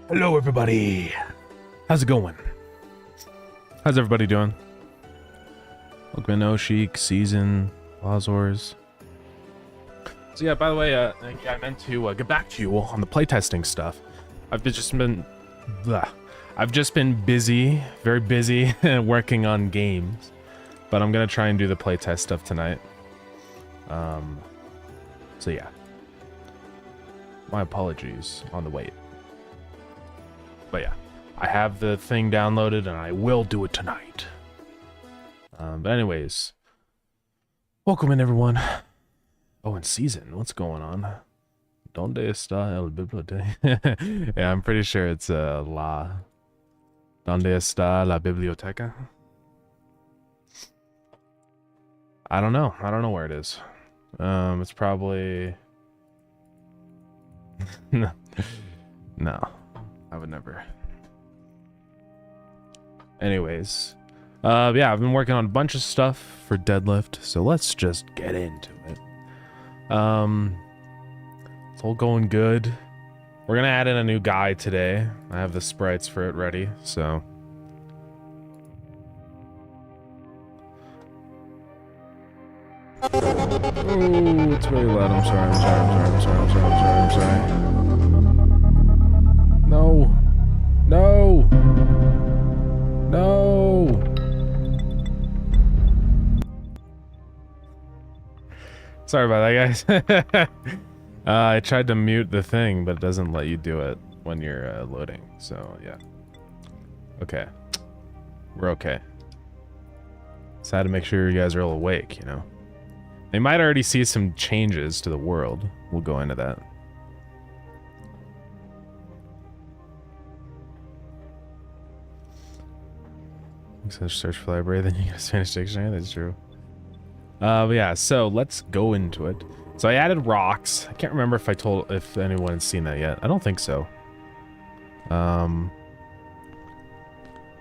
Hello, everybody. How's it going? How's everybody doing? Welcome to No Chic Season Lazors. So yeah, by the way, I meant to get back to you on the playtesting stuff. I've just been busy, very busy, working on games. But I'm gonna try and do the playtest stuff tonight. So yeah. My apologies on the wait. But yeah, I have the thing downloaded and I will do it tonight. But anyways, welcome in everyone. Oh, and season, what's going on? Donde está el biblioteca? Yeah, I'm pretty sure it's la. Donde está la biblioteca? I don't know. I don't know where it is. It's probably no. I would never. Anyways, yeah, I've been working on a bunch of stuff for Deadlift, so let's just get into it. It's all going good. We're gonna add in a new guy today. I have the sprites for it ready, so. Oh, it's very loud. I'm sorry. No. Sorry about that, guys. I tried to mute the thing, but it doesn't let you do it when you're loading. So, yeah. Okay. We're okay. Just had to make sure you guys are all awake, you know. They might already see some changes to the world. We'll go into that. Search for library, then you get a Spanish dictionary. That's true. But yeah, so let's go into it. So I added rocks. I can't remember if anyone has seen that yet. I don't think so.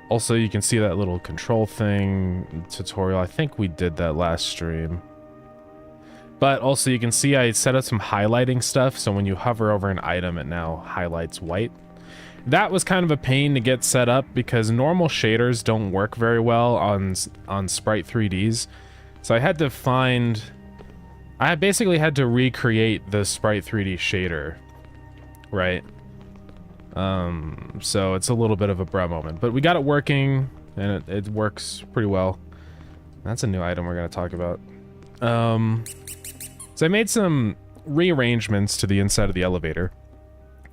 Also, you can see that little control thing tutorial. I think we did that last stream. But also you can see I set up some highlighting stuff, so when you hover over an item, it now highlights white. That was kind of a pain to get set up because normal shaders don't work very well on Sprite 3Ds. So I basically had to recreate the Sprite 3D shader, right? So it's a little bit of a bruh moment, but we got it working and it works pretty well. That's a new item we're gonna talk about. So I made some rearrangements to the inside of the elevator.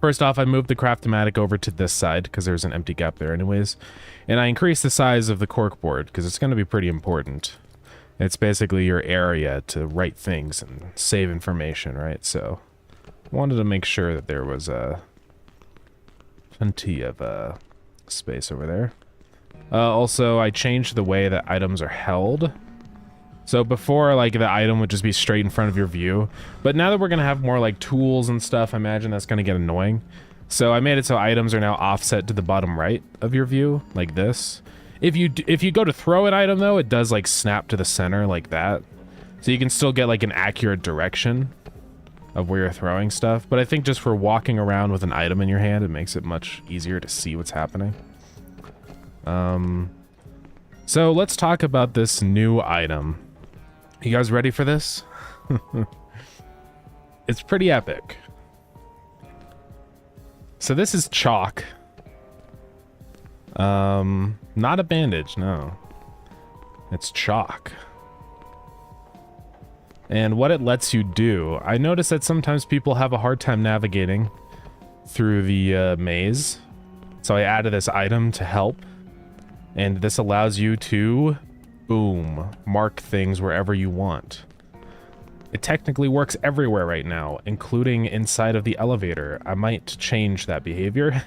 First off, I moved the Craft-O-Matic over to this side because there's an empty gap there anyways. And I increased the size of the corkboard because it's going to be pretty important. It's basically your area to write things and save information, right? So I wanted to make sure that there was plenty of space over there. Also, I changed the way that items are held. So before, like, the item would just be straight in front of your view. But now that we're going to have more, like, tools and stuff, I imagine that's going to get annoying. So I made it so items are now offset to the bottom right of your view, like this. If you go to throw an item, though, it does, like, snap to the center like that. So you can still get, like, an accurate direction of where you're throwing stuff. But I think just for walking around with an item in your hand, it makes it much easier to see what's happening. So let's talk about this new item. You guys ready for this? It's pretty epic. So this is chalk. Not a bandage, no. It's chalk. And what it lets you do, I notice that sometimes people have a hard time navigating through the maze. So I added this item to help. And this allows you to, boom, mark things wherever you want. It technically works everywhere right now, including inside of the elevator. I might change that behavior.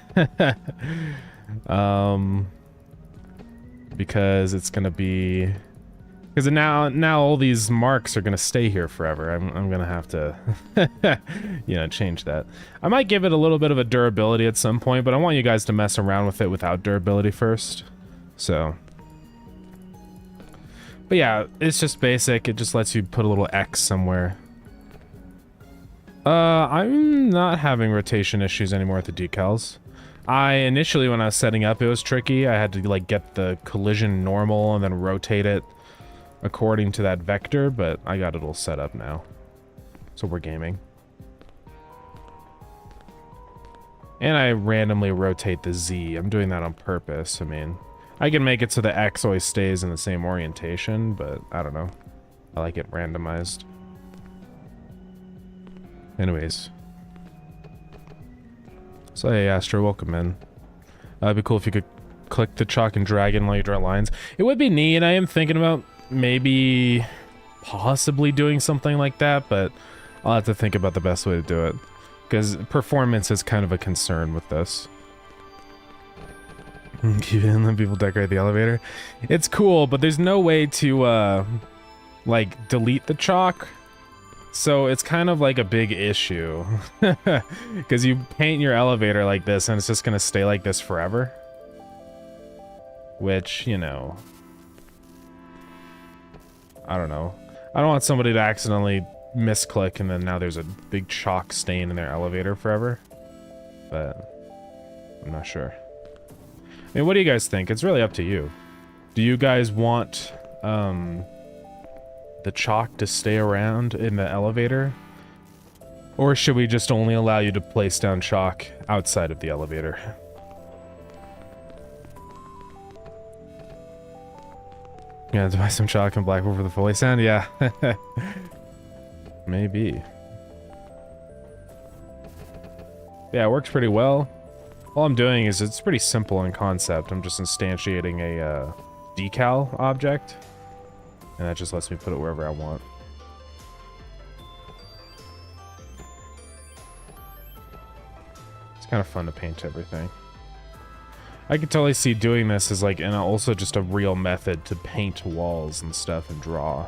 Because it's gonna be... Because now all these marks are gonna stay here forever. I'm gonna have to, you know, change that. I might give it a little bit of a durability at some point, but I want you guys to mess around with it without durability first. So... But yeah, it's just basic. It just lets you put a little X somewhere. I'm not having rotation issues anymore with the decals. Initially, when I was setting up, it was tricky. I had to like get the collision normal and then rotate it according to that vector, but I got it all set up now. So we're gaming. And I randomly rotate the Z. I'm doing that on purpose. I mean, I can make it so the X always stays in the same orientation, but I don't know. I like it randomized. Anyways. So hey, Astro, welcome in. It'd be cool if you could click the chalk and drag in while you draw lines. It would be neat, and I am thinking about maybe possibly doing something like that, but I'll have to think about the best way to do it. Because performance is kind of a concern with this. Keep it in, let people decorate the elevator. It's cool, but there's no way to, like, delete the chalk. So it's kind of like a big issue. Because you paint your elevator like this, and it's just going to stay like this forever. Which, you know... I don't know. I don't want somebody to accidentally misclick and then now there's a big chalk stain in their elevator forever. But I'm not sure. I mean, what do you guys think? It's really up to you. Do you guys want the chalk to stay around in the elevator? Or should we just only allow you to place down chalk outside of the elevator? Yeah, to buy some chalk and black wool for the Foley sand? Yeah. Maybe. Yeah, it works pretty well. All I'm doing is it's pretty simple in concept. I'm just instantiating a decal object. And that just lets me put it wherever I want. It's kind of fun to paint everything. I could totally see doing this as like, and also just a real method to paint walls and stuff and draw.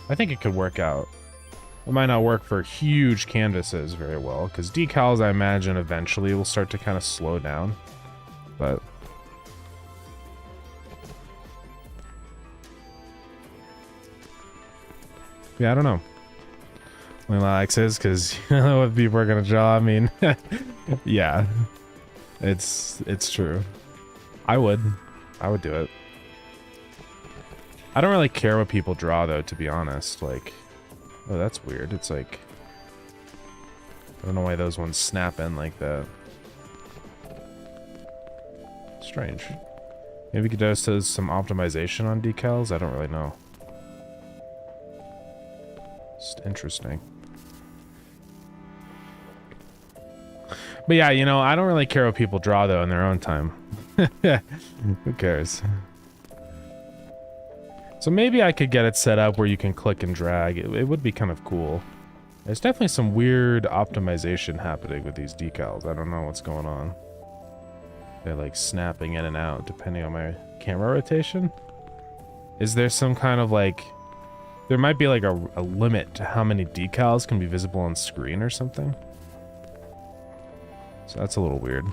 I think it could work out. It might not work for huge canvases very well, because decals, I imagine, eventually will start to kind of slow down. But... yeah, I don't know. Only likes is because you know what people are gonna draw. I mean, yeah, it's true. I would do it. I don't really care what people draw though, to be honest. Like, oh, that's weird. It's like, I don't know why those ones snap in like that. Strange. Maybe Godot says some optimization on decals. I don't really know. Just interesting. But yeah, you know, I don't really care what people draw though in their own time. Who cares? So maybe I could get it set up where you can click and drag. It would be kind of cool. There's definitely some weird optimization happening with these decals. I don't know what's going on. They're like snapping in and out depending on my camera rotation. Is there some kind of like... there might be like a limit to how many decals can be visible on screen or something. So that's a little weird.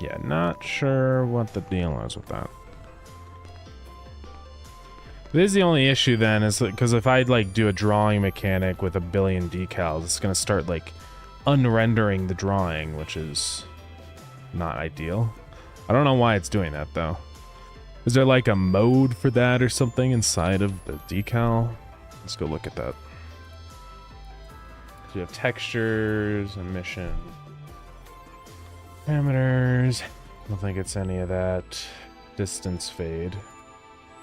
Yeah, not sure what the deal is with that. This is the only issue then, is because if I like do a drawing mechanic with a billion decals, it's gonna start like unrendering the drawing, which is not ideal. I don't know why it's doing that though. Is there like a mode for that or something inside of the decal? Let's go look at that. So you have textures, emission, parameters. I don't think it's any of that. Distance fade.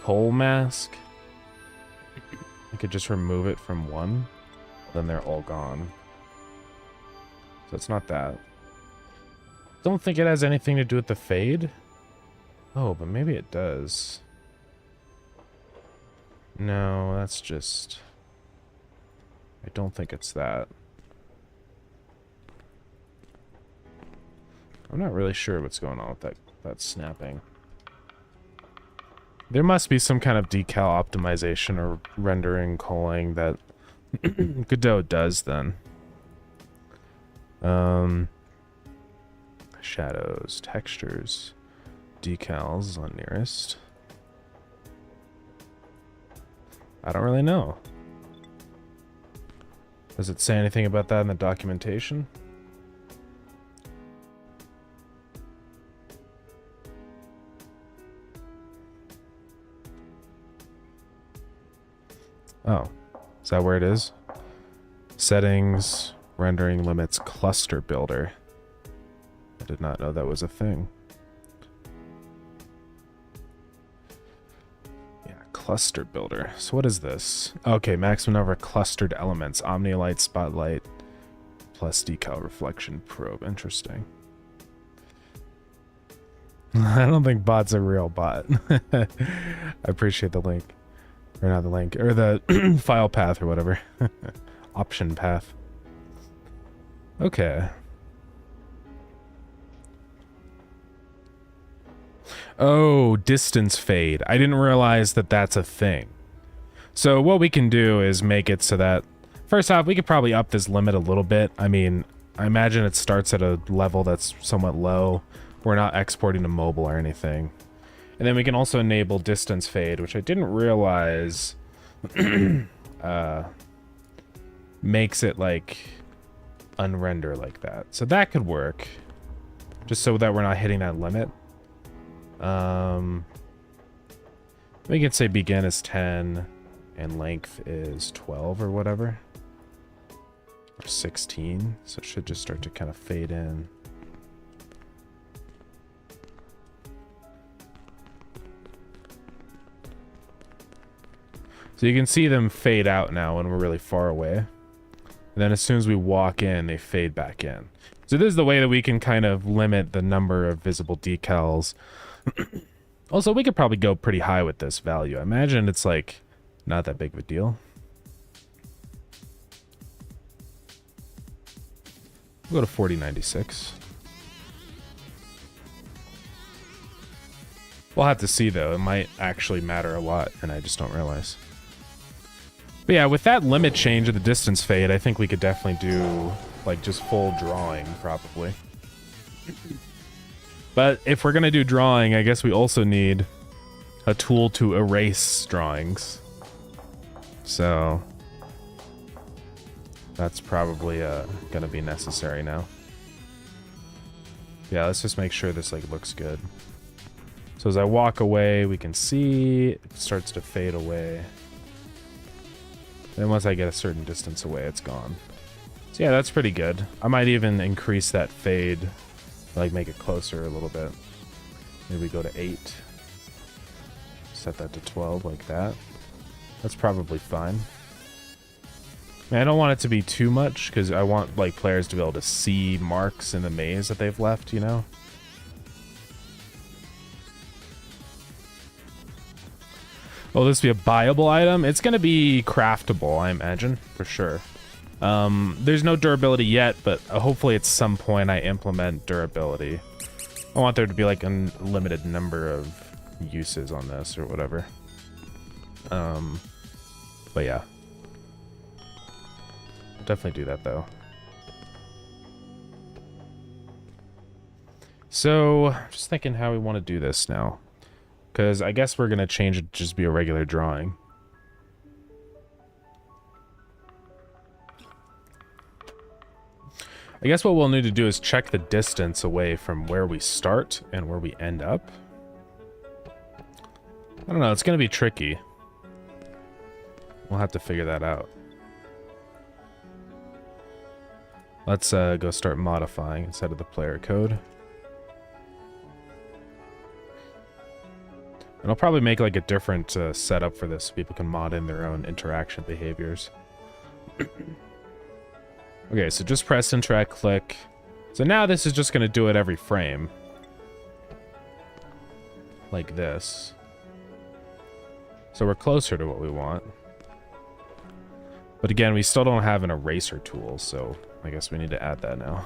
Coal mask. I could just remove it from one. Then they're all gone. So it's not that. Don't think it has anything to do with the fade. Oh, but maybe it does. No, that's just... I don't think it's that. I'm not really sure what's going on with that snapping. There must be some kind of decal optimization or rendering culling that Godot does then. Shadows, textures, decals on nearest. I don't really know. Does it say anything about that in the documentation? Oh, is that where it is? Settings, rendering limits, cluster builder. I did not know that was a thing. Yeah, cluster builder. So what is this? Okay, maximum number of clustered elements. Omnilight, spotlight, plus decal reflection probe. Interesting. I don't think bot's a real bot. I appreciate the link. Or not the link, or the file path or whatever. Option path. Okay. Oh, distance fade. I didn't realize that that's a thing. So what we can do is make it so that, first off, we could probably up this limit a little bit. I mean, I imagine it starts at a level that's somewhat low. We're not exporting to mobile or anything. And then we can also enable distance fade, which I didn't realize makes it like unrender like that. So that could work, just so that we're not hitting that limit. We can say begin is 10 and length is 12 or whatever, or 16. So it should just start to kind of fade in. So you can see them fade out now when we're really far away. And then as soon as we walk in, they fade back in. So this is the way that we can kind of limit the number of visible decals. Also, we could probably go pretty high with this value. I imagine it's like not that big of a deal. We'll go to 4096. We'll have to see though. It might actually matter a lot and I just don't realize. But yeah, with that limit change of the distance fade, I think we could definitely do like just full drawing probably. But if we're going to do drawing, I guess we also need a tool to erase drawings. So that's probably going to be necessary now. Yeah, let's just make sure this like looks good. So as I walk away, we can see it starts to fade away. Then once I get a certain distance away, it's gone. So yeah, that's pretty good. I might even increase that fade, like make it closer a little bit. Maybe we go to 8. Set that to 12 like that. That's probably fine. I mean, I don't want it to be too much because I want like players to be able to see marks in the maze that they've left, you know? Will this be a buyable item? It's going to be craftable, I imagine, for sure. There's no durability yet, but hopefully at some point I implement durability. I want there to be like a limited number of uses on this or whatever. But yeah. Definitely do that though. So, just thinking how we want to do this now. Because I guess we're going to change it to just be a regular drawing. I guess what we'll need to do is check the distance away from where we start and where we end up. I don't know, it's going to be tricky. We'll have to figure that out. Let's go start modifying instead of the player code. And I'll probably make like a different setup for this so people can mod in their own interaction behaviors. Okay, so just press interact, click. So now this is just going to do it every frame. Like this. So we're closer to what we want. But again, we still don't have an eraser tool, so I guess we need to add that now.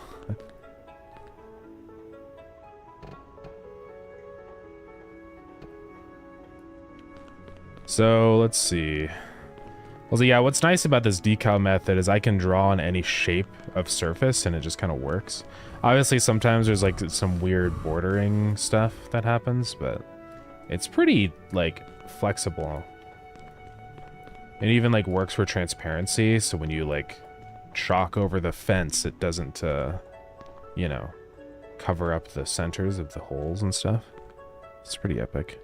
So let's see. Well, so yeah, what's nice about this decal method is I can draw on any shape of surface and it just kind of works. Obviously, sometimes there's like some weird bordering stuff that happens, but it's pretty like flexible. It even like works for transparency, so when you like chalk over the fence, it doesn't, you know, cover up the centers of the holes and stuff. It's pretty epic.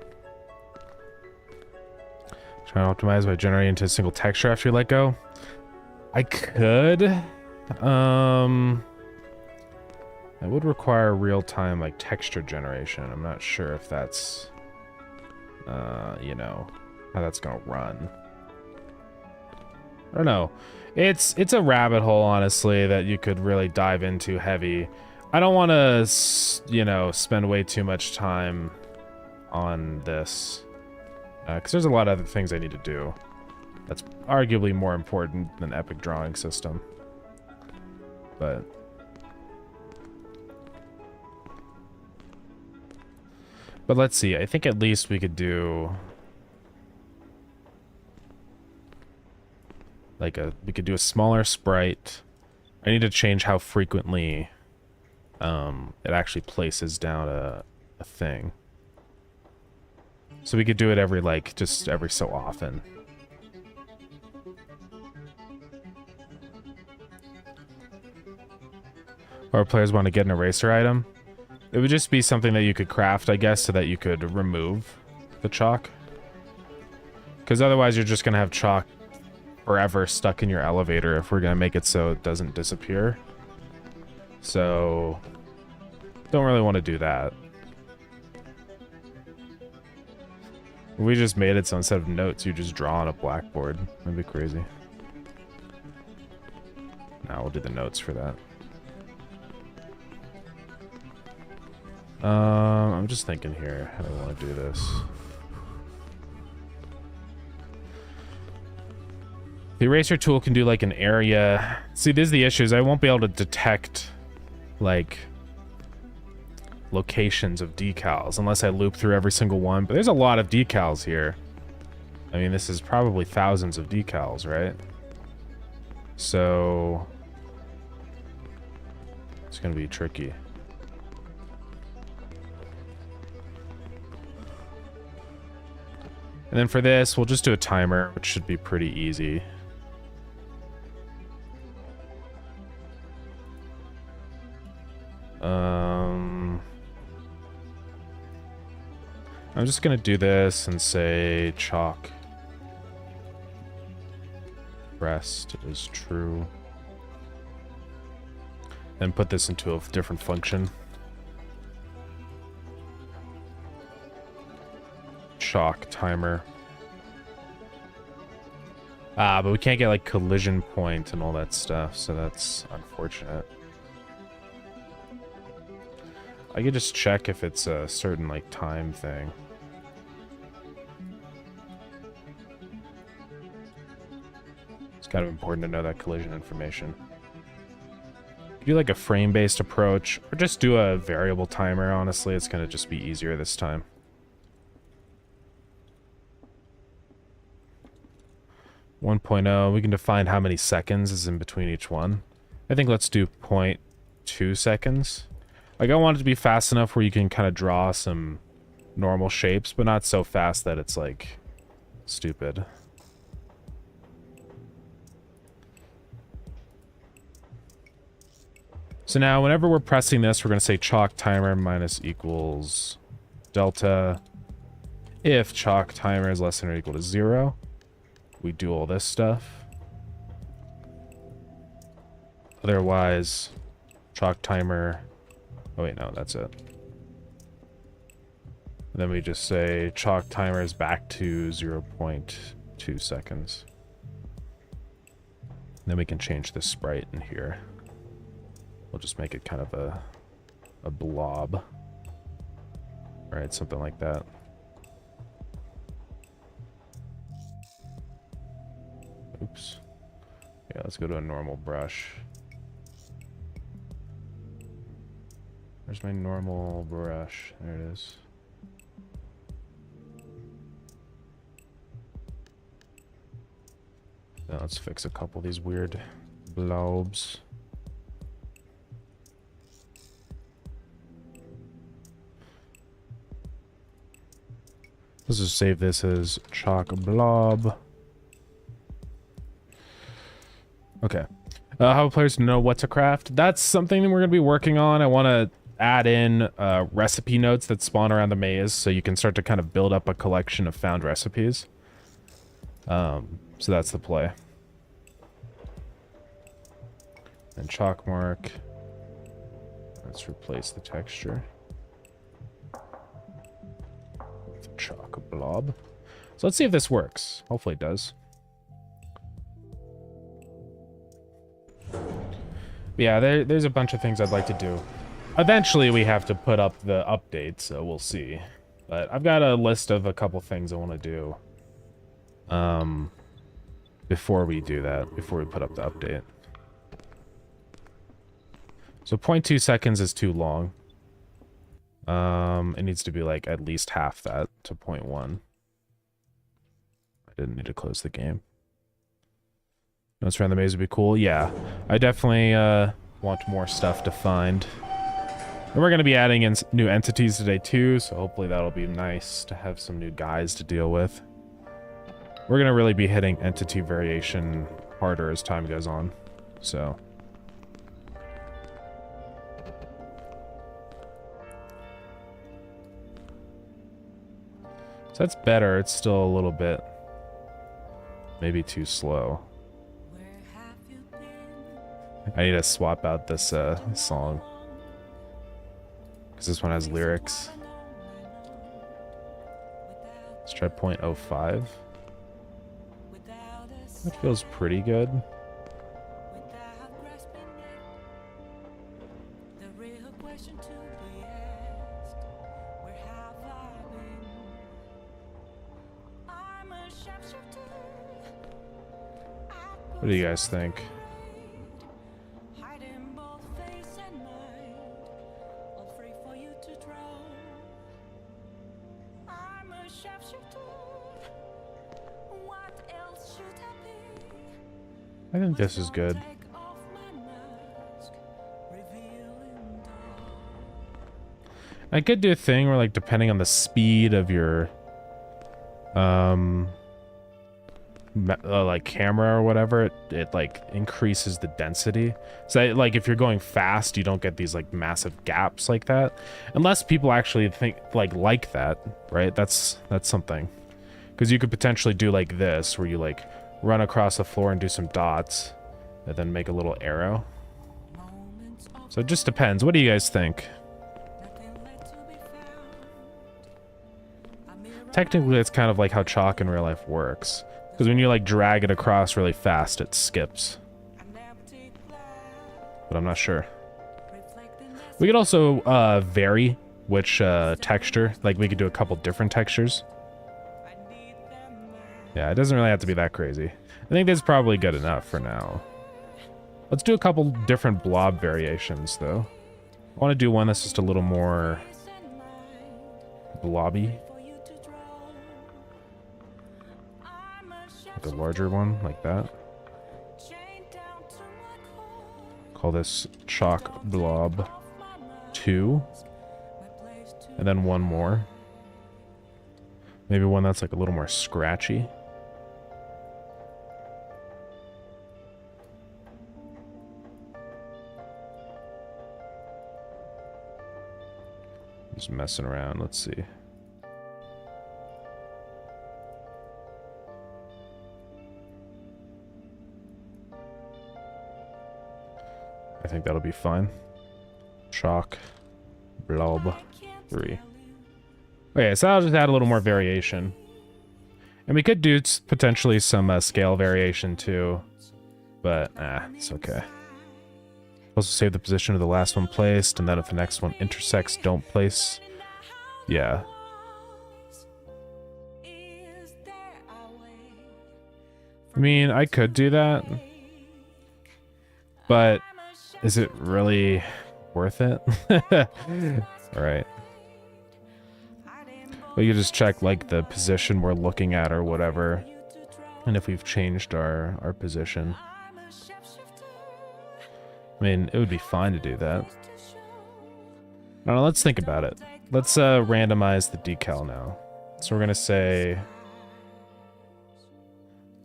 Trying to optimize by generating into a single texture after you let go. I could. That would require real-time, like, texture generation. I'm not sure if that's, you know, how that's gonna run. I don't know. It's a rabbit hole, honestly, that you could really dive into heavy. I don't want to, you know, spend way too much time on this. Because there's a lot of other things I need to do. That's arguably more important than Epic Drawing System. But let's see. I think at least we could do like we could do a smaller sprite. I need to change how frequently it actually places down a thing. So we could do it every, like, just every so often. Or players want to get an eraser item. It would just be something that you could craft, I guess, so that you could remove the chalk. Because otherwise you're just going to have chalk forever stuck in your elevator if we're going to make it so it doesn't disappear. So, don't really want to do that. We just made it so instead of notes, you just draw on a blackboard. That'd be crazy. Now we'll do the notes for that. I'm just thinking here how do I want to do this. The eraser tool can do like an area. See, this is the issue, is I won't be able to detect like locations of decals unless I loop through every single one. But there's a lot of decals here. I mean, this is probably thousands of decals, right? So it's gonna be tricky. And then for this, we'll just do a timer, which should be pretty easy. I'm just gonna do this and say chalk rest is true. Then put this into a different function. Chalk timer. But we can't get like collision point and all that stuff, so that's unfortunate. I could just check if it's a certain like time thing. It's kind of important to know that collision information. Do like a frame-based approach, or just do a variable timer. Honestly, it's gonna just be easier this time. 1.0, we can define how many seconds is in between each one. I think let's do 0.2 seconds. Like, I want it to be fast enough where you can kind of draw some normal shapes, but not so fast that it's, like, stupid. So now, whenever we're pressing this, we're going to say chalk timer minus equals delta. If chalk timer is less than or equal to 0, we do all this stuff. Otherwise, chalk timer... Oh wait, no, that's it. And then we just say chalk timer is back to 0.2 seconds. And then we can change the sprite in here. We'll just make it kind of a blob. Alright, something like that. Oops. Yeah, let's go to a normal brush. Where's my normal brush? There it is. Now let's fix a couple of these weird blobs. Let's just save this as chalk blob. Okay. How players know what to craft. That's something that we're going to be working on. I want to add in recipe notes that spawn around the maze so you can start to kind of build up a collection of found recipes. So that's the play. And chalk mark. Let's replace the texture with a chalk blob. So let's see if this works. Hopefully it does. Yeah, there's a bunch of things I'd like to do. Eventually we have to put up the update, so we'll see. But I've got a list of a couple things I want to do. Before we do that, before we put up the update. So 0.2 seconds is too long. It needs to be like at least half that to 0.1. I didn't need to close the game. Notes around the maze would be cool. Yeah, I definitely want more stuff to find. And we're going to be adding in new entities today too, so hopefully that'll be nice to have some new guys to deal with. We're going to really be hitting entity variation harder as time goes on, so... So that's better. It's still a little bit maybe too slow. I need to swap out this song because this one has lyrics. Let's try 0.05. That feels pretty good. What do you guys think? I think this is good. I could do a thing where, like, depending on the speed of your like camera or whatever, it like increases the density. So like if you're going fast, you don't get these like massive gaps like that, unless people actually think like that, right? That's something, because you could potentially do like this where you like run across the floor and do some dots and then make a little arrow. So it just depends. What do you guys think? Technically it's kind of like how chalk in real life works. Because when you like drag it across really fast, it skips. But I'm not sure. We could also vary which texture. Like we could do a couple different textures. Yeah, it doesn't really have to be that crazy. I think that's probably good enough for now. Let's do a couple different blob variations though. I want to do one that's just a little more blobby. Like a larger one, like that. Call this Chalk Blob 2. And then one more. Maybe one that's like a little more scratchy. Just messing around, let's see. I think that'll be fine. Chalk Blob 3. Okay, so I'll just add a little more variation. And we could do potentially some scale variation too. But, it's okay. Also save the position of the last one placed, and then if the next one intersects, don't place. Yeah. I mean, I could do that. But is it really worth it? Alright. But you just check like the position we're looking at or whatever. And if we've changed our position. I mean, it would be fine to do that. I don't know, let's think about it. Let's randomize the decal now. So we're gonna say,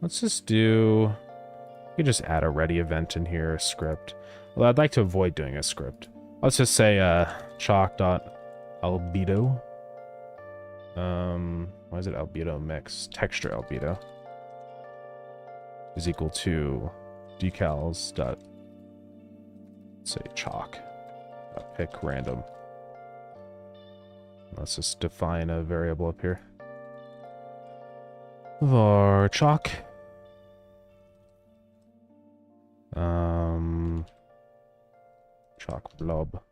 let's just do You just add a ready event in here, a script. Well, I'd like to avoid doing a script. Let's just say chalk.albedo. Why is it albedo mix? Texture albedo is equal to decals dot, say, chalk dot pick random. Let's just define a variable up here. Var chalk. Chalk blob.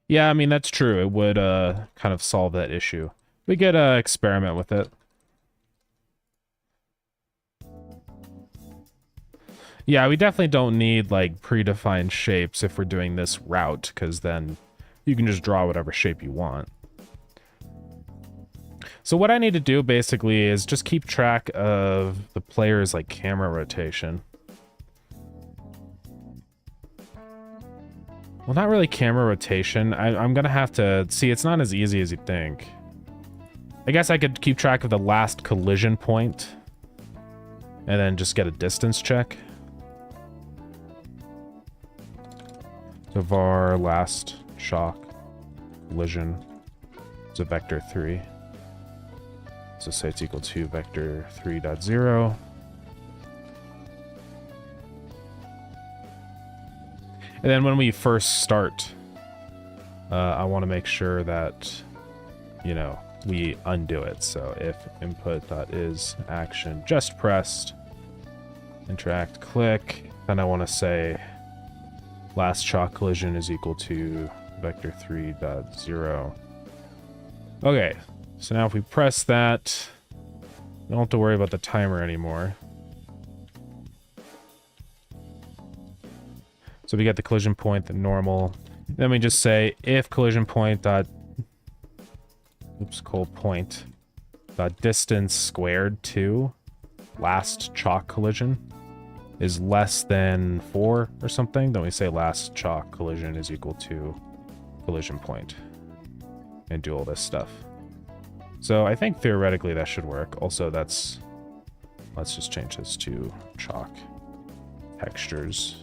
Yeah, I mean, that's true. It would kind of solve that issue. We could experiment with it. Yeah, we definitely don't need like predefined shapes if we're doing this route, because then you can just draw whatever shape you want. So what I need to do basically is just keep track of the player's like camera rotation. Well, not really camera rotation. I'm gonna have to see. It's not as easy as you think. I guess I could keep track of the last collision point and then just get a distance check. So var last shock collision is a vector 3. So say it's equal to vector 3.0. And then when we first start, I want to make sure that, you know, we undo it. So if input.is action just pressed, interact click, then I want to say last shock collision is equal to vector 3.0. Okay, so now if we press that, we don't have to worry about the timer anymore. So we get the collision point, the normal. Then we just say if collision point dot point dot distance squared to last chalk collision is less than 4 or something, then we say last chalk collision is equal to collision point and do all this stuff. So I think theoretically that should work. Also, let's just change this to chalk textures.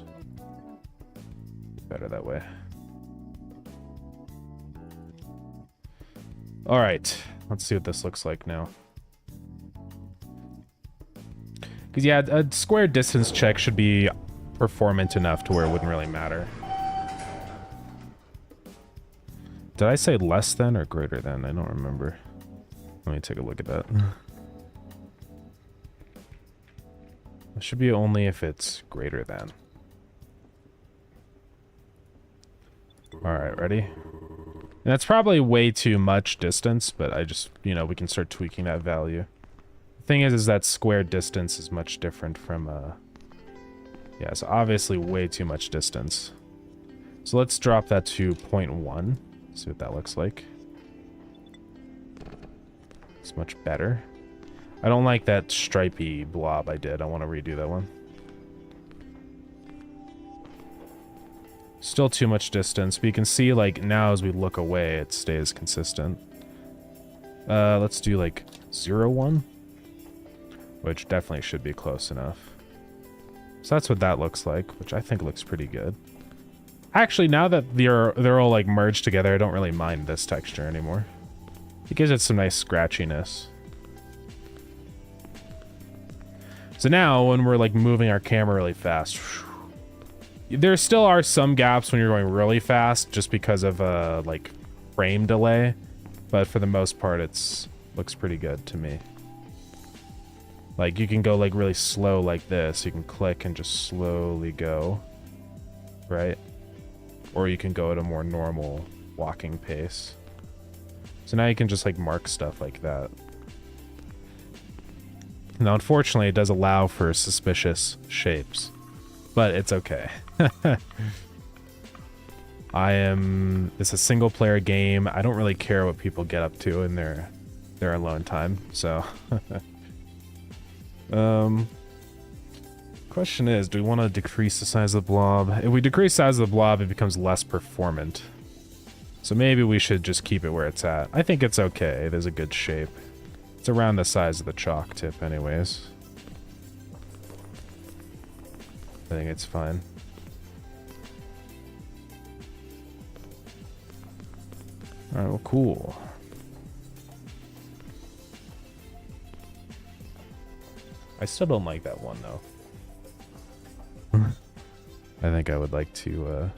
Better that way. All right, let's see what this looks like now. Because yeah, a square distance check should be performant enough to where it wouldn't really matter. Did I say less than or greater than? I don't remember. Let me take a look at that. It should be only if it's greater than. All right, ready? And that's probably way too much distance, but I just, you know, we can start tweaking that value. The thing is that square distance is much different from, yeah, it's obviously way too much distance. So let's drop that to 0.1, see what that looks like. It's much better. I don't like that stripy blob I did. I want to redo that one. Still too much distance, but you can see like now as we look away, it stays consistent. Let's do like 0.1, which definitely should be close enough. So that's what that looks like, which I think looks pretty good. Actually, now that they're all like merged together, I don't really mind this texture anymore. It gives it some nice scratchiness. So now when we're like moving our camera really fast, there still are some gaps when you're going really fast just because of like frame delay, but for the most part looks pretty good to me. Like you can go like really slow like this, you can click and just slowly go, right? Or you can go at a more normal walking pace. So now you can just like mark stuff like that. Now unfortunately it does allow for suspicious shapes, but it's okay. It's a single player game. I don't really care what people get up to in their alone time, so. Question is, do we want to decrease the size of the blob? If we decrease the size of the blob, it becomes less performant. So maybe we should just keep it where it's at. I think it's okay. There's a good shape. It's around the size of the chalk tip anyways. I think it's fine. Alright, well, cool. I still don't like that one, though. I think I would like to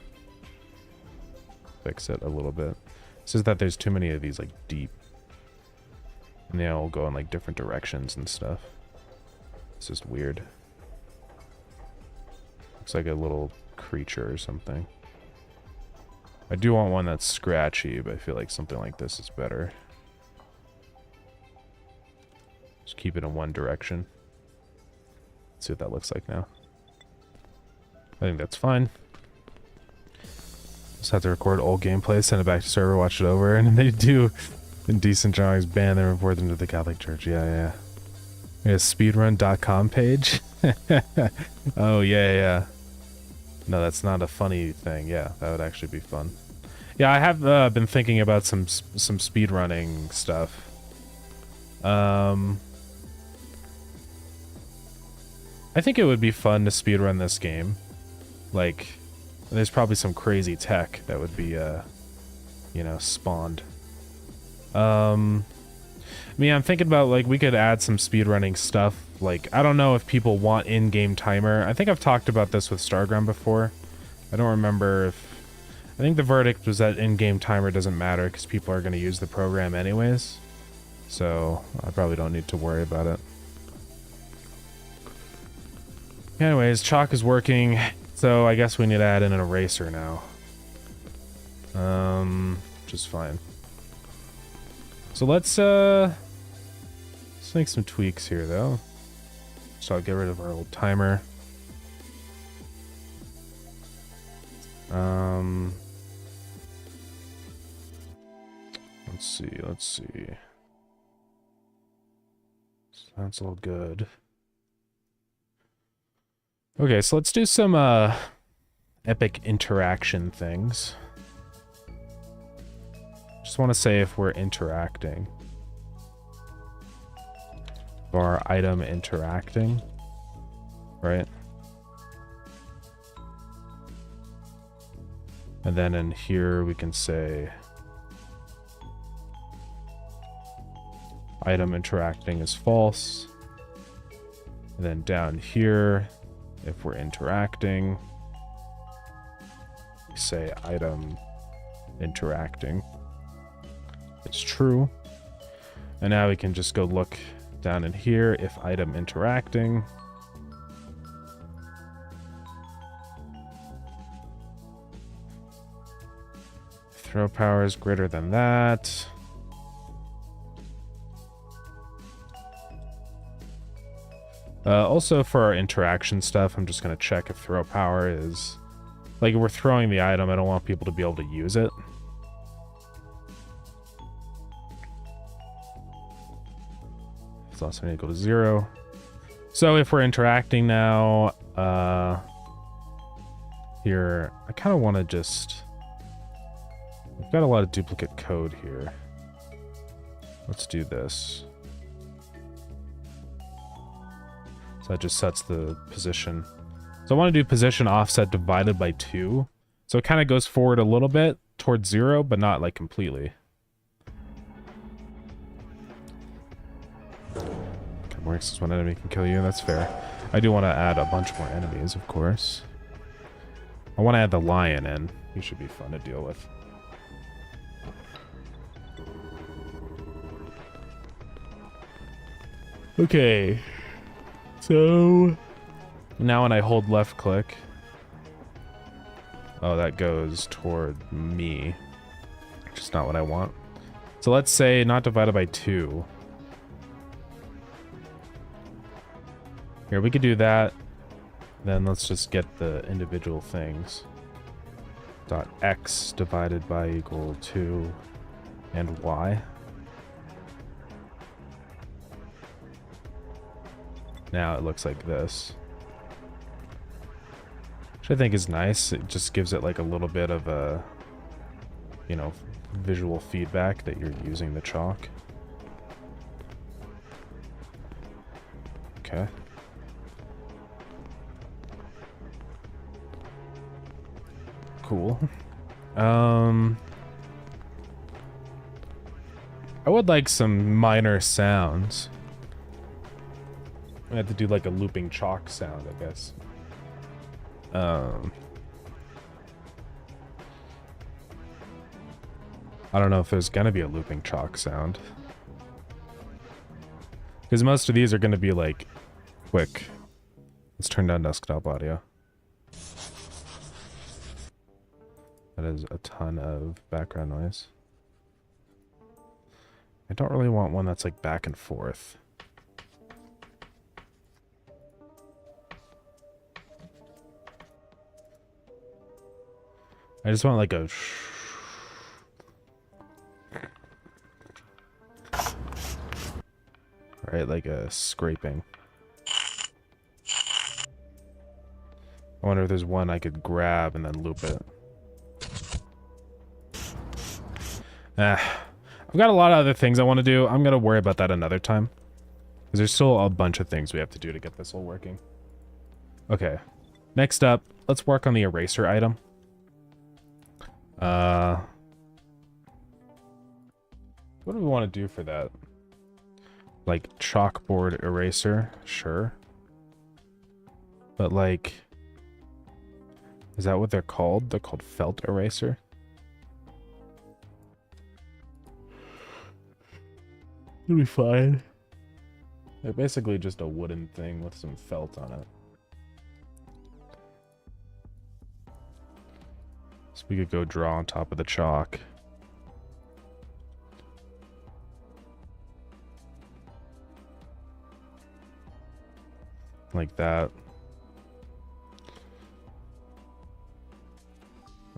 fix it a little bit. It's just that there's too many of these, like, deep. And they all go in, like, different directions and stuff. It's just weird. Looks like a little creature or something. I do want one that's scratchy, but I feel like something like this is better. Just keep it in one direction. Let's see what that looks like now. I think that's fine. Just have to record old gameplay, send it back to server, watch it over, and they do indecent drawings, ban them, report them to the Catholic Church. Yeah. We have a speedrun.com page. Oh, yeah. No, that's not a funny thing. Yeah, that would actually be fun. Yeah, I have been thinking about some speedrunning stuff. I think it would be fun to speedrun this game. Like, there's probably some crazy tech that would be, you know, spawned. I mean, I'm thinking about, like, we could add some speedrunning stuff. Like, I don't know if people want in-game timer. I think I've talked about this with Starground before. I don't remember if... I think the verdict was that in-game timer doesn't matter because people are going to use the program anyways. So, I probably don't need to worry about it. Anyways, chalk is working, so I guess we need to add in an eraser now. Which is fine. So let's make some tweaks here, though. So I'll get rid of our old timer. Let's see. So that's all good. Okay, so let's do some epic interaction things. Just want to say if we're interacting. Our item interacting, right? And then in here we can say item interacting is false. And then down here, if we're interacting, we say item interacting is true. And now we can just go look down in here if item interacting. Throw power is greater than that. Also for our interaction stuff, I'm just going to check if throw power is... Like, if we're throwing the item, I don't want people to be able to use it. It's less than or equal to 0. So if we're interacting now, here, I kind of want to just... We've got a lot of duplicate code here. Let's do this. So that just sets the position. So I want to do position offset divided by 2. So it kind of goes forward a little bit towards 0, but not like completely. Okay, more X's one enemy can kill you. That's fair. I do want to add a bunch more enemies, of course. I want to add the lion in. He should be fun to deal with. Okay. So now when I hold left click, oh, that goes toward me, which is not what I want. So let's say not divided by 2. Here, we could do that. Then let's just get the individual things. Dot x divided by equal 2 and y. Now it looks like this, which I think is nice. It just gives it like a little bit of a, you know, visual feedback that you're using the chalk. Okay. cool. I would like some minor sounds. I have to do like a looping chalk sound, I guess. I don't know if there's gonna be a looping chalk sound. Because most of these are gonna be like quick. Let's turn down desktop audio. That is a ton of background noise. I don't really want one that's like back and forth. I just want like a right, like a scraping. I wonder if there's one I could grab and then loop it. I've got a lot of other things I want to do. I'm gonna worry about that another time. Because there's still a bunch of things we have to do to get this all working. Okay. Next up, let's work on the eraser item. What do we want to do for that? Like chalkboard eraser, sure. But like, is that what they're called? They're called felt eraser. It'll be fine. They're basically just a wooden thing with some felt on it. So we could go draw on top of the chalk. Like that.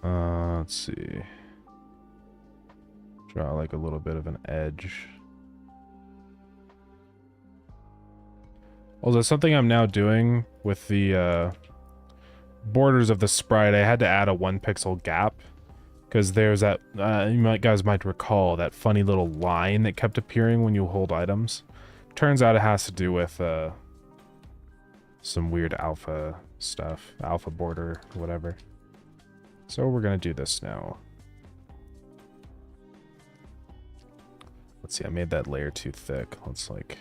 Let's see. Draw like a little bit of an edge. Also, something I'm now doing with the borders of the sprite, I had to add a 1 pixel gap because there's that guys might recall that funny little line that kept appearing when you hold items. Turns out it has to do with some weird alpha stuff, alpha border, whatever. So we're gonna do this now. Let's see, I made that layer too thick. Let's like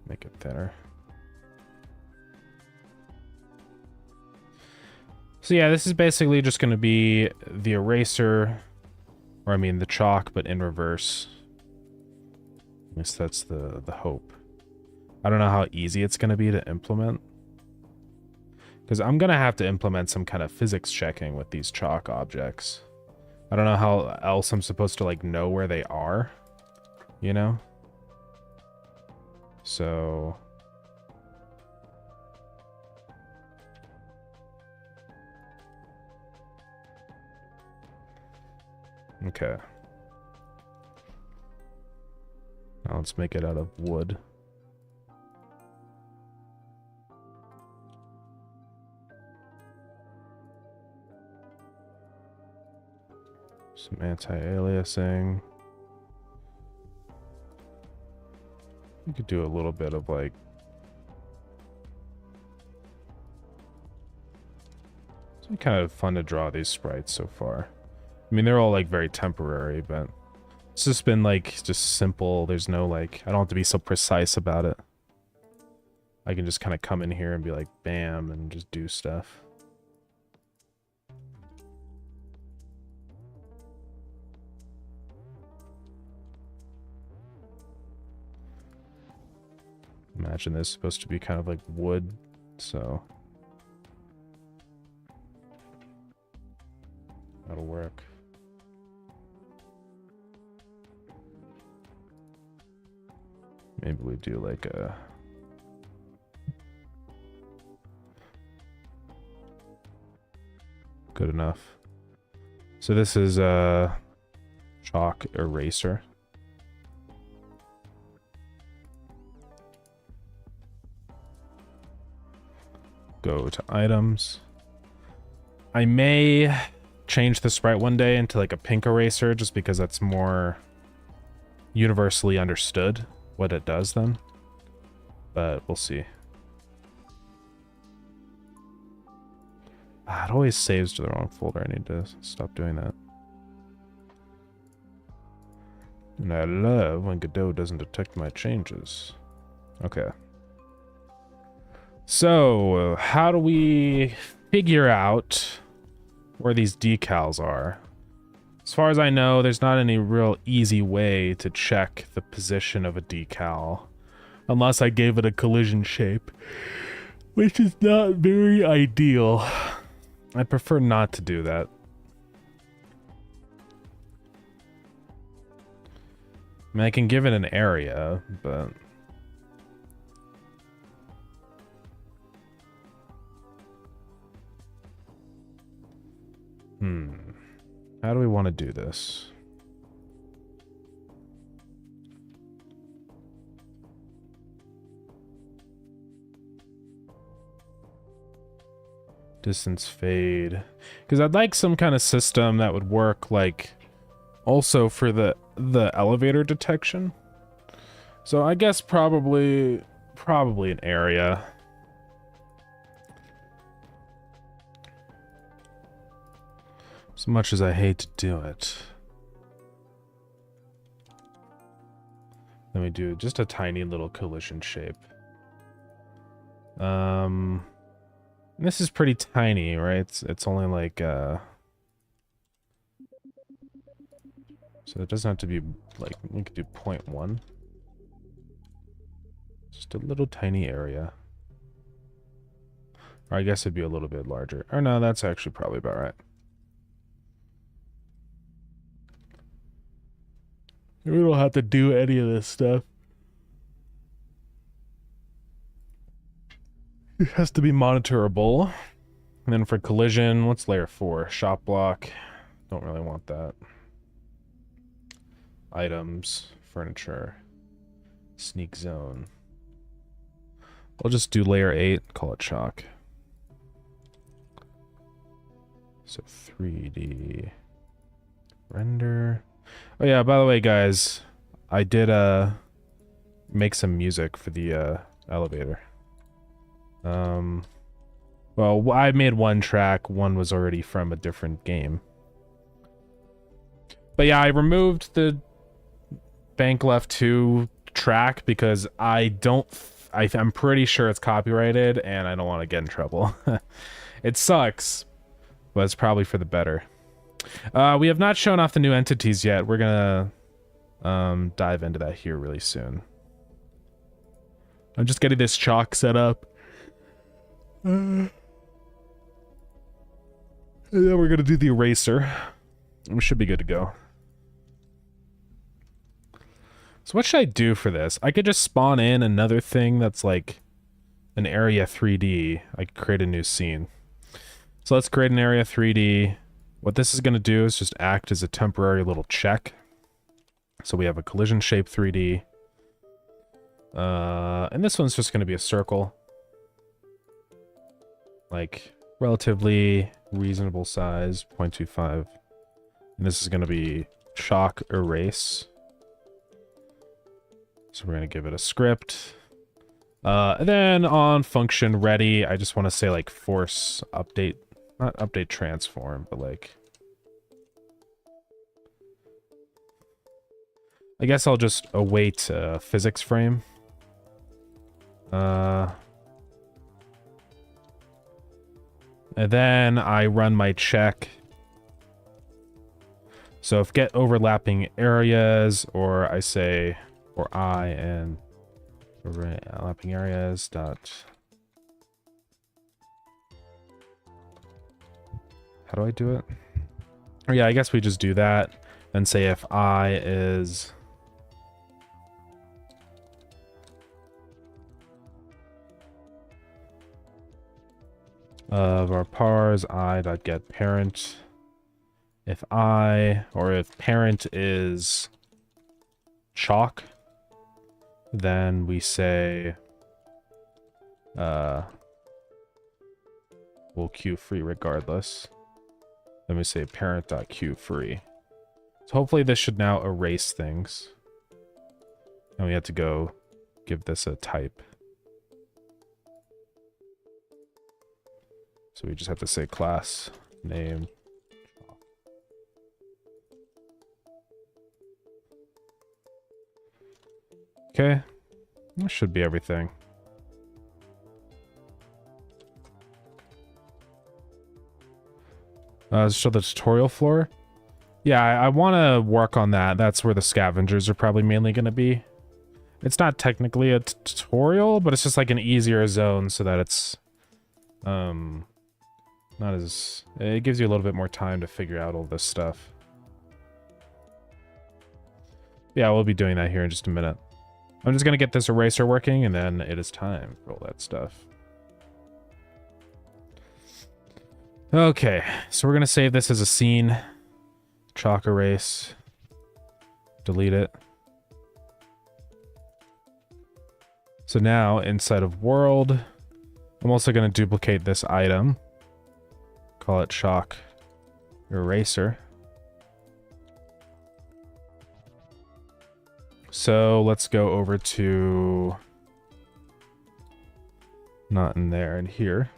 make it thinner. So yeah, this is basically just going to be the eraser, or I mean the chalk, but in reverse. At least that's the hope. I don't know how easy it's going to be to implement. Because I'm going to have to implement some kind of physics checking with these chalk objects. I don't know how else I'm supposed to like know where they are, you know? So okay. Now let's make it out of wood. Some anti-aliasing. You could do a little bit of like it's been kind of fun to draw these sprites so far. I mean, they're all like very temporary, but it's just been like just simple. There's no like, I don't have to be so precise about it. I can just kind of come in here and be like, bam, and just do stuff. Imagine this is supposed to be kind of like wood, so that'll work. Maybe we do like a good enough. So this is a chalk eraser. Go to items. I may change the sprite one day into like a pink eraser just because that's more universally understood what it does then. But we'll see. Ah, it always saves to the wrong folder. I need to stop doing that. And I love when Godot doesn't detect my changes. Okay. So, how do we figure out where these decals are? As far as I know, there's not any real easy way to check the position of a decal. Unless I gave it a collision shape. Which is not very ideal. I prefer not to do that. I mean, I can give it an area, but... How do we want to do this? Distance fade. Because I'd like some kind of system that would work, like, also for the elevator detection. So I guess probably an area. As much as I hate to do it. Let me do just a tiny little collision shape. This is pretty tiny, right? It's only like, so it doesn't have to be, like, we could do 0.1. Just a little tiny area. Or I guess it'd be a little bit larger. Or no, that's actually probably about right. We don't have to do any of this stuff. It has to be monitorable. And then for collision, what's layer 4? Shop block. Don't really want that. Items, furniture, sneak zone. I'll just do layer 8, call it chalk. So 3D render. Oh yeah, by the way, guys, I did make some music for the elevator. Well, I made one track, one was already from a different game. But yeah, I removed the Bank Left 2 track because I'm pretty sure it's copyrighted and I don't want to get in trouble. It sucks, but it's probably for the better. We have not shown off the new entities yet. We're gonna dive into that here really soon. I'm just getting this chalk set up. And then we're gonna do the eraser. We should be good to go. So what should I do for this? I could just spawn in another thing that's like an area 3D. I could create a new scene. So let's create an area 3D. What this is going to do is just act as a temporary little check. So we have a collision shape 3D. And this one's just going to be a circle. Like, relatively reasonable size, 0.25. And this is going to be chalk erase. So we're going to give it a script. And then on function ready, I just want to say like force update. Not update transform, but like... I guess I'll just await physics frame. And then I run my check. So if get overlapping areas, or I say, or I and overlapping areas dot... How do I do it? Oh yeah, I guess we just do that. Then say if I is... of our pars, I.get parent. If I, or if parent is chalk, then we say we'll queue free regardless. Then we say parent.queue free. So hopefully this should now erase things. And we have to go give this a type. So we just have to say class name. Okay, that should be everything. Show the tutorial floor. Yeah, I want to work on that. That's where the scavengers are probably mainly going to be. It's not technically a tutorial, but it's just like an easier zone so that it's not as... It gives you a little bit more time to figure out all this stuff. Yeah, we'll be doing that here in just a minute. I'm just going to get this eraser working, and then it is time for all that stuff. Okay, so we're going to save this as a scene. Chalk erase. Delete it. So now, inside of world, I'm also going to duplicate this item. Call it chalk eraser. So let's go over to... Not in there, in here.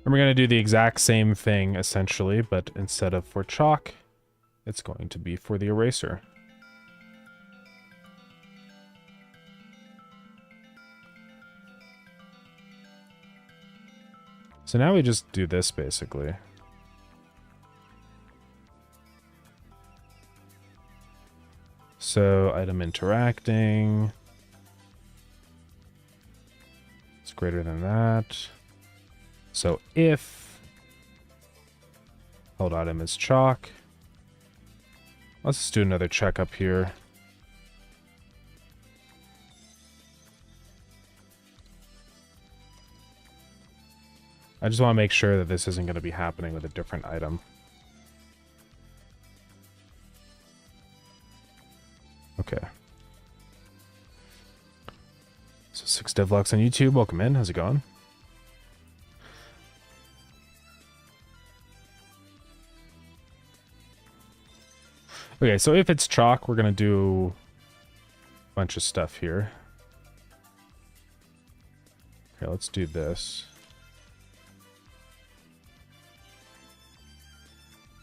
And we're going to do the exact same thing, essentially, but instead of for chalk, it's going to be for the eraser. So now we just do this, basically. So, item interacting. It's greater than that. So if hold item is chalk. Let's just do another check up here. I just want to make sure that this isn't going to be happening with a different item. Okay. So 6devlux on YouTube, welcome in. How's it going? Okay, so if it's chalk, we're going to do a bunch of stuff here. Okay, let's do this.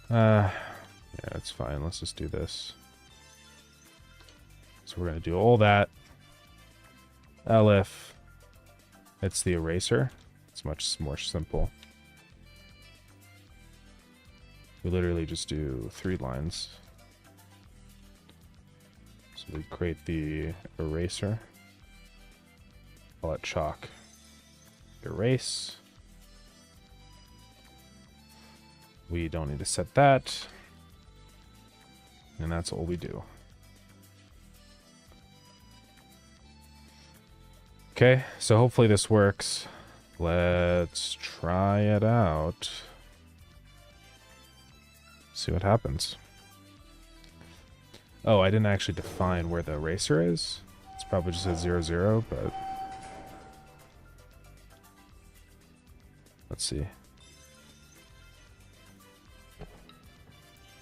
Yeah, that's fine. Let's just do this. So we're going to do all that. Elif. It's the eraser. It's much more simple. We literally just do 3 lines. So we create the eraser. Call it chalk. Erase. We don't need to set that. And that's all we do. Okay, so hopefully this works. Let's try it out. See what happens. Oh, I didn't actually define where the eraser is. It's probably just a 0, 0, but... Let's see.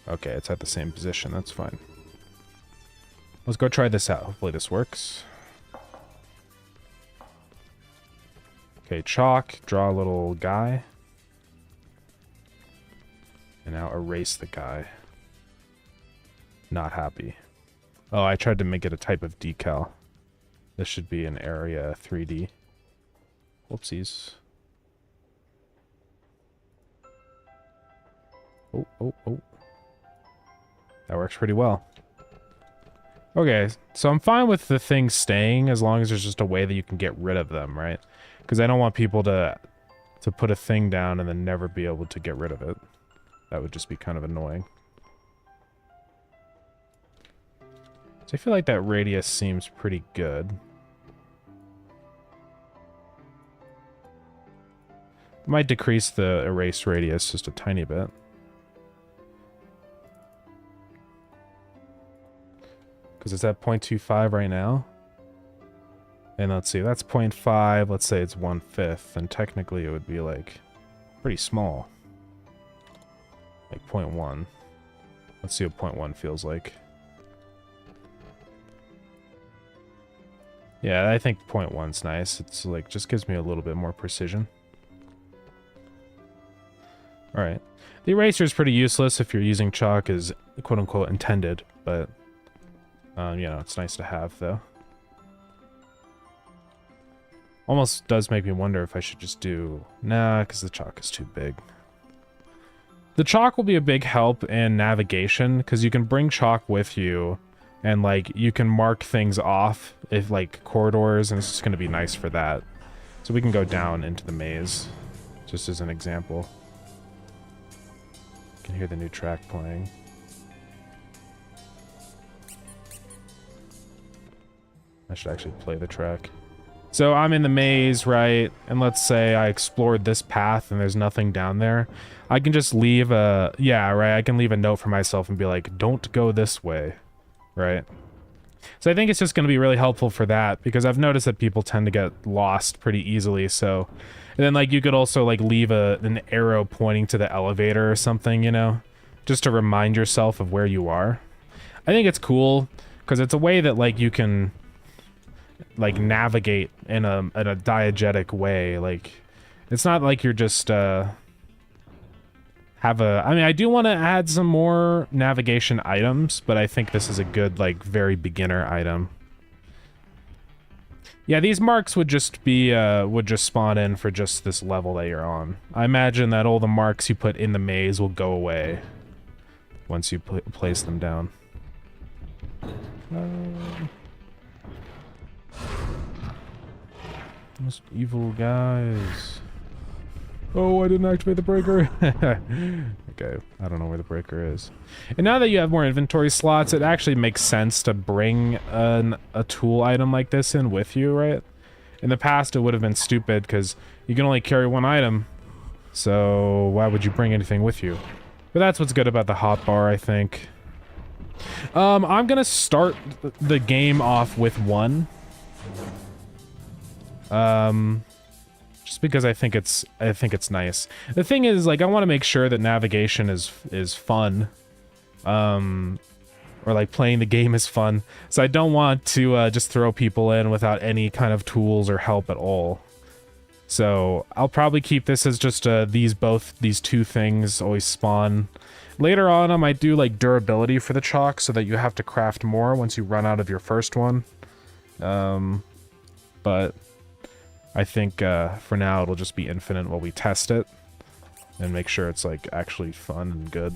Okay, it's at the same position. That's fine. Let's go try this out. Hopefully this works. Okay, chalk. Draw a little guy. And now erase the guy. Not happy. Oh, I tried to make it a type of decal. This should be an area 3D. Whoopsies. Oh, oh, oh. That works pretty well. Okay, so I'm fine with the things staying as long as there's just a way that you can get rid of them, right? Because I don't want people to put a thing down and then never be able to get rid of it. That would just be kind of annoying. So I feel like that radius seems pretty good. Might decrease the erase radius just a tiny bit. Because it's at 0.25 right now. And let's see, that's 0.5. Let's say it's 1/5. And technically it would be like pretty small. Like 0.1. Let's see what 0.1 feels like. Yeah, I think 0.1's nice. It's like just gives me a little bit more precision. All right. The eraser is pretty useless if you're using chalk as quote-unquote intended, but you know, it's nice to have though. Almost does make me wonder if I should just do... Nah, because the chalk is too big. The chalk will be a big help in navigation, because you can bring chalk with you, and, like, you can mark things off, if like, corridors, and it's just going to be nice for that. So we can go down into the maze, just as an example. You can hear the new track playing. I should actually play the track. So I'm in the maze, right? And let's say I explored this path and there's nothing down there. I can just leave a... Yeah, right? I can leave a note for myself and be like, don't go this way, right? So I think it's just going to be really helpful for that, because I've noticed that people tend to get lost pretty easily, so... And then, like, you could also, like, leave an arrow pointing to the elevator or something, you know? Just to remind yourself of where you are. I think it's cool, because it's a way that, like, you can... like navigate in a diegetic way. Like, it's not like you're just I mean, I do want to add some more navigation items, but I think this is a good, like, very beginner item. Yeah, these marks would just be would just spawn in for just this level that you're on. I imagine that all the marks you put in the maze will go away once you place them down. Those evil guys. Oh, I didn't activate the breaker. Okay, I don't know where the breaker is. And now that you have more inventory slots, it actually makes sense to bring a tool item like this in with you, right? In the past, it would have been stupid because you can only carry one item. So why would you bring anything with you? But that's what's good about the hotbar, I think. I'm gonna start the game off with one. Just because I think it's nice. The thing is, like, I want to make sure that navigation is fun. Or like playing the game is fun. So I don't want to just throw people in without any kind of tools or help at all. So I'll probably keep this as just these two things always spawn. Later on, I might do like durability for the chalk so that you have to craft more once you run out of your first one. But I think for now it'll just be infinite while we test it and make sure it's like actually fun and good.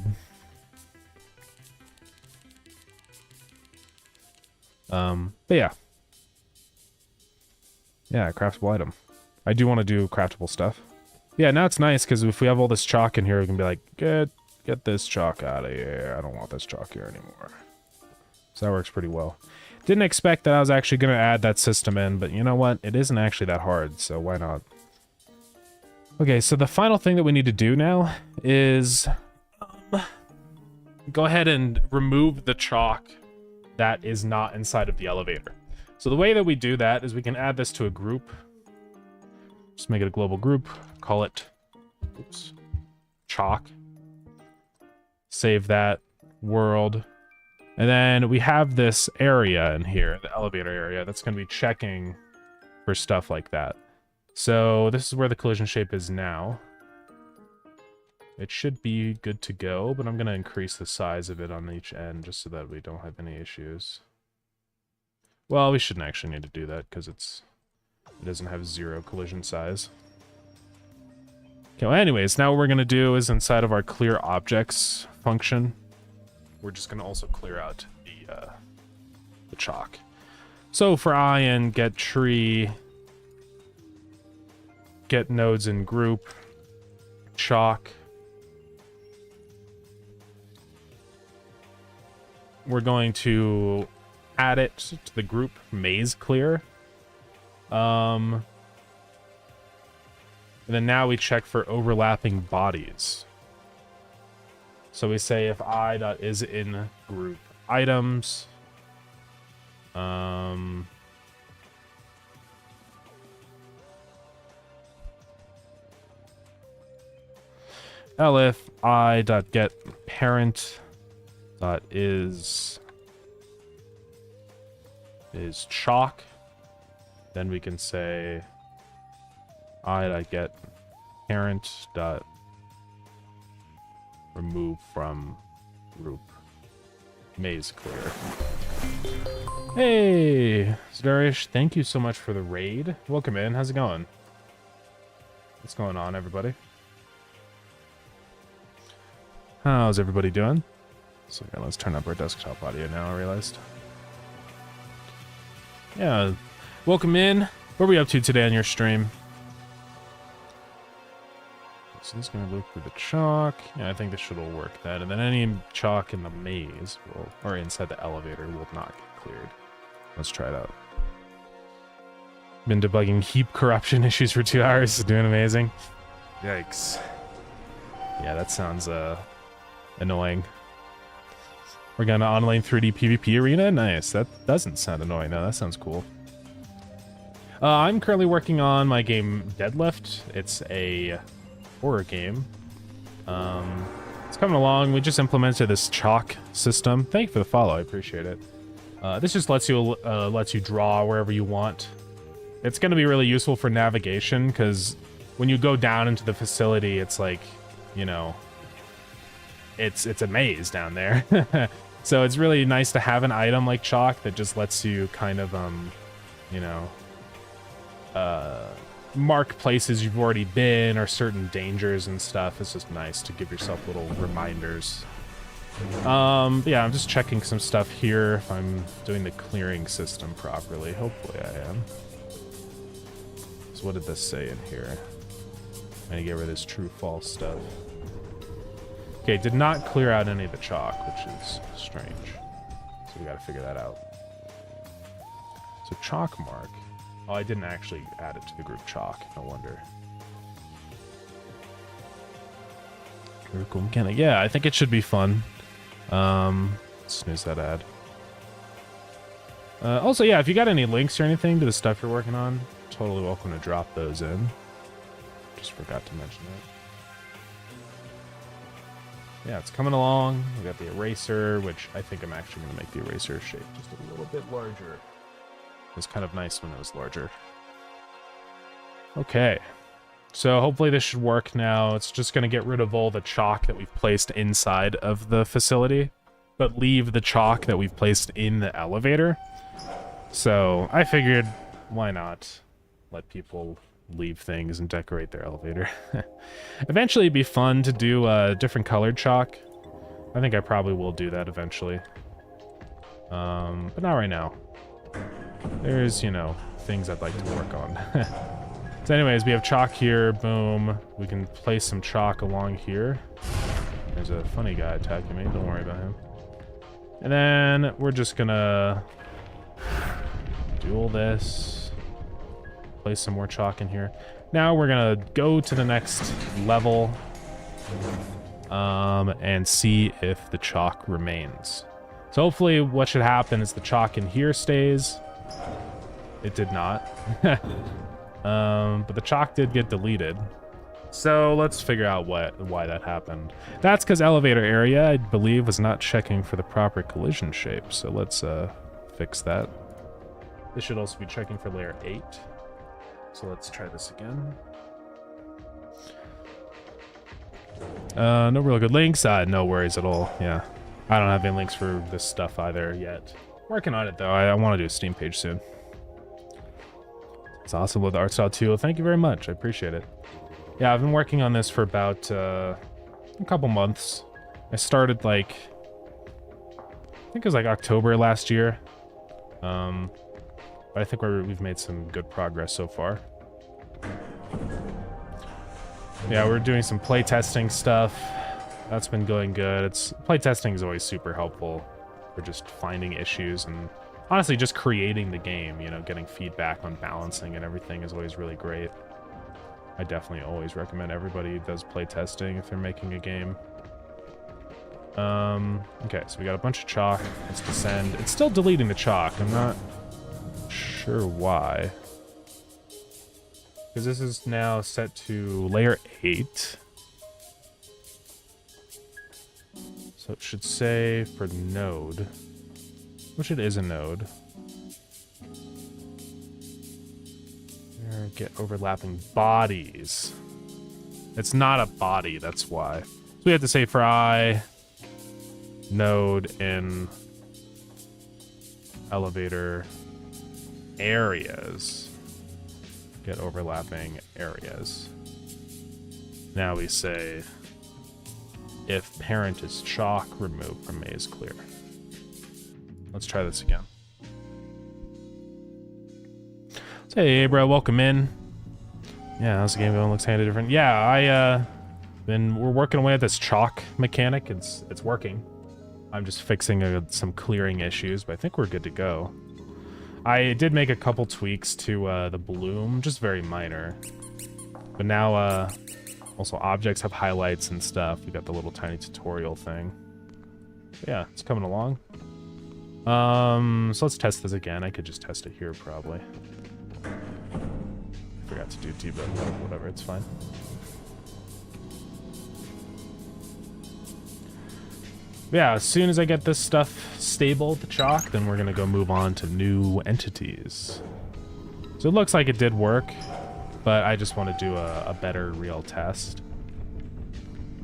But yeah. Yeah, craftable item. I do want to do craftable stuff. Yeah, now it's nice because if we have all this chalk in here, we can be like, get this chalk out of here. I don't want this chalk here anymore. So that works pretty well. Didn't expect that I was actually going to add that system in, but you know what? It isn't actually that hard, so why not? Okay, so the final thing that we need to do now is go ahead and remove the chalk that is not inside of the elevator. So the way that we do that is we can add this to a group. Just make it a global group. Call it chalk. Save that world. And then we have this area in here, the elevator area, that's going to be checking for stuff like that. So this is where the collision shape is now. It should be good to go, but I'm going to increase the size of it on each end just so that we don't have any issues. Well, we shouldn't actually need to do that because it doesn't have 0 collision size. Okay, well anyways, now what we're going to do is inside of our clear objects function, we're just going to also clear out the chalk. So for iron, get tree, get nodes in group, chalk. We're going to add it to the group maze clear. And then now we check for overlapping bodies. So we say if i.is in group items, elif i.get parent is chalk, Then we can say I.get parent dot remove from group maze clear. Hey, Zdarish, thank you so much for the raid. Welcome in. How's it going? What's going on, everybody? How's everybody doing? So yeah, let's turn up our desktop audio now, I realized. Yeah, welcome in. What are we up to today on your stream? So this is going to look through the chalk. Yeah, I think this should all work that. And then any chalk in the maze, will, or inside the elevator, will not get cleared. Let's try it out. Been debugging heap corruption issues for 2 hours. Doing amazing. Yikes. Yeah, that sounds annoying. We're going to online 3D PvP arena? Nice. That doesn't sound annoying. No, that sounds cool. I'm currently working on my game Deadlift. It's a horror game. It's coming along. We just implemented this chalk system. Thank you for the follow. I appreciate it. This just lets you draw wherever you want. It's going to be really useful for navigation because when you go down into the facility, it's like, you know, it's a maze down there. So it's really nice to have an item like chalk that just lets you kind of, you know, mark places you've already been or certain dangers and stuff. It's just nice to give yourself little reminders. Yeah, I'm just checking some stuff here if I'm doing the clearing system properly. Hopefully I am. So what did this say in here? I'm gonna get rid of this true false stuff. Okay, did not clear out any of the chalk, which is strange. So we gotta figure that out. So chalk mark. Oh, I didn't actually add it to the group chalk. No wonder. Critical mechanic. Yeah, I think it should be fun. Snooze that ad. Also, yeah, if you got any links or anything to the stuff you're working on, totally welcome to drop those in. Just forgot to mention that. Yeah, it's coming along. We got the eraser, which I think I'm actually going to make the eraser shape just a little bit larger. It was kind of nice when it was larger. Okay. So hopefully this should work now. It's just going to get rid of all the chalk that we've placed inside of the facility, but leave the chalk that we've placed in the elevator. So I figured, why not let people leave things and decorate their elevator. Eventually it'd be fun to do different colored chalk. I think I probably will do that eventually. But not right now. There's, you know, things I'd like to work on. So anyways, we have chalk here, boom. We can place some chalk along here. There's a funny guy attacking me, don't worry about him. And then we're just gonna do all this. Place some more chalk in here. Now we're gonna go to the next level and see if the chalk remains. So hopefully what should happen is the chalk in here stays. It did not. But the chalk did get deleted. So let's figure out why that happened. That's because elevator area, I believe, was not checking for the proper collision shape. So let's fix that. This should also be checking for layer 8. So let's try this again. No real good links. No worries at all. Yeah, I don't have any links for this stuff either yet. Working on it though. I want to do a Steam page soon. It's awesome with the art style too. Thank you very much. I appreciate it. Yeah, I've been working on this for about a couple months. I started like, I think it was like October last year. But I think we've made some good progress so far. Yeah, we're doing some playtesting stuff. That's been going good. Playtesting is always super helpful for just finding issues and honestly just creating the game, you know, getting feedback on balancing and everything is always really great. I definitely always recommend everybody does playtesting if they're making a game. Okay, so we got a bunch of chalk. Let's descend. It's still deleting the chalk. I'm not sure why. Because this is now set to layer 8. So it should say for node, which it is a node. Get overlapping bodies. It's not a body, that's why. So we have to say for I, node in elevator areas. Get overlapping areas. Now we say if parent is chalk, remove from maze clear. Let's try this again. Hey, bro, welcome in. Yeah, how's the game going? Looks kinda different. Yeah, we're working away at this chalk mechanic. It's working. I'm just fixing some clearing issues, but I think we're good to go. I did make a couple tweaks to the bloom, just very minor. But now, also objects have highlights and stuff. We got the little tiny tutorial thing. Yeah, it's coming along. So let's test this again. I could just test it here, probably. Forgot to do debug, whatever, it's fine. Yeah, as soon as I get this stuff stable, the chalk, then we're gonna go move on to new entities. So it looks like it did work, but I just want to do a better real test.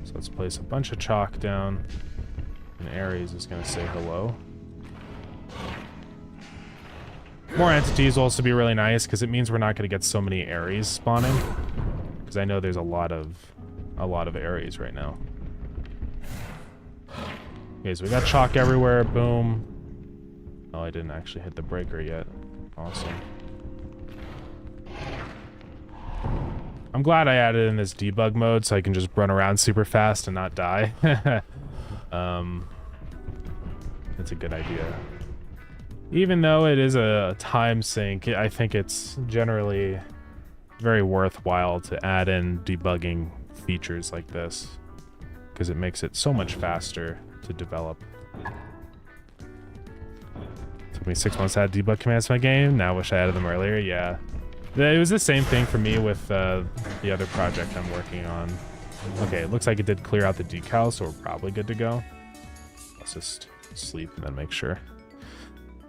So let's place a bunch of chalk down, and Ares is gonna say hello. More entities will also be really nice because it means we're not going to get so many Ares spawning. Because I know there's a lot of Ares right now. Okay, so we got chalk everywhere. Boom. Oh, I didn't actually hit the breaker yet. Awesome. I'm glad I added in this debug mode so I can just run around super fast and not die. That's a good idea. Even though it is a time sink, I think it's generally very worthwhile to add in debugging features like this because it makes it so much faster to develop. Took me 6 months to add debug commands to my game. Now I wish I added them earlier. Yeah. It was the same thing for me with the other project I'm working on. Okay, it looks like it did clear out the decal, so we're probably good to go. Let's just sleep and then make sure.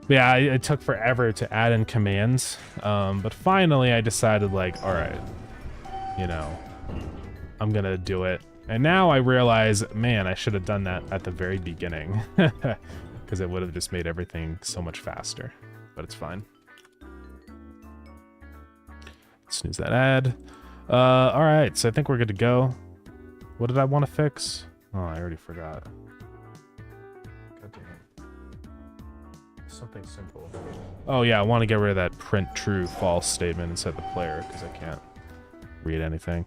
But yeah, it took forever to add in commands, but finally I decided, like, all right, you know, I'm gonna do it. And now I realize, man, I should have done that at the very beginning because it would have just made everything so much faster, but it's fine. Snooze that ad. All right, so I think we're good to go. What did I want to fix? Oh, I already forgot. God damn it. Something simple. Oh yeah, I want to get rid of that print true false statement and set the player because I can't read anything.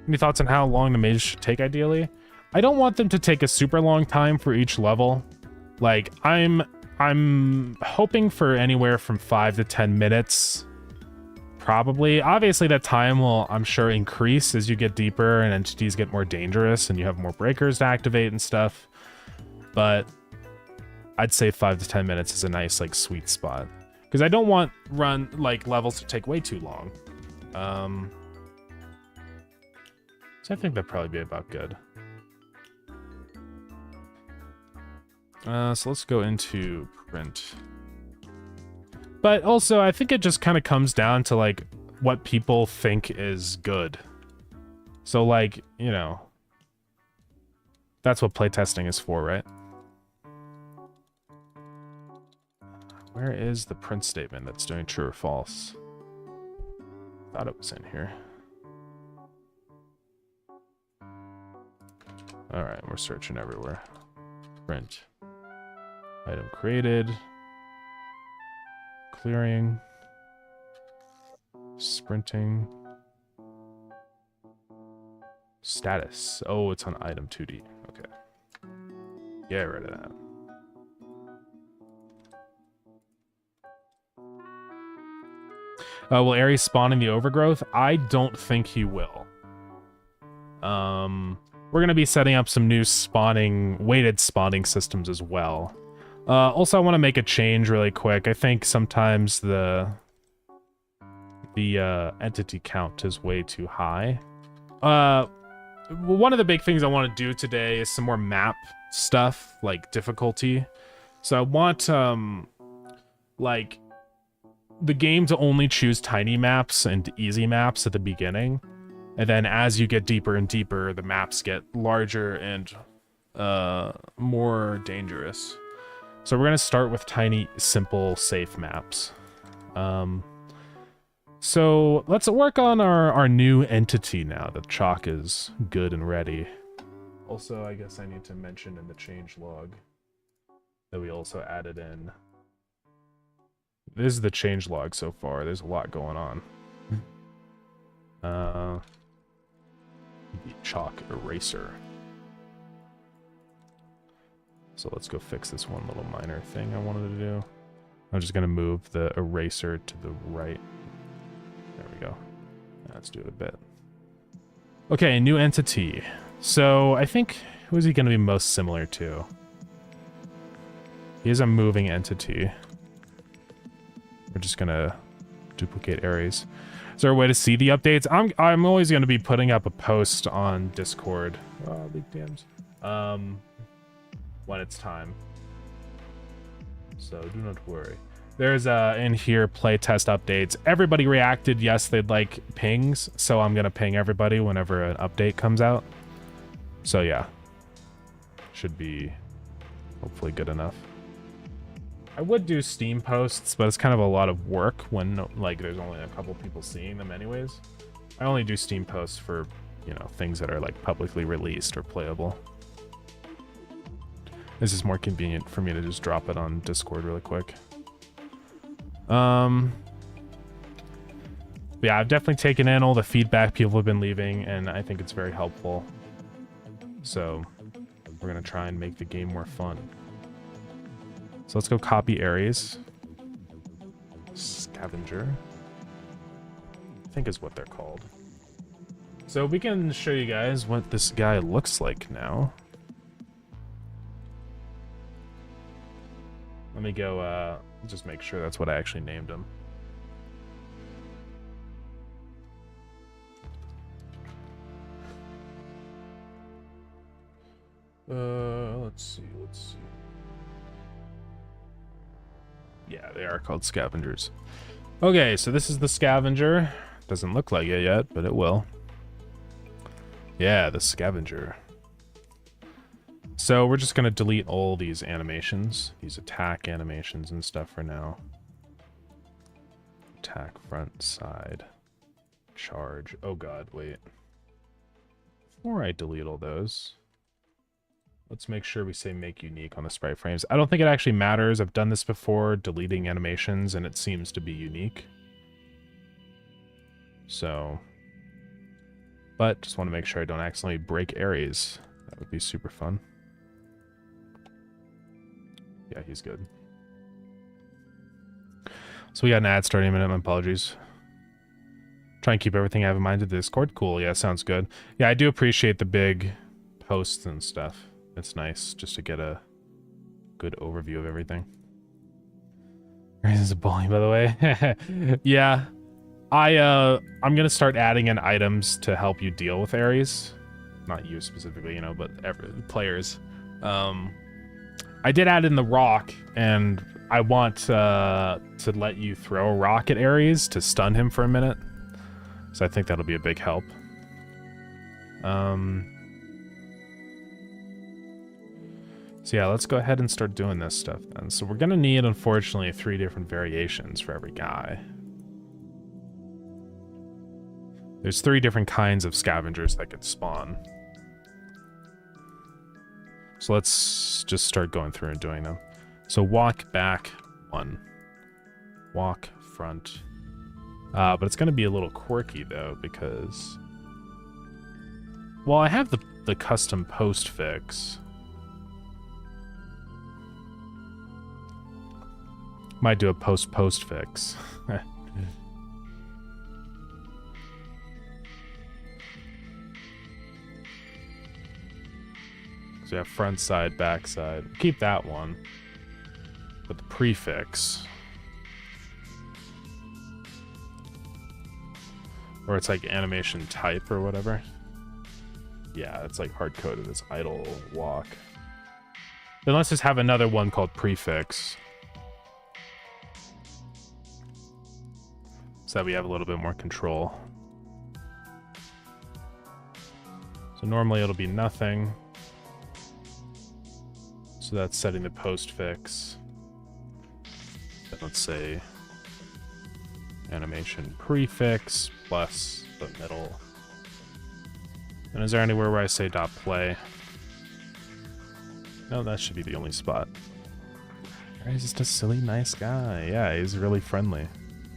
Any thoughts on how long the maze should take ideally? I don't want them to take a super long time for each level. Like I'm hoping for anywhere from 5 to 10 minutes. Probably. Obviously that time will, I'm sure, increase as you get deeper and entities get more dangerous and you have more breakers to activate and stuff. But I'd say 5 to 10 minutes is a nice, like, sweet spot. Because I don't want levels to take way too long. So I think that'd probably be about good. So let's go into print. But also, I think it just kind of comes down to, like, what people think is good. So, like, you know, that's what playtesting is for, right? Where is the print statement that's doing true or false? Thought it was in here. All right, we're searching everywhere. Print. Item created. Clearing. Sprinting. Status. Oh, it's on item 2D. Okay. Get rid of that. Will Ares spawn in the overgrowth? I don't think he will. We're gonna be setting up some new weighted spawning systems as well. Also, I want to make a change really quick. I think sometimes the entity count is way too high. One of the big things I want to do today is some more map stuff, like difficulty. So I want like the game to only choose tiny maps and easy maps at the beginning. And then as you get deeper and deeper, the maps get larger and more dangerous. So we're going to start with tiny, simple, safe maps. So let's work on our new entity now that Chalk is good and ready. Also, I guess I need to mention in the change log that we also added in. This is the change log so far. There's a lot going on. Chalk eraser. So let's go fix this one little minor thing I wanted to do. I'm just going to move the eraser to the right. There we go. Let's do it a bit. Okay, new entity. So I think, who is he going to be most similar to? He is a moving entity. We're just going to duplicate Ares. Is there a way to see the updates? I'm always going to be putting up a post on Discord. Oh, big dams. When it's time. So do not worry. There's in here playtest updates. Everybody reacted yes they'd like pings, so I'm gonna ping everybody whenever an update comes out. So yeah, should be hopefully good enough. I would do Steam posts, but it's kind of a lot of work when like there's only a couple people seeing them anyways. I only do Steam posts for, you know, things that are like publicly released or playable. This is more convenient for me to just drop it on Discord really quick. Yeah, I've definitely taken in all the feedback people have been leaving, and I think it's very helpful. So we're gonna try and make the game more fun. So let's go copy Ares. Scavenger, I think is what they're called. So we can show you guys what this guy looks like now. Let me go, just make sure that's what I actually named him. Let's see. Yeah, they are called scavengers. Okay, so this is the scavenger. Doesn't look like it yet, but it will. Yeah, the scavenger. So we're just going to delete all these animations, these attack animations and stuff for now. Attack, front, side, charge. Oh god, wait. Before I delete all those, let's make sure we say make unique on the sprite frames. I don't think it actually matters. I've done this before, deleting animations, and it seems to be unique. So, but just want to make sure I don't accidentally break Ares. That would be super fun. Yeah, he's good. So we got an ad starting in a minute. My apologies. Try and keep everything I have in mind to Discord. Cool. Yeah, sounds good. Yeah, I do appreciate the big posts and stuff. It's nice just to get a good overview of everything. Ares is a bully, by the way. Yeah. I'm gonna start adding in items to help you deal with Ares. Not you specifically, you know, but players. I did add in the rock, and I want to let you throw a rock at Ares to stun him for a minute. So I think that'll be a big help. So yeah, let's go ahead and start doing this stuff then. So we're gonna need, unfortunately, 3 different variations for every guy. There's 3 different kinds of scavengers that could spawn. So let's just start going through and doing them. So walk back 1. Walk front. But it's going to be a little quirky though, because... well, I have the custom post fix. Might do a post fix. So you have front side, back side. Keep that one. But the prefix. Or it's like animation type or whatever. Yeah, it's like hard-coded as idle walk. Then let's just have another one called prefix. so that we have a little bit more control. So normally it'll be nothing. So that's setting the postfix. Then let's say animation prefix plus the middle. And is there anywhere where I say dot play? No, that should be the only spot. He's just a silly, nice guy. Yeah, he's really friendly.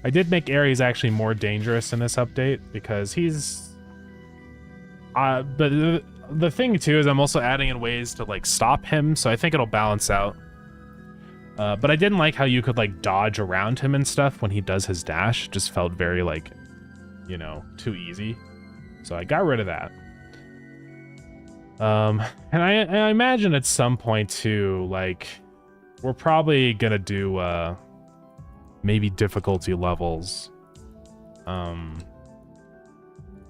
I did make Ares actually more dangerous in this update because he's... but the thing too is I'm also adding in ways to like stop him, so I think it'll balance out. But I didn't like how you could like dodge around him and stuff when he does his dash. It just felt very like, you know, too easy. So I got rid of that. And I imagine at some point too, like, we're probably gonna do maybe difficulty levels.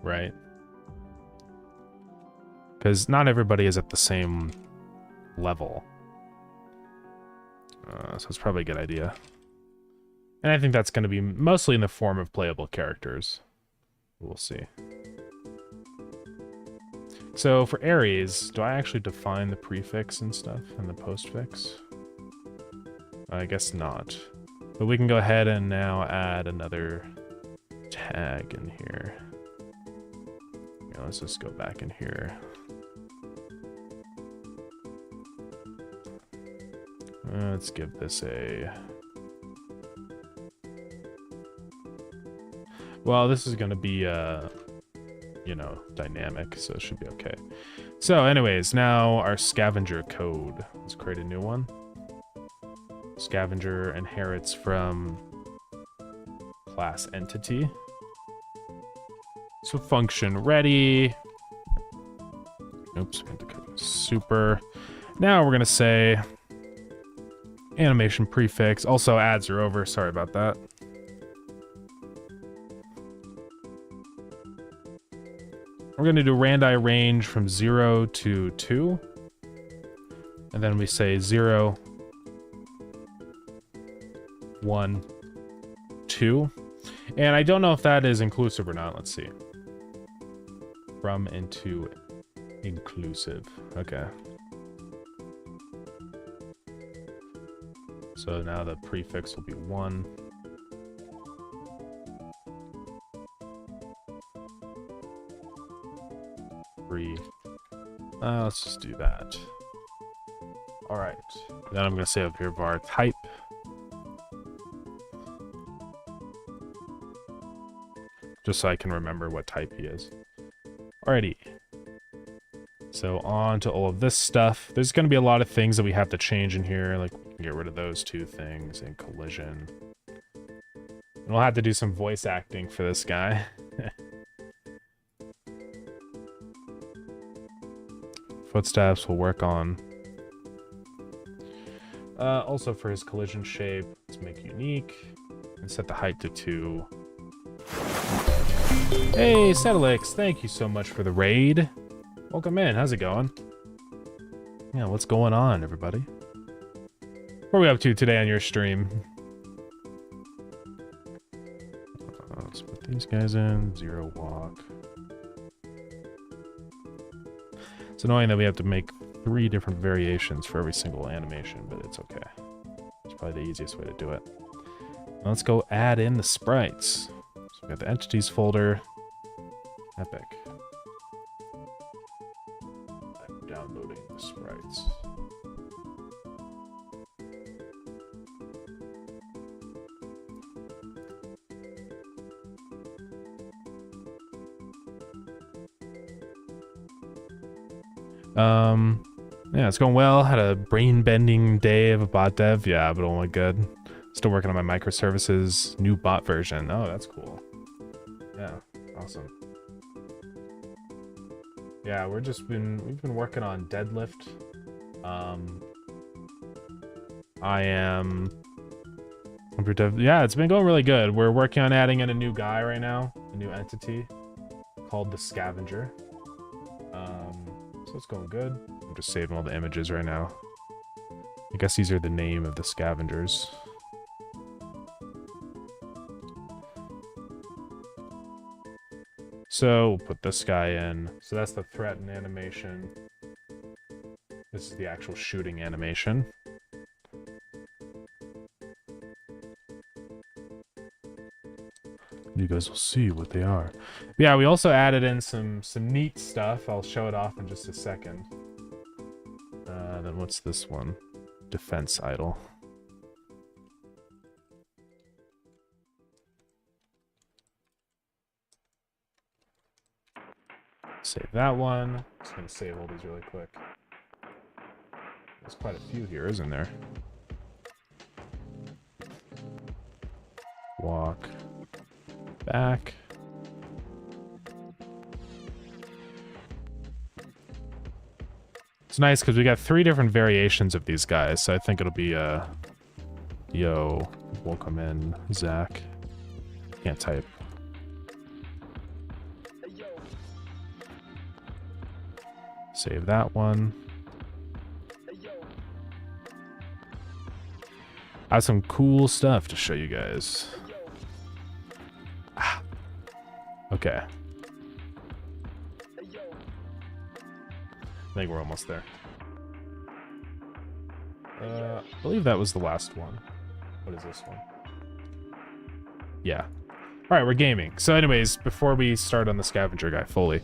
Right? Because not everybody is at the same level. So it's probably a good idea. And I think that's going to be mostly in the form of playable characters. We'll see. So for Ares, do I actually define the prefix and stuff and the postfix? I guess not. But we can go ahead and now add another tag in here. Yeah, let's just go back in here. Let's give this a... Well, this is going to be, you know, dynamic, so it should be okay. So anyways, now our scavenger code. Let's create a new one. Scavenger inherits from class entity. So function ready. Oops, super. Now we're going to say... animation prefix. Also, ads are over. Sorry about that. We're going to do randi range from 0 to 2. And then we say 0, 1, 2. And I don't know if that is inclusive or not. Let's see. From into inclusive. Okay. So now the prefix will be 1. Let's just do that. All right. Then I'm going to say up here var type. Just so I can remember what type he is. Alrighty. So on to all of this stuff. There's going to be a lot of things that we have to change in here. Like, we can get rid of those two things and collision. And we'll have to do some voice acting for this guy. Footsteps we'll work on. Also for his collision shape, let's make unique. And set the height to 2. Hey, Settlix, thank you so much for the raid. Welcome in. How's it going? Yeah, what's going on, everybody? What are we up to today on your stream? Let's put these guys in. 0 walk. It's annoying that we have to make 3 different variations for every single animation, but it's okay. It's probably the easiest way to do it. Now let's go add in the sprites. So we got the entities folder. Epic. I'm downloading the sprites. Yeah, it's going well. Had a brain-bending day of a bot dev. Yeah, but only good. Still working on my microservices new bot version. Oh, that's cool. Yeah, awesome. Yeah, we've been working on Deadlift. Yeah, it's been going really good. We're working on adding in a new guy right now, a new entity called the Scavenger. So it's going good. I'm just saving all the images right now. I guess these are the name of the scavengers. So we'll put this guy in. So that's the threaten animation. This is the actual shooting animation. You guys will see what they are. But yeah, we also added in some neat stuff. I'll show it off in just a second. Then what's this one? Defense idol. Save that one. Just gonna save all these really quick. There's quite a few here, isn't there? Walk back. It's nice because we got 3 different variations of these guys, so I think it'll be yo, welcome in, Zach. Can't type. Save that one. I have some cool stuff to show you guys. Ah. Okay. I think we're almost there. I believe that was the last one. What is this one? Yeah. All right, we're gaming. So, anyways, before we start on the scavenger guy fully,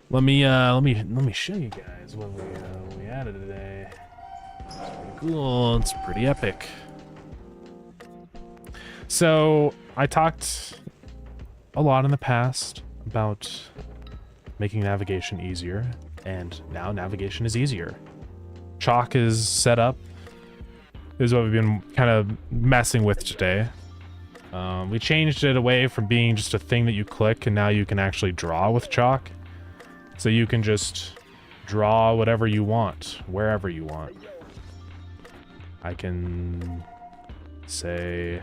let me show you guys what we added today. It's pretty cool. It's pretty epic. So, I talked a lot in the past about making navigation easier. And now navigation is easier. Chalk is set up. This is what we've been kind of messing with today. We changed it away from being just a thing that you click, and now you can actually draw with chalk. So you can just draw whatever you want, wherever you want. I can say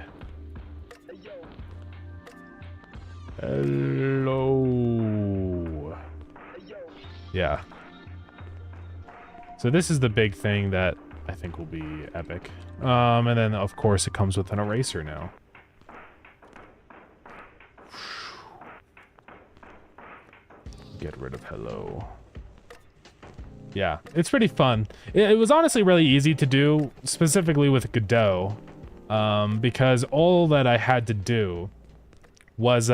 hello. Yeah. So this is the big thing that I think will be epic. And then, of course, it comes with an eraser now. Get rid of hello. Yeah, it's pretty fun. It was honestly really easy to do, specifically with Godot, because all that I had to do was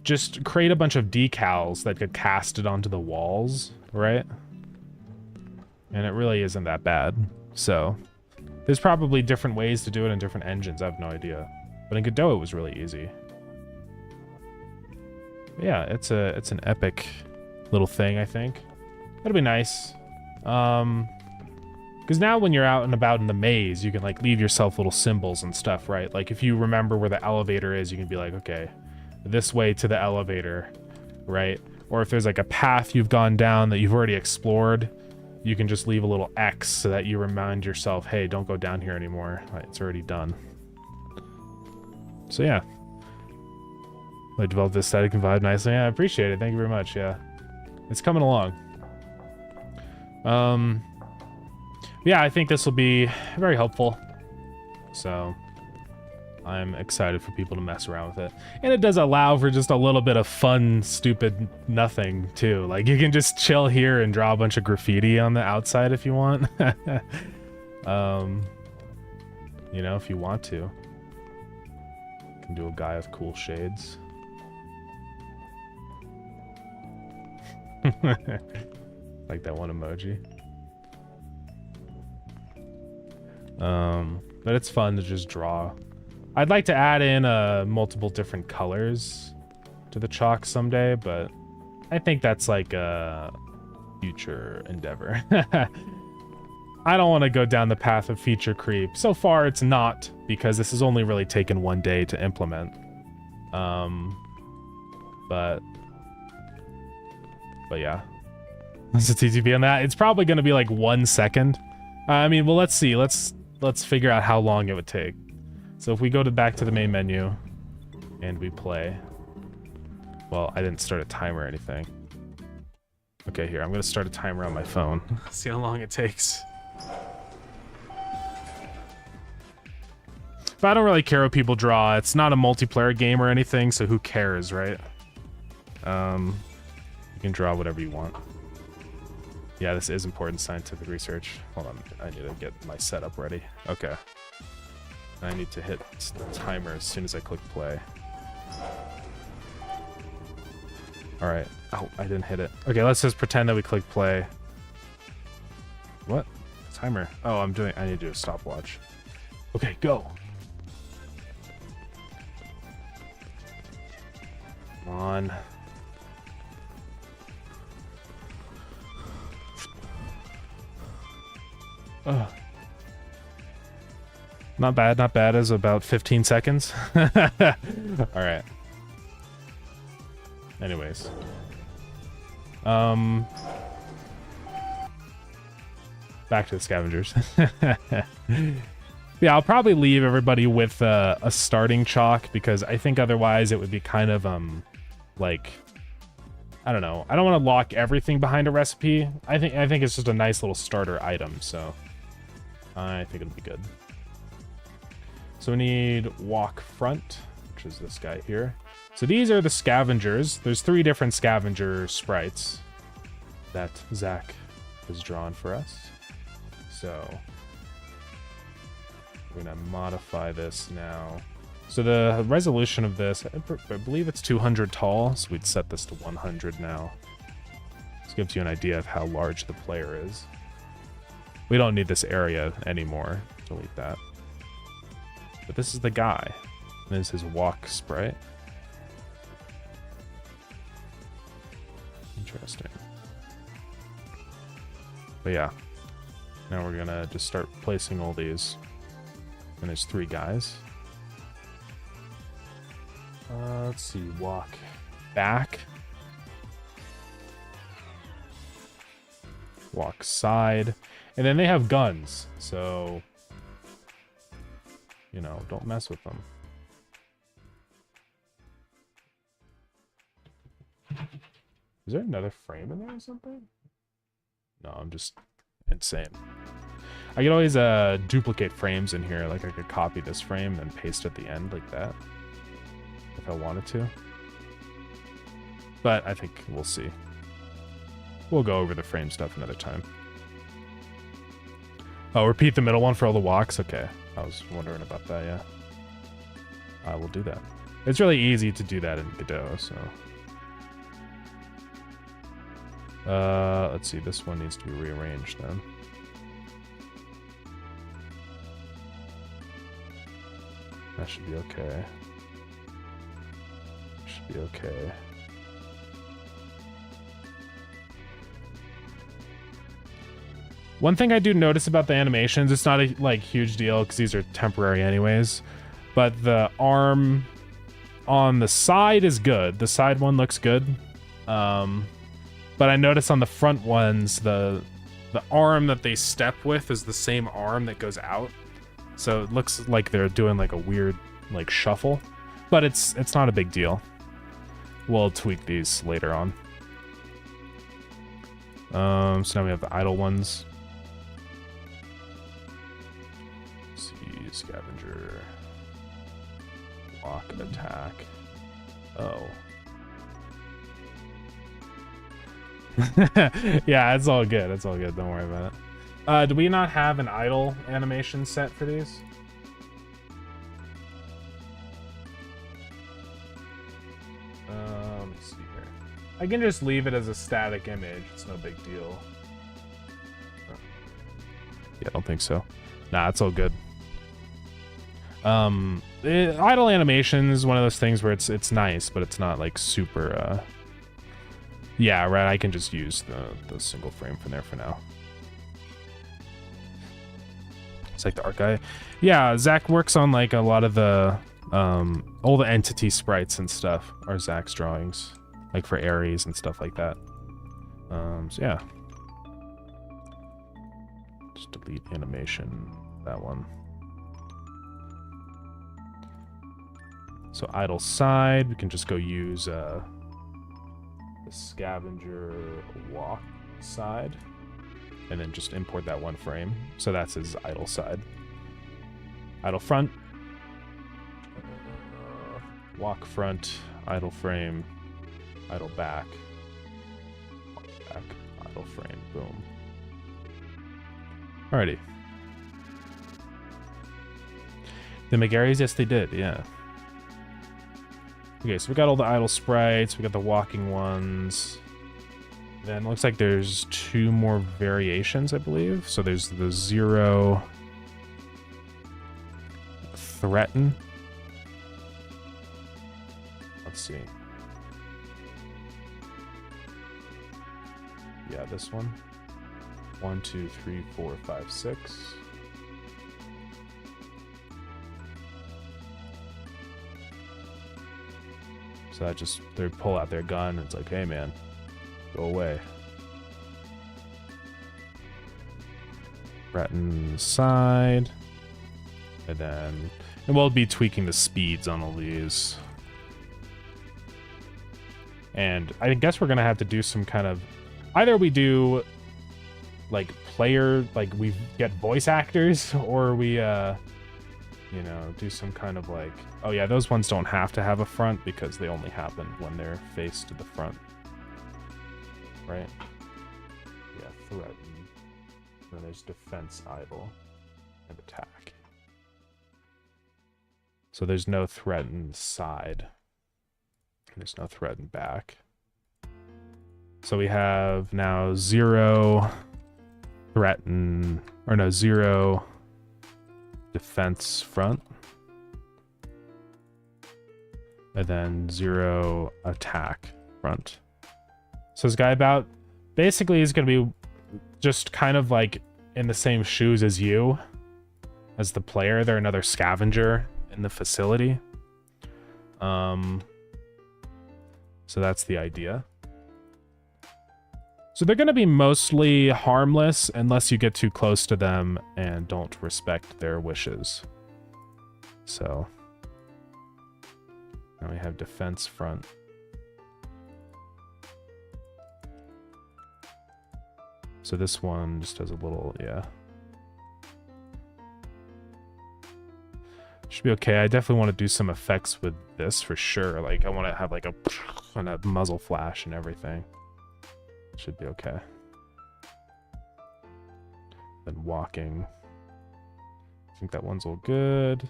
just create a bunch of decals that get casted onto the walls, right? And it really isn't that bad. So there's probably different ways to do it in different engines. I have no idea. But in Godot, it was really easy. Yeah, it's an epic little thing, I think. That'll be nice. Because now when you're out and about in the maze, you can like leave yourself little symbols and stuff, right? Like if you remember where the elevator is, you can be like, okay, this way to the elevator, right? Or if there's like a path you've gone down that you've already explored, you can just leave a little X so that you remind yourself, hey, don't go down here anymore. It's already done. So yeah. I developed this static and vibe nicely. Yeah, I appreciate it. Thank you very much. Yeah. It's coming along. Yeah, I think this will be very helpful. So I'm excited for people to mess around with it. And it does allow for just a little bit of fun, stupid nothing, too. Like, you can just chill here and draw a bunch of graffiti on the outside if you want. You know, if you want to. You can do a guy with cool shades. Like that one emoji. But it's fun to just draw. I'd like to add in multiple different colors to the chalk someday, but I think that's like a future endeavor. I don't want to go down the path of feature creep. So far, it's not, because this has only really taken one day to implement. But yeah. What's the TTP on that? It's probably going to be like 1 second. I mean, well, let's see. Let's figure out how long it would take. So if we go back to the main menu and we play. Well, I didn't start a timer or anything. Okay, here. I'm going to start a timer on my phone. See how long it takes. But I don't really care what people draw. It's not a multiplayer game or anything, so who cares, right? You can draw whatever you want. Yeah, this is important scientific research. Hold on, I need to get my setup ready. Okay. I need to hit the timer as soon as I click play. Alright. Oh, I didn't hit it. Okay, let's just pretend that we click play. What? Timer. Oh, I need to do a stopwatch. Okay, go. Come on. Ugh. Not bad, not bad. Is about 15 seconds. Alright. Anyways. Back to the scavengers. Yeah, I'll probably leave everybody with a starting chalk because I think otherwise it would be kind of like, I don't know. I don't want to lock everything behind a recipe. I think it's just a nice little starter item, so I think it'll be good. So we need walk front, which is this guy here. So these are the scavengers. There's 3 different scavenger sprites that Zach has drawn for us. So we're gonna modify this now. So the resolution of this, I believe it's 200 tall, so we'd set this to 100 now. This gives you an idea of how large the player is. We don't need this area anymore. Delete that. But this is the guy. This is his walk sprite. Interesting. But yeah. Now we're gonna just start placing all these. And there's 3 guys. Let's see, walk back. Walk side. And then they have guns, so, you know, don't mess with them. Is there another frame in there or something? No, I'm just insane. I could always duplicate frames in here. Like I could copy this frame and paste at the end like that. If I wanted to. But I think we'll see. We'll go over the frame stuff another time. Oh, repeat the middle one for all the walks? Okay. I was wondering about that, yeah. I will do that. It's really easy to do that in Godot, so. Let's see. This one needs to be rearranged then. That should be okay. Should be okay. One thing I do notice about the animations, it's not a like huge deal because these are temporary anyways, but the arm on the side is good. The side one looks good. But I notice on the front ones, the arm that they step with is the same arm that goes out. So it looks like they're doing like a weird like shuffle, but it's not a big deal. We'll tweak these later on. So now we have the idle ones. Let's see, scavenger, walk, attack. Oh. Yeah, it's all good. It's all good. Don't worry about it. Do we not have an idle animation set for these? Let me see here. I can just leave it as a static image. It's no big deal. Yeah, I don't think so. Nah, it's all good. Idle animation is one of those things where it's nice, but it's not like super. Yeah, right. I can just use the single frame from there for now. It's like the art guy. Yeah, Zach works on like a lot of the all the entity sprites and stuff are Zach's drawings, like for Ares and stuff like that. So yeah, just delete animation, that one. So idle side, we can just go use the scavenger walk side, and then just import that one frame. So that's his idle side. Idle front, Walk front, idle frame, idle back. Walk back, idle frame, boom. Alrighty. The McGarrys, yes they did, yeah. Okay, so we got all the idle sprites, we got the walking ones. Then it looks like there's 2 more variations, I believe. So there's the 0 threaten. Let's see. Yeah, this one. 1, 2, 3, 4, 5, 6. So that just, they pull out their gun, and it's like, hey man, go away. Threaten side. And then, and we'll be tweaking the speeds on all these. And I guess we're gonna have to do some kind of, either we do like player, like we get voice actors, or we you know, do some kind of like, oh yeah, those ones don't have to have a front because they only happen when they're faced to the front. Right? Yeah, threaten. Then there's defense, idle, and attack. So there's no threaten side. There's no threaten back. So we have now 0 threaten, or no, 0 defense front. And then 0 attack front. So this guy about, basically he's going to be just kind of like in the same shoes as you, as the player. They're another scavenger in the facility. So that's the idea. So they're going to be mostly harmless unless you get too close to them and don't respect their wishes. So now we have defense front. So this one just has a little, yeah. Should be okay. I definitely want to do some effects with this for sure. Like I want to have like a and a muzzle flash and everything. Should be okay. Then walking. I think that one's all good.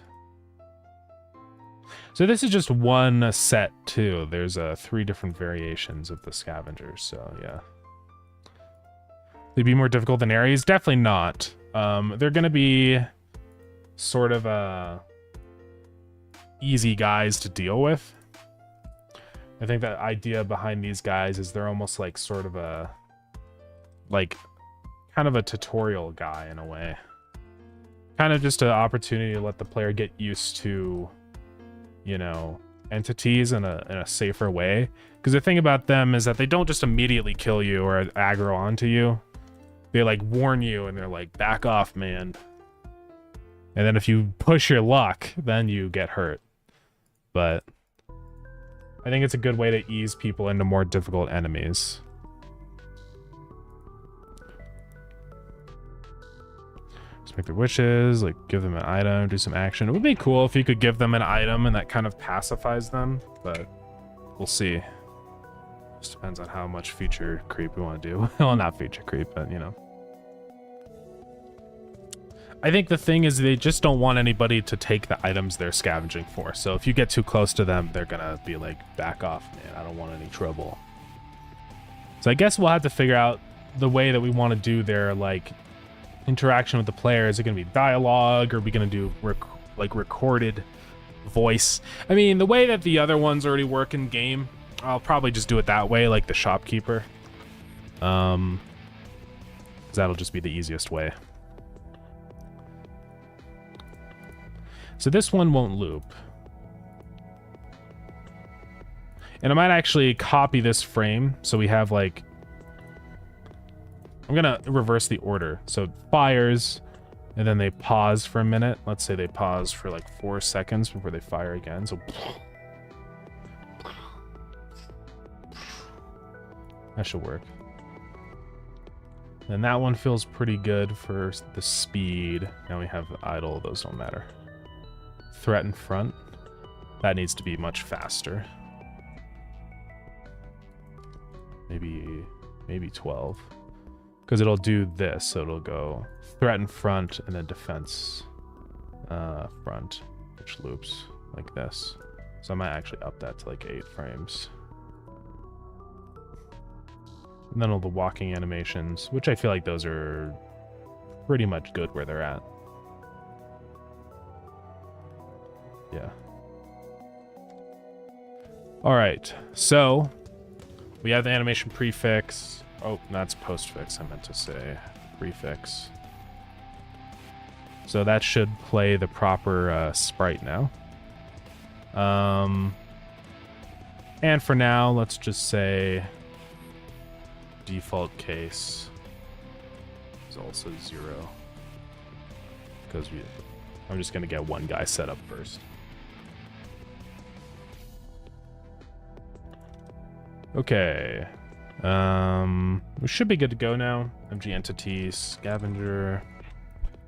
So this is just one set too. There's 3 different variations of the scavengers. So yeah. They'd be more difficult than Ares? Definitely not. They're gonna be sort of easy guys to deal with. I think the idea behind these guys is they're almost like sort of a, like, kind of a tutorial guy in a way. Kind of just an opportunity to let the player get used to, you know, entities in a safer way. Because the thing about them is that they don't just immediately kill you or aggro onto you. They like warn you and they're like, back off, man. And then if you push your luck, then you get hurt. But I think it's a good way to ease people into more difficult enemies. Just make their wishes, like give them an item, do some action. It would be cool if you could give them an item and that kind of pacifies them, but we'll see. Just depends on how much feature creep we want to do. Well, not feature creep, but you know. I think the thing is they just don't want anybody to take the items they're scavenging for. So if you get too close to them, they're gonna be like, back off, man, I don't want any trouble. So I guess we'll have to figure out the way that we want to do their like interaction with the player. Is it gonna be dialogue, or are we gonna do recorded voice? I mean, the way that the other ones already work in game, I'll probably just do it that way, like the shopkeeper. 'Cause that'll just be the easiest way. So this one won't loop. And I might actually copy this frame so we have like, I'm gonna reverse the order. So it fires and then they pause for a minute. Let's say they pause for like 4 seconds before they fire again. So that should work. And that one feels pretty good for the speed. Now we have idle, those don't matter. Threaten front. That needs to be much faster. Maybe 12. Because it'll do this, so it'll go threaten front and then defense front, which loops like this. So I might actually up that to like 8 frames. And then all the walking animations, which I feel like those are pretty much good where they're at. Yeah. All right, so we have the animation prefix. Oh, that's postfix, I meant to say prefix. So that should play the proper sprite now. And for now, let's just say default case is also 0. Because I'm just gonna get one guy set up first. Okay. We should be good to go now. MG entity, scavenger.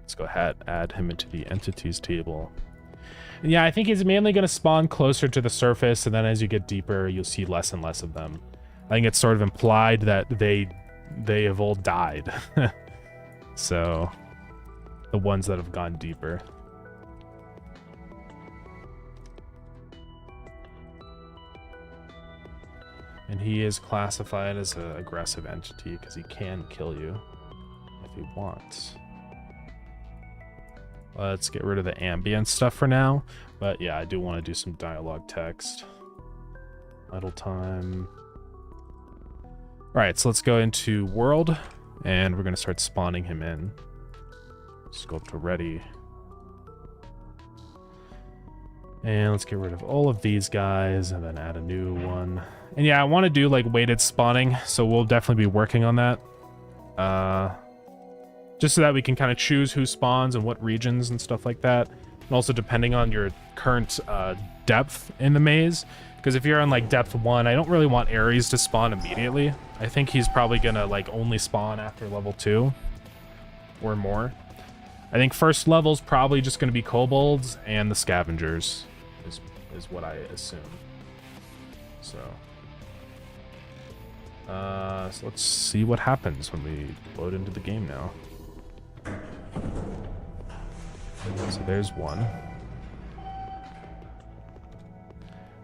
Let's go ahead, add him into the entities table. And yeah, I think he's mainly going to spawn closer to the surface, and then as you get deeper, you'll see less and less of them. I think it's sort of implied that they have all died. So, the ones that have gone deeper. And he is classified as an aggressive entity because he can kill you if he wants. Let's get rid of the ambient stuff for now. But yeah, I do want to do some dialogue text. Idle time. All right, so let's go into world and we're going to start spawning him in. Let's go up to ready. And let's get rid of all of these guys and then add a new one. And yeah, I want to do like weighted spawning, so we'll definitely be working on that. Just so that we can kind of choose who spawns and what regions and stuff like that. And also depending on your current depth in the maze. Because if you're on like depth 1, I don't really want Ares to spawn immediately. I think he's probably gonna like only spawn after level 2 or more. I think first level's probably just gonna be kobolds and the scavengers is what I assume. So let's see what happens when we load into the game now. So there's one.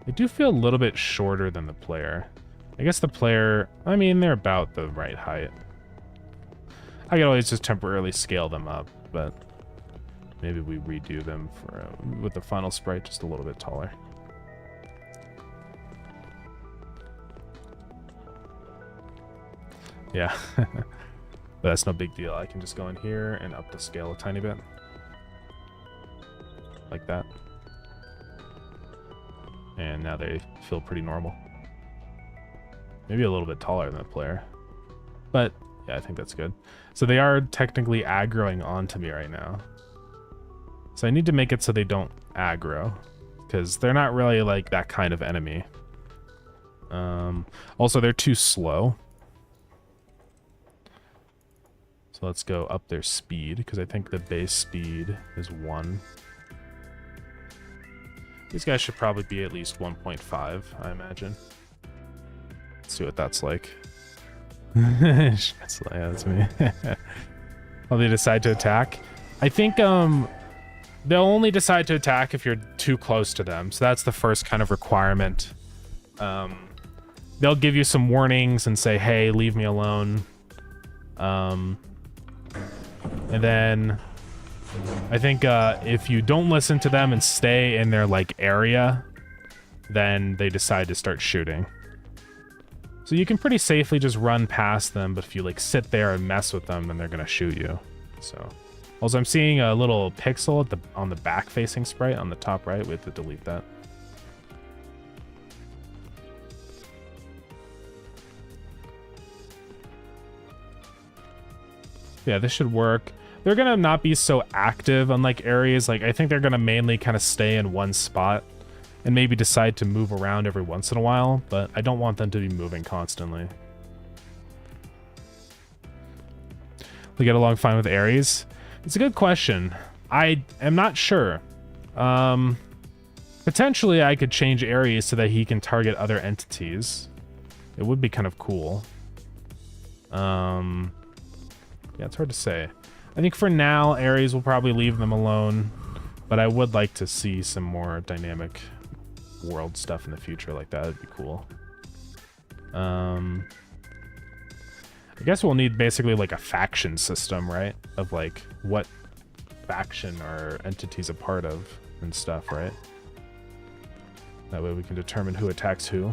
They do feel a little bit shorter than the player. I guess the player, I mean, they're about the right height. I could always just temporarily scale them up, but maybe we redo them for with the final sprite just a little bit taller. Yeah, but that's no big deal. I can just go in here and up the scale a tiny bit. Like that. And now they feel pretty normal. Maybe a little bit taller than the player. But yeah, I think that's good. So they are technically aggroing onto me right now. So I need to make it so they don't aggro, because they're not really like that kind of enemy. Also, they're too slow. So let's go up their speed, because I think the base speed is 1. These guys should probably be at least 1.5, I imagine. Let's see what that's like. That's me. Will they decide to attack? I think they'll only decide to attack if you're too close to them. So that's the first kind of requirement. They'll give you some warnings and say, hey, leave me alone. And then I think if you don't listen to them and stay in their like area, then they decide to start shooting. So you can pretty safely just run past them, but if you like sit there and mess with them, then they're gonna shoot you. So also I'm seeing a little pixel at on the back facing sprite on the top right. We have to delete that. Yeah, this should work. They're gonna not be so active unlike areas. Like I think they're gonna mainly kind of stay in one spot and maybe decide to move around every once in a while, but I don't want them to be moving constantly. We get along fine with Ares? It's a good question. I am not sure. Potentially, I could change Ares so that he can target other entities. It would be kind of cool. Yeah, it's hard to say. I think for now, Ares will probably leave them alone, but I would like to see some more dynamic world stuff in the future like that. It'd be cool. I guess we'll need basically like a faction system, right? Of like what faction are entities a part of and stuff, right? That way we can determine who attacks who.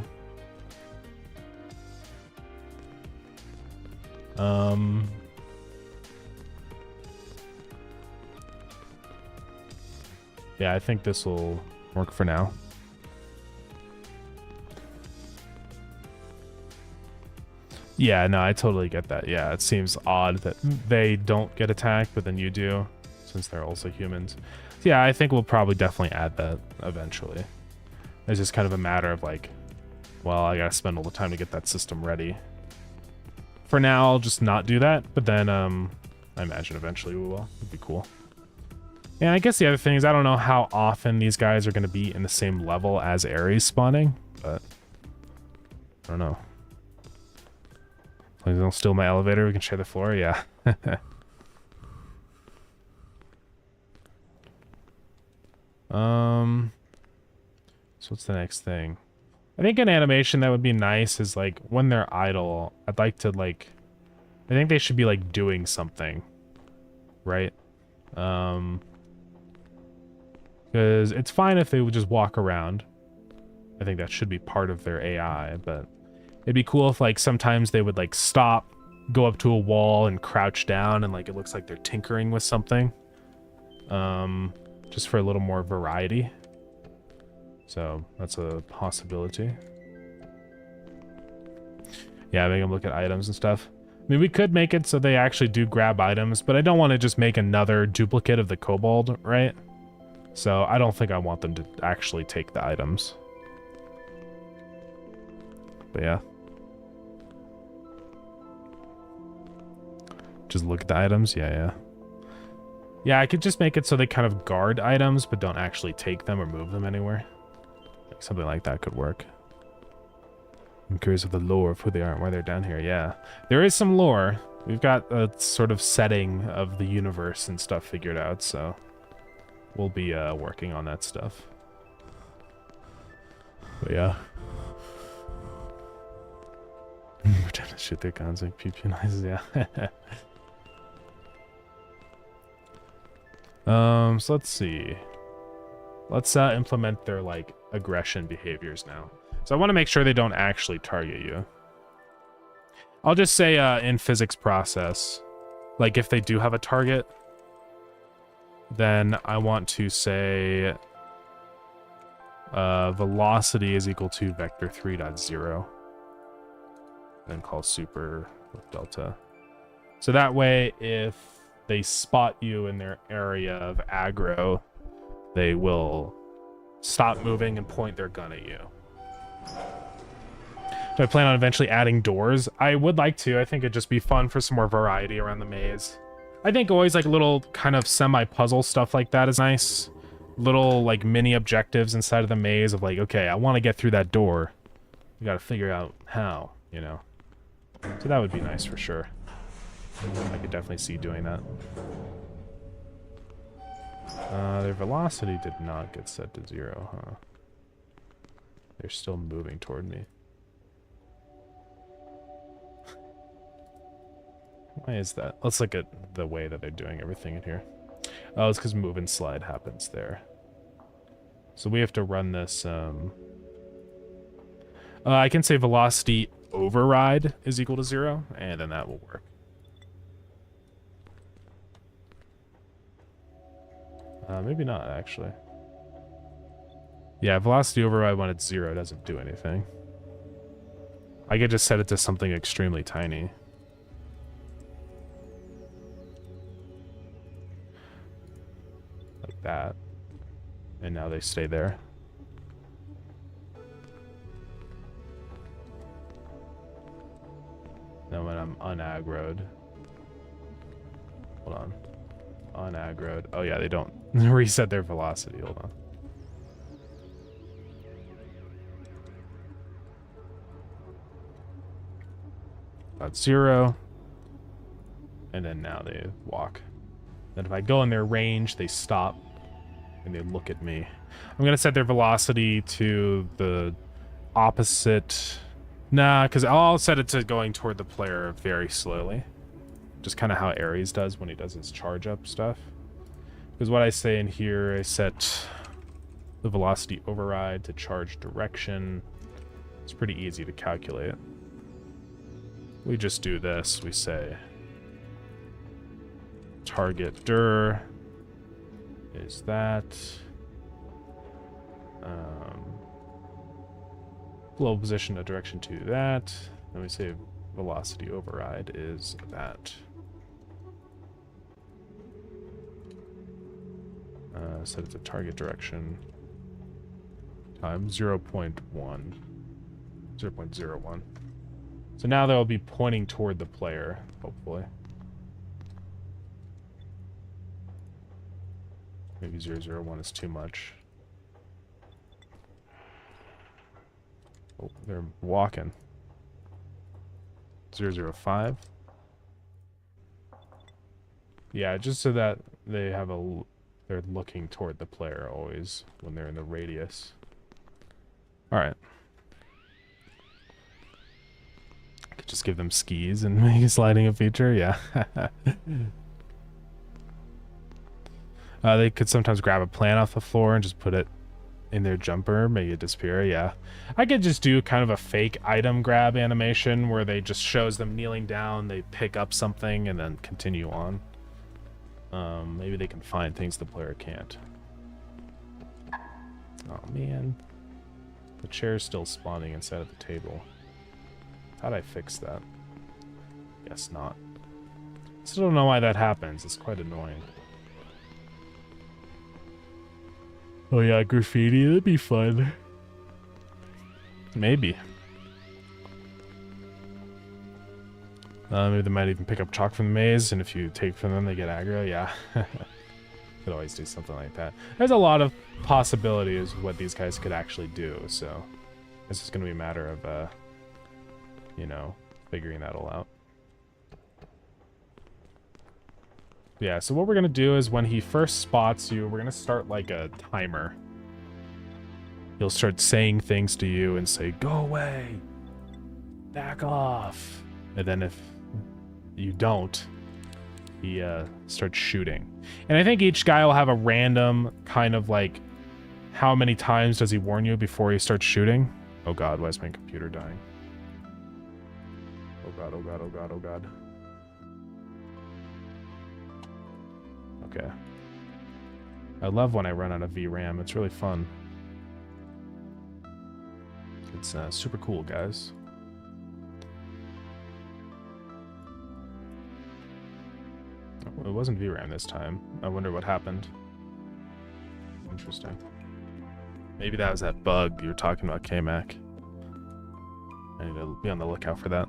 Yeah, I think this will work for now. Yeah, no, I totally get that. Yeah, it seems odd that they don't get attacked, but then you do, since they're also humans. So yeah, I think we'll probably definitely add that eventually. It's just kind of a matter of like, well, I gotta spend all the time to get that system ready. For now, I'll just not do that, but then I imagine eventually we will. It'd be cool. Yeah, I guess the other thing is I don't know how often these guys are going to be in the same level as Ares spawning, but I don't know. As long as they don't steal my elevator, we can share the floor, yeah. So what's the next thing? I think an animation that would be nice is like when they're idle, I'd like to like, I think they should be like doing something, right? Because it's fine if they would just walk around. I think that should be part of their AI, but it'd be cool if like sometimes they would like stop, go up to a wall and crouch down and like it looks like they're tinkering with something. Just for a little more variety. So that's a possibility. Yeah, make them look at items and stuff. I mean, we could make it so they actually do grab items, but I don't want to just make another duplicate of the kobold, right? So I don't think I want them to actually take the items. But yeah. Just look at the items? Yeah. Yeah, I could just make it so they kind of guard items, but don't actually take them or move them anywhere. Like something like that could work. I'm curious of the lore of who they are and why they're down here. Yeah, there is some lore. We've got a sort of setting of the universe and stuff figured out, so we'll be working on that stuff. But yeah. We're trying to shoot their guns like pew pew noises, yeah. So let's see. Let's implement their like aggression behaviors now. So I want to make sure they don't actually target you. I'll just say in physics process, like if they do have a target, then I want to say velocity is equal to vector 3.0. Then call super with delta. So that way, if they spot you in their area of aggro, they will stop moving and point their gun at you. Do I plan on eventually adding doors? I would like to. I think it'd just be fun for some more variety around the maze. I think always like little kind of semi-puzzle stuff like that is nice. Little like mini objectives inside of the maze of like, okay, I want to get through that door. You got to figure out how, you know. So that would be nice for sure. I could definitely see doing that. Their velocity did not get set to 0, huh? They're still moving toward me. Why is that? Let's look at the way that they're doing everything in here. Oh, it's because move and slide happens there. So we have to run this. I can say velocity override is equal to 0, and then that will work. Maybe not, actually. Yeah, velocity override when it's 0 doesn't do anything. I could just set it to something extremely tiny. Like that. And now they stay there. Now when I'm unaggroed. Hold on. Unaggroed. Oh yeah, they don't reset their velocity. Hold on. about 0. And then now they walk. Then if I go in their range, they stop and they look at me. I'm going to set their velocity to the opposite. Nah, because I'll set it to going toward the player very slowly. Just kind of how Ares does when he does his charge up stuff. Because what I say in here, I set the velocity override to charge direction. It's pretty easy to calculate. We just do this. We say target dir is that. Global position of direction to that. Then we say velocity override is that. Set it to target direction times 0.1. 0.01. So now they'll be pointing toward the player, hopefully. Maybe 0.001 is too much. Oh, they're walking. 0.005. Yeah, just so that they have a... They're looking toward the player always when they're in the radius. Alright. I could just give them skis and make a sliding a feature, yeah. They could sometimes grab a plant off the floor and just put it in their jumper, make it disappear, yeah. I could just do kind of a fake item grab animation where they just shows them kneeling down, they pick up something, and then continue on. Maybe they can find things the player can't. Oh man. The chair's still spawning inside of the table. How'd I fix that? Guess not. Still don't know why that happens. It's quite annoying. Oh yeah, graffiti, that'd be fun. Maybe. Maybe they might even pick up chalk from the maze, and if you take from them, they get aggro. Yeah. Could always do something like that. There's a lot of possibilities of what these guys could actually do, so it's just going to be a matter of, you know, figuring that all out. Yeah, so what we're going to do is when he first spots you, we're going to start like a timer. He'll start saying things to you and say, "Go away! Back off!" And then if you don't, he starts shooting. And I think each guy will have a random kind of like, how many times does he warn you before he starts shooting? Oh god, why is my computer dying? Oh god, oh god, oh god, oh god. Okay. I love when I run out of VRAM. It's really fun. It's super cool, guys. It wasn't VRAM this time. I wonder what happened. Interesting. Maybe that was that bug you were talking about, K-Mac. I need to be on the lookout for that.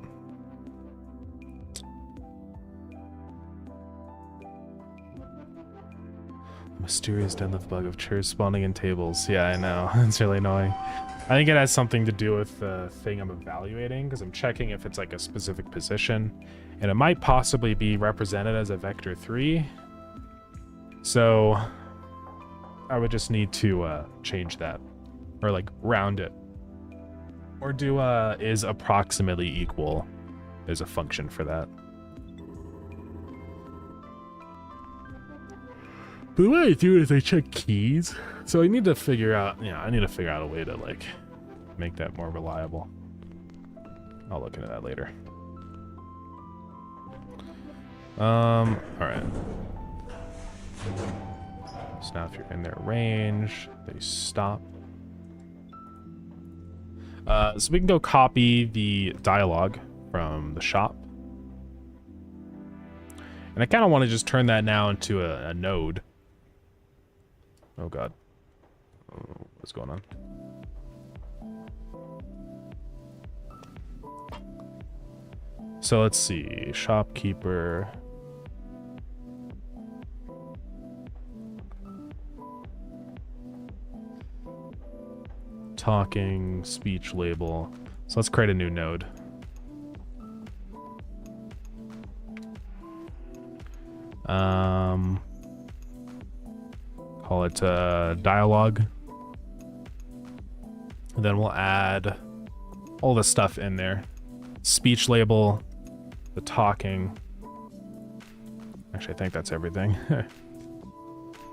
Mysterious deadlift bug of chairs spawning in tables. Yeah, I know. It's really annoying. I think it has something to do with the thing I'm evaluating, because I'm checking if it's like a specific position, and it might possibly be represented as a vector 3. So I would just need to change that, or like round it, or do is approximately equal. There's a function for that. But what I do is I check keys. So I need to figure out, I need to figure out a way to like make that more reliable. I'll look into that later. All right. So now if you're in their range, they stop. So we can go copy the dialogue from the shop. And I kind of want to just turn that now into a node. Oh god. Oh, what's going on? So let's see. Shopkeeper. Talking, speech label. So let's create a new node. Call it dialogue. And then we'll add all the stuff in there. Speech label, the talking. Actually, I think that's everything.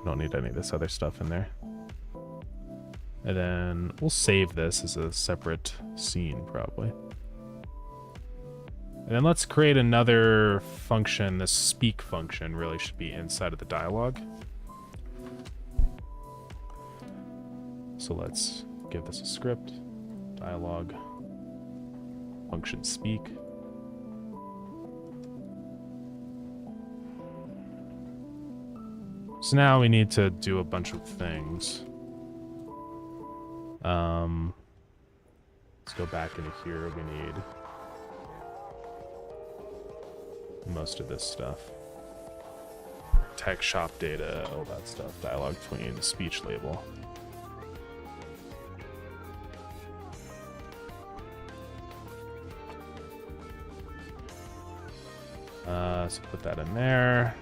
Don't need any of this other stuff in there. And then we'll save this as a separate scene, probably. And then let's create another function. This speak function really should be inside of the dialogue. So let's give this a script. Dialogue. Function speak. So now we need to do a bunch of things. Let's go back into here. We need most of this stuff. Text shop data, all that stuff. Dialogue tween, speech label. So put that in there.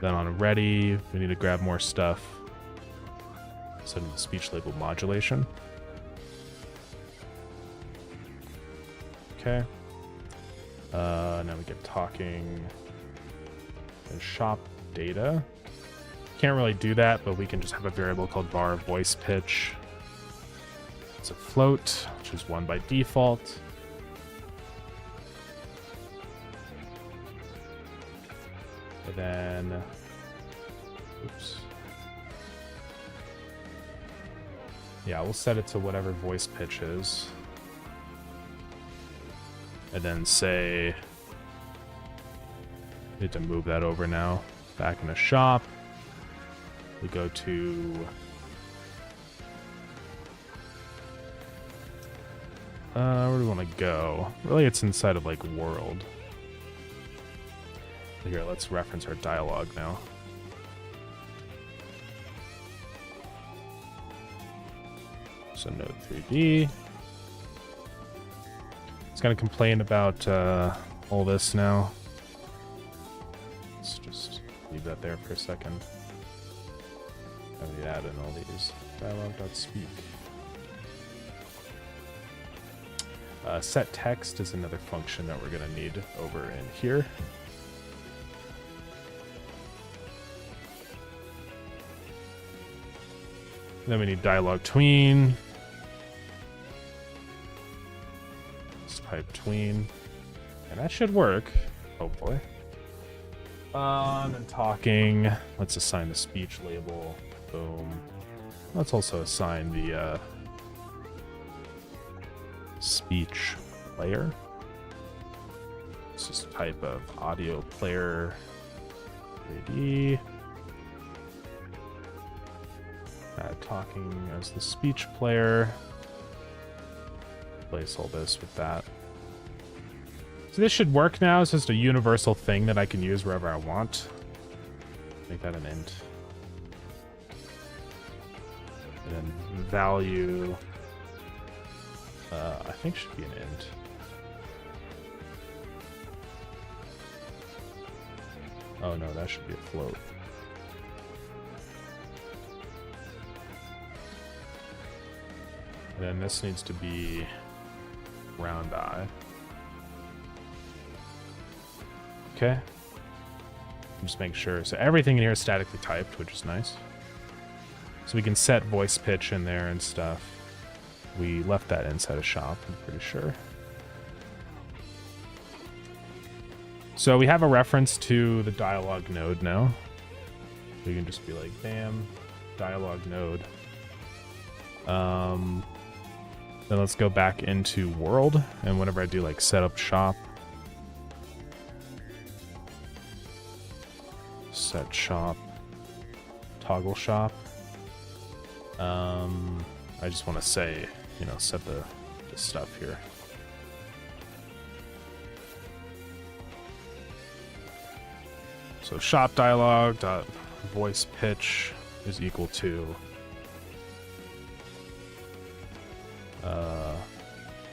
Then on ready, we need to grab more stuff. Set in the speech label modulation. Okay. Now we get talking and shop data. Can't really do that, but we can just have a variable called var voice pitch. It's a float, which is 1 by default. And then, oops. Yeah, we'll set it to whatever voice pitch is. And then say, need to move that over now. Back in the shop. We go to where do we want to go? Really, it's inside of like world. Here, let's reference our dialogue now. So node 3D. It's going to complain about all this now. Let's just leave that there for a second. And we add in all these. Dialogue.speak. Set text is another function that we're going to need over in here. Then we need dialogue tween. Let's type tween. And that should work, hopefully. And talking. Let's assign the speech label. Boom. Let's also assign the speech player. This is type of audio player 3D. Talking as the speech player. Place all this with that. So this should work now. It's just a universal thing that I can use wherever I want. Make that an int. And then value, I think should be an int. Oh no, that should be a float. And then this needs to be round eye. Okay. Just make sure. So everything in here is statically typed, which is nice. So we can set voice pitch in there and stuff. We left that inside a shop, I'm pretty sure. So we have a reference to the dialogue node now. We can just be like, bam, dialogue node. Then let's go back into world, and whenever I do like setup shop, set shop, toggle shop, I just want to say, you know, set the stuff here. So shop dialogue dot voice pitch is equal to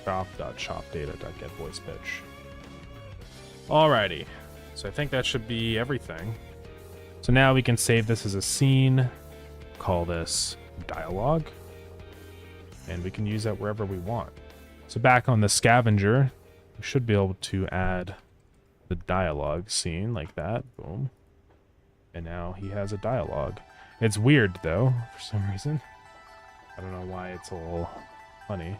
shop.shopdata.get voice pitch. Alrighty, so I think that should be everything. So now we can save this as a scene, call this dialogue, and we can use that wherever we want. So back on the scavenger, we should be able to add the dialogue scene like that. Boom. And now he has a dialogue. It's weird though, for some reason. I don't know why it's a little funny.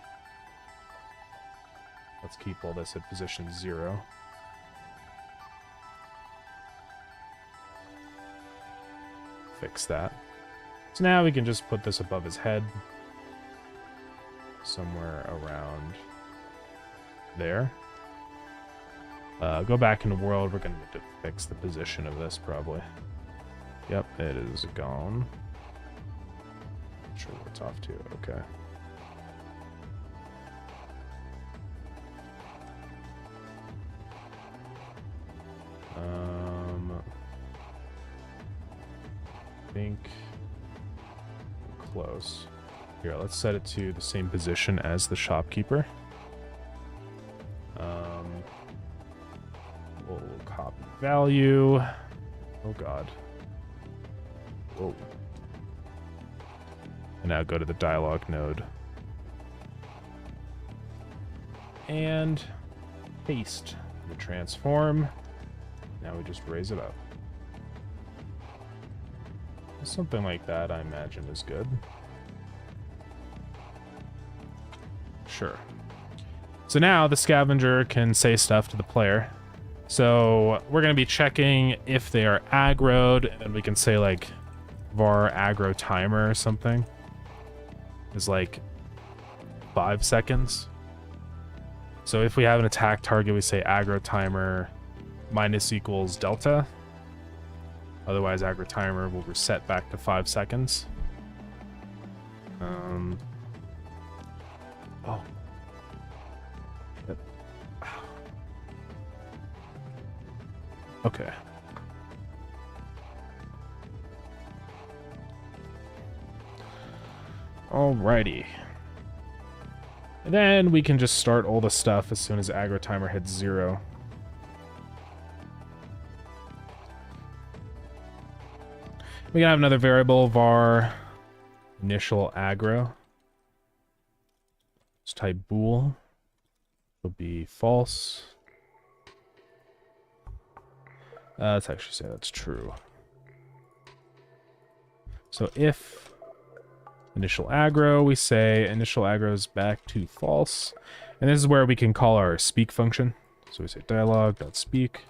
Let's keep all this at position 0. Fix that. So now we can just put this above his head. Somewhere around there. Go back into world. We're going to need to fix the position of this probably. Yep, it is gone. Not sure where it's off to. Okay. I think close. Here, let's set it to the same position as the shopkeeper. We'll copy value. Oh god. Whoa. And now go to the dialogue node. And paste the transform. Now we just raise it up. Something like that, I imagine, is good. Sure. So now the scavenger can say stuff to the player. So we're going to be checking if they are aggroed, and then we can say like var aggro timer or something. Is like 5 seconds. So if we have an attack target, we say aggro timer minus equals delta. Otherwise, aggro timer will reset back to 5 seconds. Oh. Yep. Okay. Alrighty. And then we can just start all the stuff as soon as aggro timer hits 0. We can have another variable var initial aggro. Let's type bool. Will be false. Let's actually say that's true. So if initial aggro, we say initial aggro is back to false. And this is where we can call our speak function. So we say dialog.speak,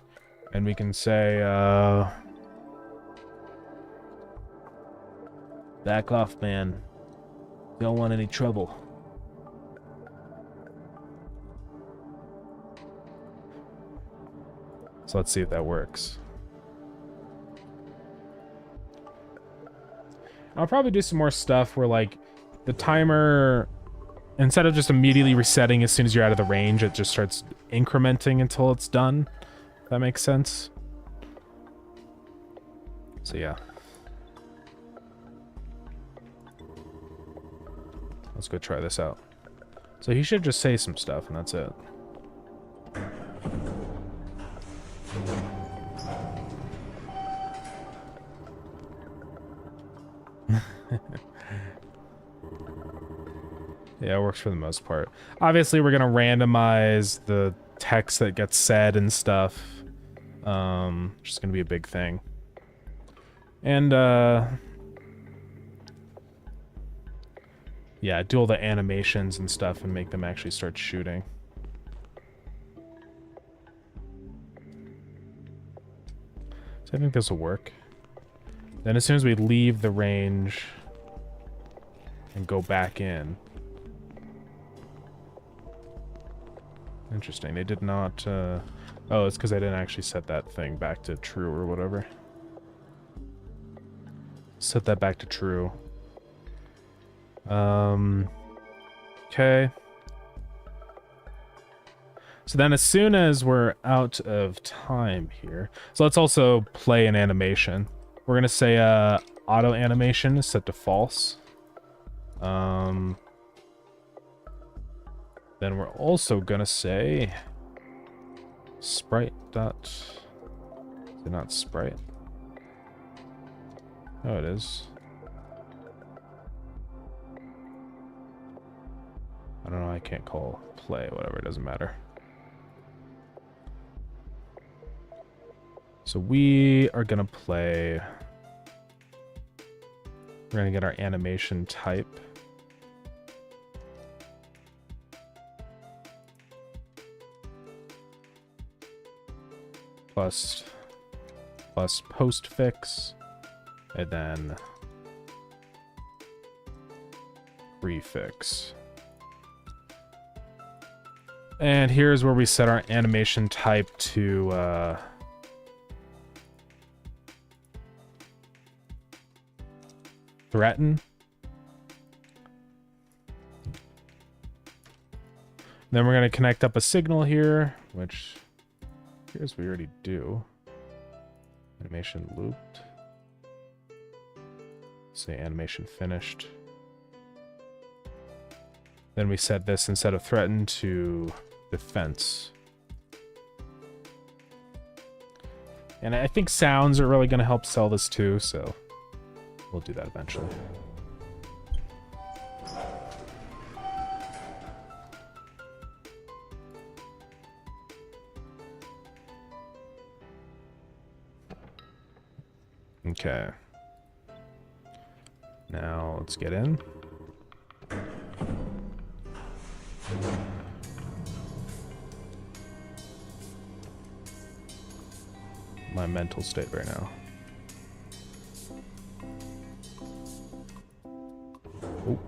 and we can say back off, man. Don't want any trouble. So let's see if that works. I'll probably do some more stuff where, like, the timer, instead of just immediately resetting as soon as you're out of the range, it just starts incrementing until it's done. If that makes sense. So yeah. Let's go try this out. So he should just say some stuff, and that's it. Yeah, it works for the most part. Obviously, we're gonna randomize the text that gets said and stuff. Which is gonna be a big thing. And yeah, do all the animations and stuff and make them actually start shooting. So I think this will work. Then as soon as we leave the range and go back in. Interesting, they did not, oh, it's because I didn't actually set that thing back to true or whatever. Set that back to true. Okay. So then as soon as we're out of time here, so let's also play an animation. We're gonna say auto animation is set to false. Then we're also gonna say sprite dot, is it not sprite? Oh, it is. I don't know, I can't call play, whatever, it doesn't matter. So we are gonna play... We're gonna get our animation type. Plus postfix, and then prefix. And here's where we set our animation type to threaten. Then we're going to connect up a signal here, which here's we already do. Animation looped. Say animation finished. Then we set this instead of threaten to defense. And I think sounds are really going to help sell this too, so we'll do that eventually. Okay. Now let's get in. My mental state right now. Oh.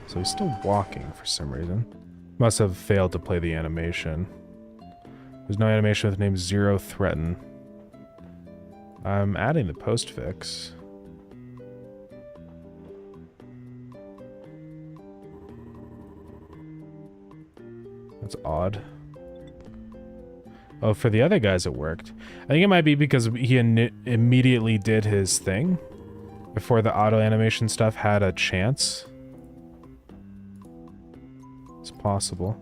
So he's still walking for some reason. Must have failed to play the animation. There's no animation with the name Zero Threaten. I'm adding the postfix. That's odd. Oh, for the other guys it worked. I think it might be because he immediately did his thing before the auto animation stuff had a chance. It's possible.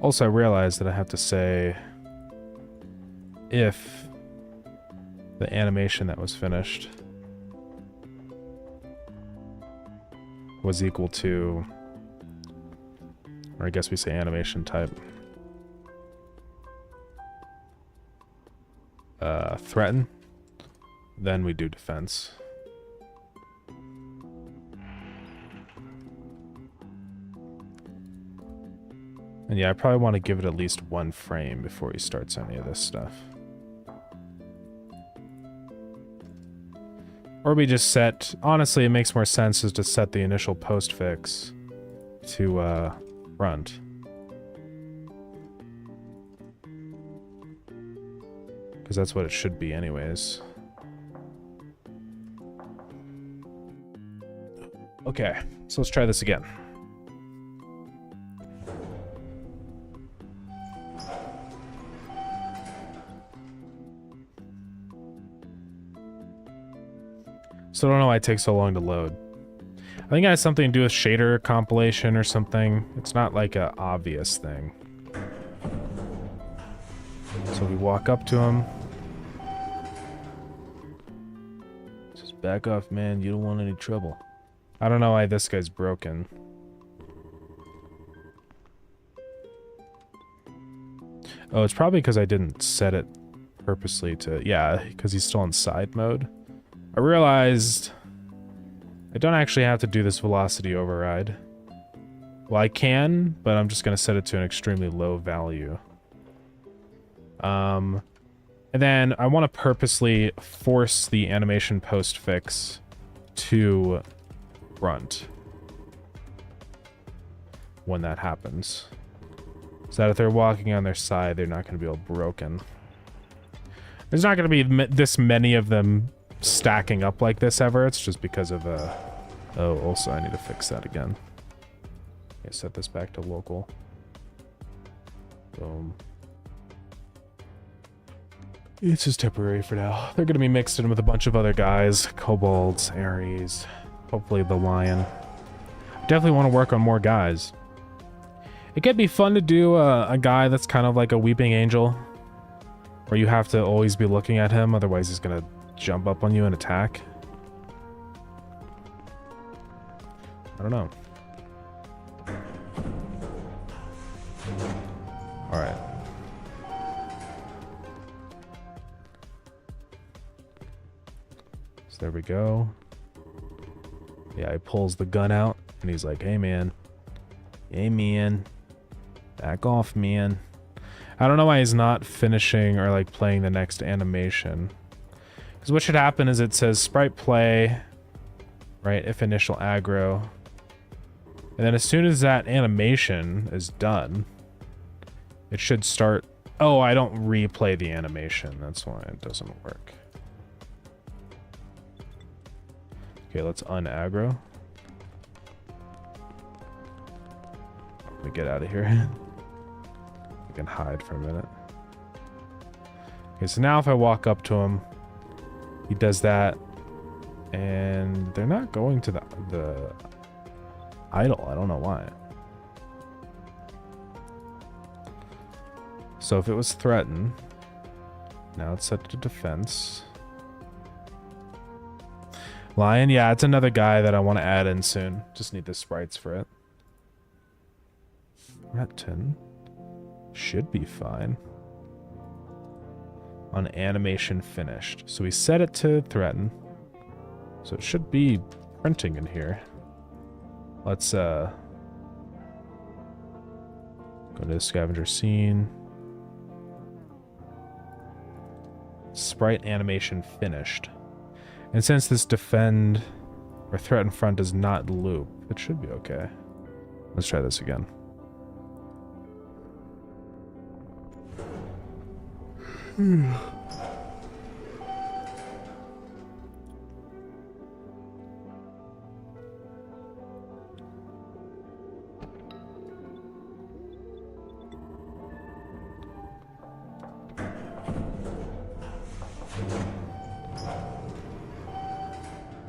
Also, I realized that I have to say if the animation that was finished was equal to, or I guess we say animation type, threaten, then we do defense. And yeah, I probably want to give it at least one frame before he starts any of this stuff. Or we just set, honestly, it makes more sense is to set the initial postfix to front. Because that's what it should be anyways. Okay, so let's try this again. So I don't know why it takes so long to load. I think it has something to do with shader compilation or something. It's not like an obvious thing. So we walk up to him. Just back off, man. You don't want any trouble. I don't know why this guy's broken. Oh, it's probably because I didn't set it purposely to... Yeah, because he's still in side mode. I realized I don't actually have to do this velocity override. Well, I can, but I'm just going to set it to an extremely low value. And then I want to purposely force the animation postfix to front when that happens. So that if they're walking on their side, they're not going to be all broken. There's not going to be this many of them stacking up like this ever. It's just because of oh, also I need to fix that again. Okay, set this back to local. Boom. It's just temporary for now. They're gonna be mixed in with a bunch of other guys. Kobolds, Ares, hopefully the lion. Definitely want to work on more guys. It could be fun to do a guy that's kind of like a weeping angel. Or you have to always be looking at him, otherwise he's gonna jump up on you and attack. I don't know. Alright. So there we go. Yeah, he pulls the gun out and he's like, hey man. Hey man. Back off, man. I don't know why he's not finishing or like playing the next animation. Because what should happen is it says sprite play, right? If initial aggro. And then as soon as that animation is done, it should start. Oh, I don't replay the animation. That's why it doesn't work. Okay, let's unaggro. Let me get out of here. I can hide for a minute. Okay, so now if I walk up to him, he does that, and they're not going to the idle. I don't know why. So if it was threaten, now it's set to defense. Lion, yeah, it's another guy that I want to add in soon. Just need the sprites for it. Threaten should be fine. On animation finished. So we set it to threaten. So it should be printing in here. Let's go to the scavenger scene. Sprite animation finished. And since this defend or threaten front does not loop, it should be okay. Let's try this again.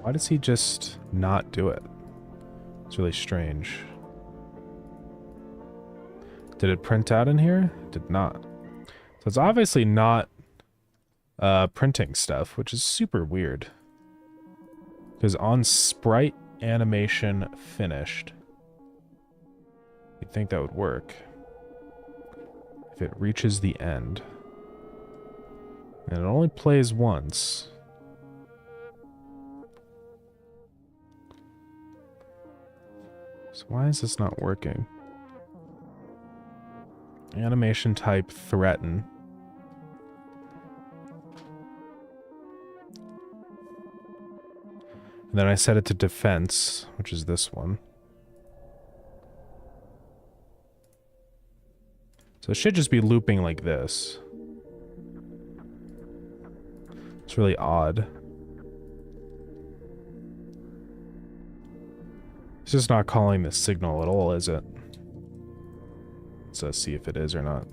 Why does he just not do it? It's really strange. Did it print out in here? It did not. So it's obviously not printing stuff, which is super weird. Because on sprite animation finished, you'd think that would work. If it reaches the end. And it only plays once. So why is this not working? Animation type threaten. And then I set it to defense, which is this one. So it should just be looping like this. It's really odd. It's just not calling the signal at all, is it? Let's see if it is or not.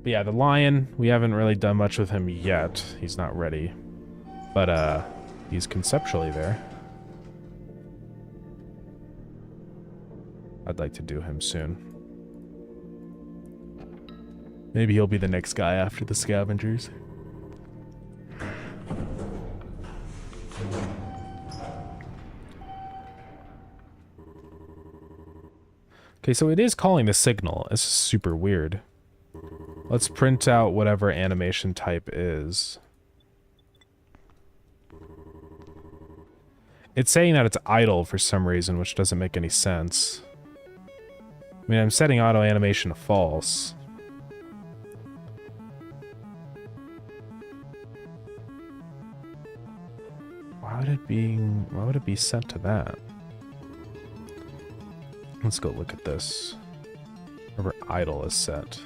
But yeah, the lion, we haven't really done much with him yet. He's not ready. But he's conceptually there. I'd like to do him soon. Maybe he'll be the next guy after the scavengers. Okay, so it is calling the signal. This is super weird. Let's print out whatever animation type is. It's saying that it's idle for some reason, which doesn't make any sense. I mean, I'm setting auto animation to false. Why would it be set to that? Let's go look at this. Wherever idle is set.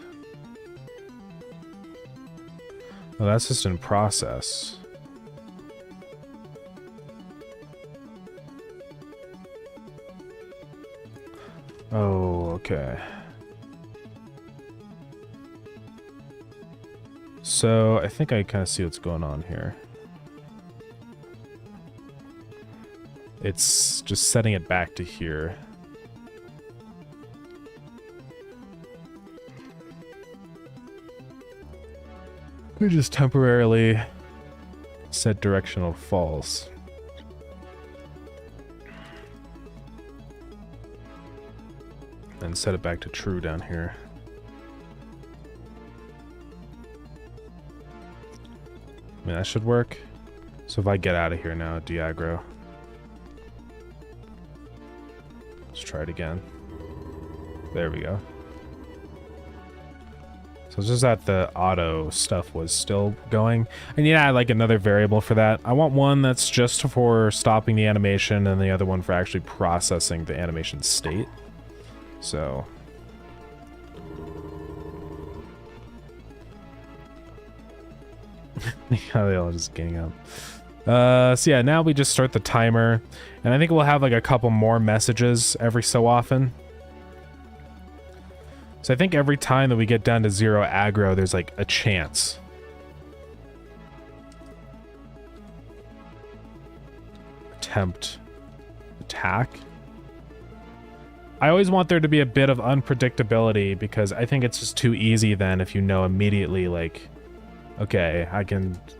Oh, that's just in process. Oh, okay. So, I think I kind of see what's going on here. It's just setting it back to here. We just temporarily set directional false. And set it back to true down here. I mean, that should work. So if I get out of here now, de-aggro. Let's try it again. There we go. So it's just that the auto stuff was still going. And yeah, like another variable for that. I want one that's just for stopping the animation and the other one for actually processing the animation state. So yeah, they all just gang up. So yeah, now we just start the timer, and I think we'll have like a couple more messages every so often. So I think every time that we get down to 0 aggro, there's like a chance. Attempt attack. I always want there to be a bit of unpredictability because I think it's just too easy then if you know immediately, like, okay,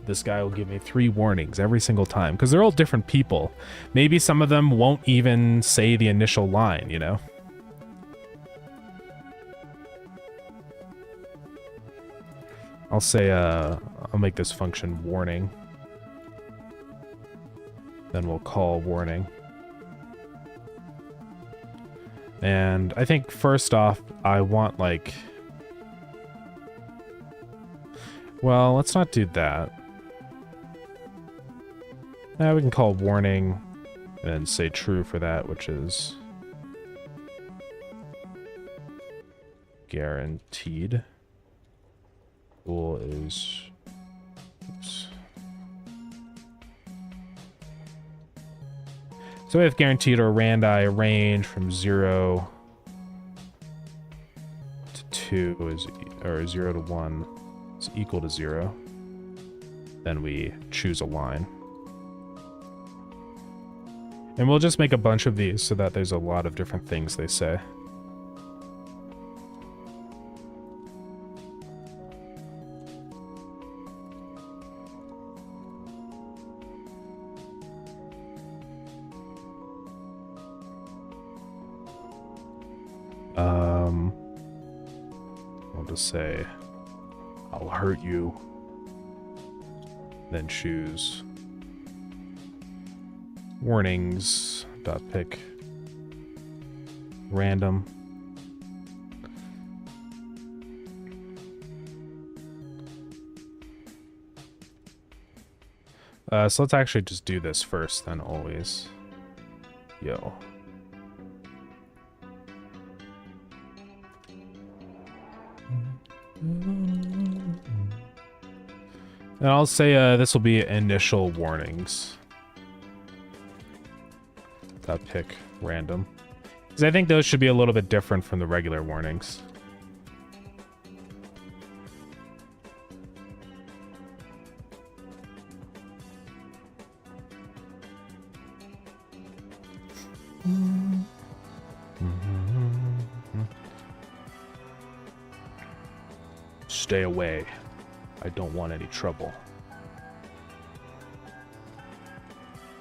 this guy will give me 3 warnings every single time because they're all different people. Maybe some of them won't even say the initial line, you know? I'll say, I'll make this function warning. Then we'll call warning. And I think first off, I want like... Well, let's not do that. Now we can call warning and say true for that, which is guaranteed. Bool is... Oops. So we have guaranteed or randi range from 0 to 2 is, or 0 to 1 is equal to 0. Then we choose a line. And we'll just make a bunch of these so that there's a lot of different things they say. I'll just say, I'll hurt you. Then choose warnings dot pick random. So let's actually just do this first, then always. Yo. And I'll say this will be initial warnings. Dot pick random. Because I think those should be a little bit different from the regular warnings. Stay away. I don't want any trouble.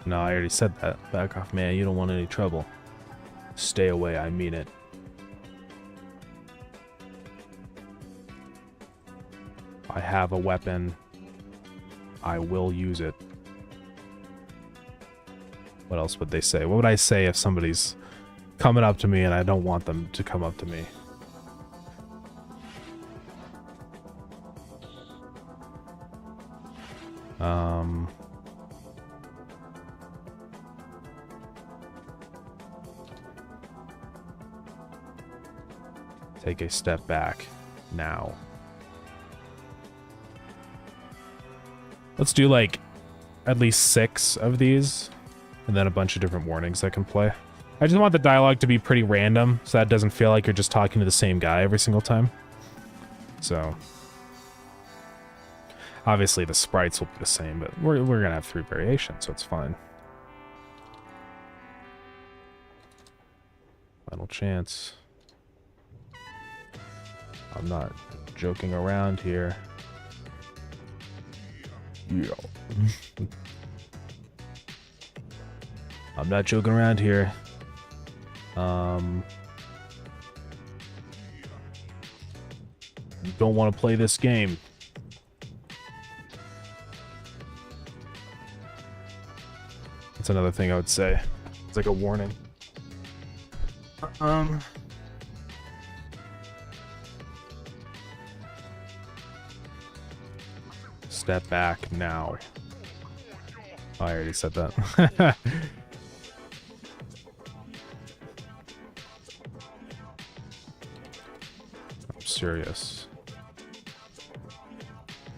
No, I already said that. Back off, man. You don't want any trouble. Stay away. I mean it. I have a weapon. I will use it. What else would they say? What would I say if somebody's coming up to me and I don't want them to come up to me? Take a step back now. Let's do like at least 6 of these and then a bunch of different warnings that can play. I just want the dialogue to be pretty random so that it doesn't feel like you're just talking to the same guy every single time. So obviously the sprites will be the same, but we're gonna have 3 variations, so it's fine. Final chance. I'm not joking around here. Yeah. I'm not joking around here. You don't want to play this game. That's another thing I would say. It's like a warning. Step back now. Oh, I already said that. I'm serious.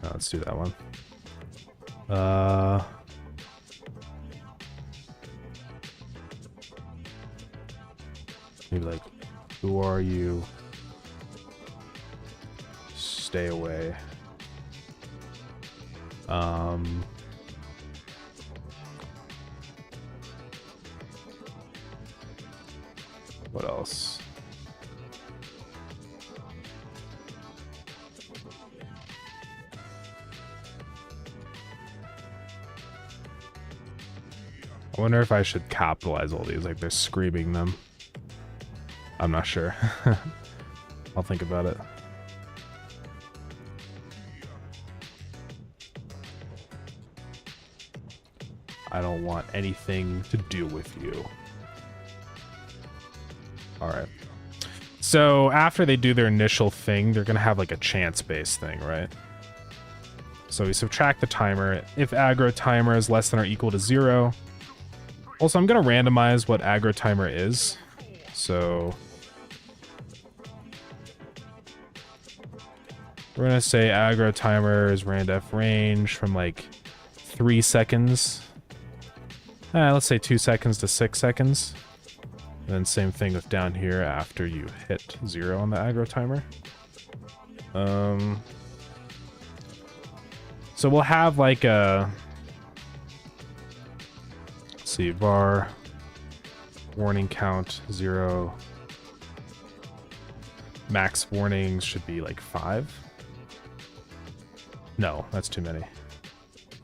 No, let's do that one. Maybe like, who are you? Stay away. What else? I wonder if I should capitalize all these, like they're screaming them. I'm not sure. I'll think about it. I don't want anything to do with you. Alright. So after they do their initial thing, they're going to have like a chance-based thing, right? So we subtract the timer. If aggro timer is less than or equal to 0. Also, I'm going to randomize what aggro timer is. So we're going to say aggro timer is randef range from like 3 seconds. Let's say 2 seconds to 6 seconds. And then same thing with down here after you hit 0 on the aggro timer. So we'll have like a, let's see, var warning count 0. Max warnings should be like 5. No, that's too many.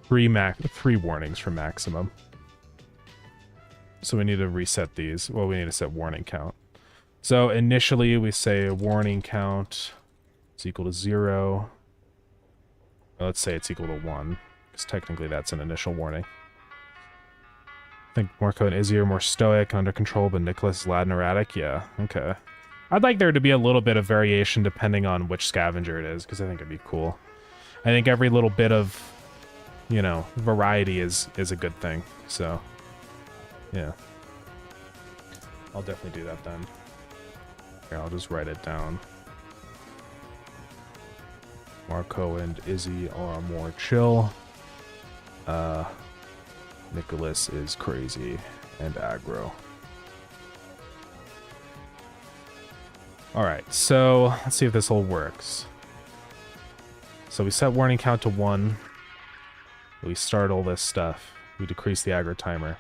3 warnings for maximum. So we need to reset these. Well, we need to set warning count. So initially we say warning count is equal to 0. Well, let's say it's equal to 1, because technically that's an initial warning. I think Marco and Izzy are more stoic and under control, but Nicholas is loud and erratic. Yeah, okay. I'd like there to be a little bit of variation depending on which scavenger it is, because I think it'd be cool. I think every little bit of, you know, variety is a good thing, so... yeah. I'll definitely do that then. Here, I'll just write it down. Marco and Izzy are more chill. Nicholas is crazy and aggro. Alright, so let's see if this all works. So we set warning count to 1. We start all this stuff. We decrease the aggro timer.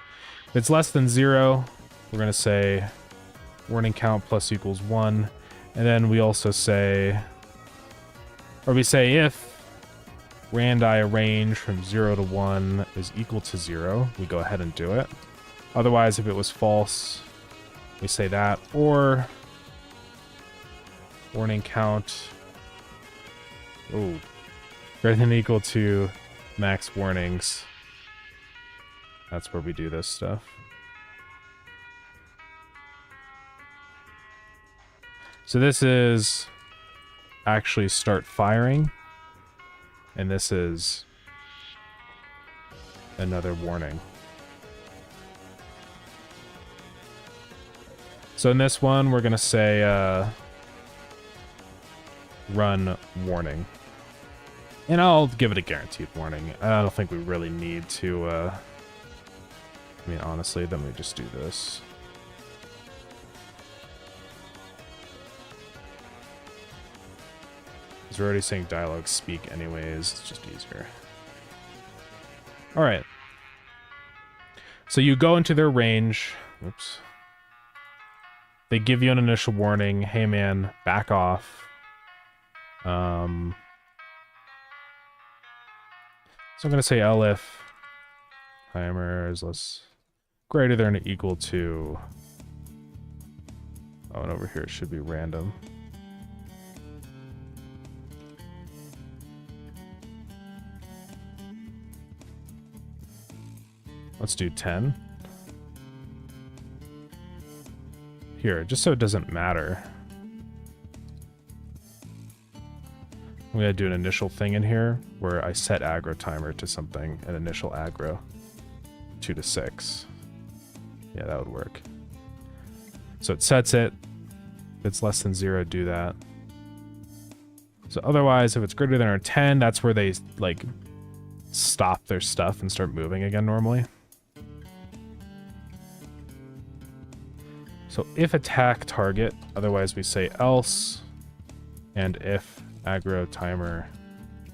If it's less than 0, we're going to say warning count plus equals 1. And then we also say, or we say if randi range from 0 to 1 is equal to 0, we go ahead and do it. Otherwise, if it was false, we say that. Or warning count, greater than or equal to max warnings. That's where we do this stuff. So this is actually start firing. And this is another warning. So in this one, we're going to say run warning. And I'll give it a guaranteed warning. I don't think we really need to... I mean, honestly, then we just do this. Because we're already saying dialogue speak anyways. It's just easier. Alright. So you go into their range. Oops. They give you an initial warning. Hey man, back off. So I'm going to say elif timer is less greater than or equal to... Oh, and over here it should be random. Let's do 10. Here, just so it doesn't matter. I'm going to do an initial thing in here where I set aggro timer to something, an initial aggro, 2 to 6. Yeah, that would work. So it sets it. If it's less than 0, do that. So otherwise, if it's greater than or 10, that's where they like stop their stuff and start moving again normally. So if attack target, otherwise we say else, and if aggro timer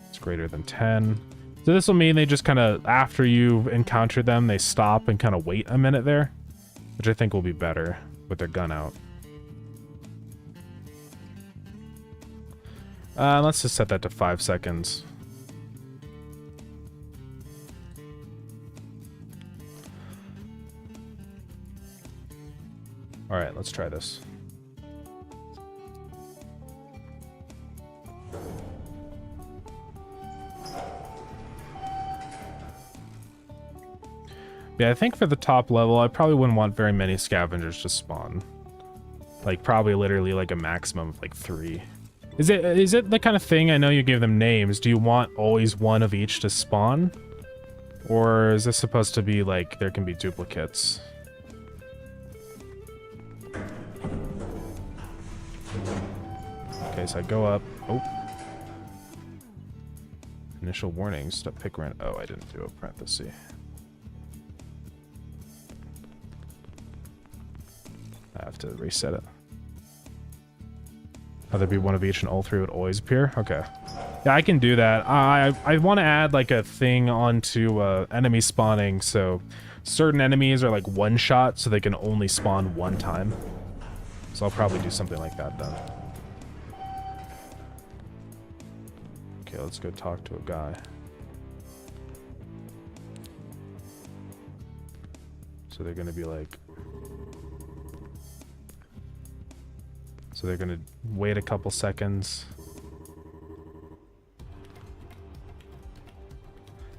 is greater than 10. So this will mean they just kind of, after you've encountered them, they stop and kind of wait a minute there, which I think will be better with their gun out. Let's just set that to 5 seconds. All right, let's try this. Yeah, I think for the top level, I probably wouldn't want very many scavengers to spawn. Like, probably literally like a maximum of like 3. Is it the kind of thing, I know you gave them names, do you want always one of each to spawn? Or is this supposed to be like, there can be duplicates? Okay, so I go up. Oh. Initial warnings to pick random. Oh, I didn't do a parenthesis. I have to reset it. Oh, there'd be one of each and all 3 would always appear? Okay. Yeah, I can do that. I want to add like a thing onto enemy spawning, so certain enemies are like one shot, so they can only spawn one time. So I'll probably do something like that then. Okay, let's go talk to a guy. So they're gonna be like... So they're gonna wait a couple seconds.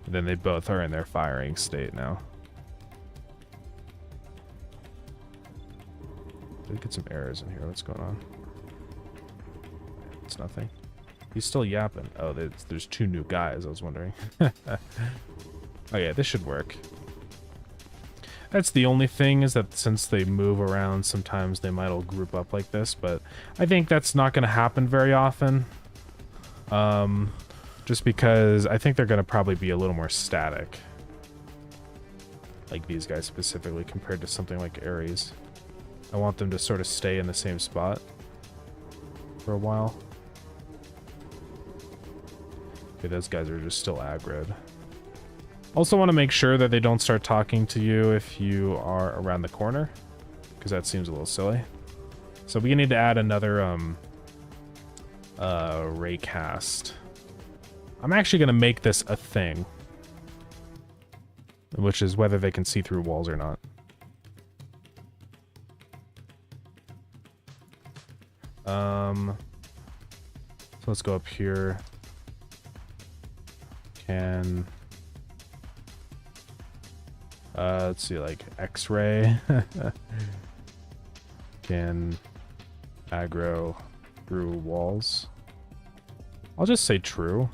And then they both are in their firing state now. Did get some errors in here. What's going on? It's nothing. He's still yapping. Oh, there's 2 new guys. I was wondering. Okay, this should work. That's the only thing, is that since they move around, sometimes they might all group up like this, but I think that's not going to happen very often. Just because I think they're going to probably be a little more static. Like these guys specifically, compared to something like Ares. I want them to sort of stay in the same spot for a while. Okay, those guys are just still aggroed. Also want to make sure that they don't start talking to you if you are around the corner, because that seems a little silly. So we need to add another raycast. I'm actually going to make this a thing, which is whether they can see through walls or not. So let's go up here. Can... let's see, like X-ray. Can aggro through walls. I'll just say true,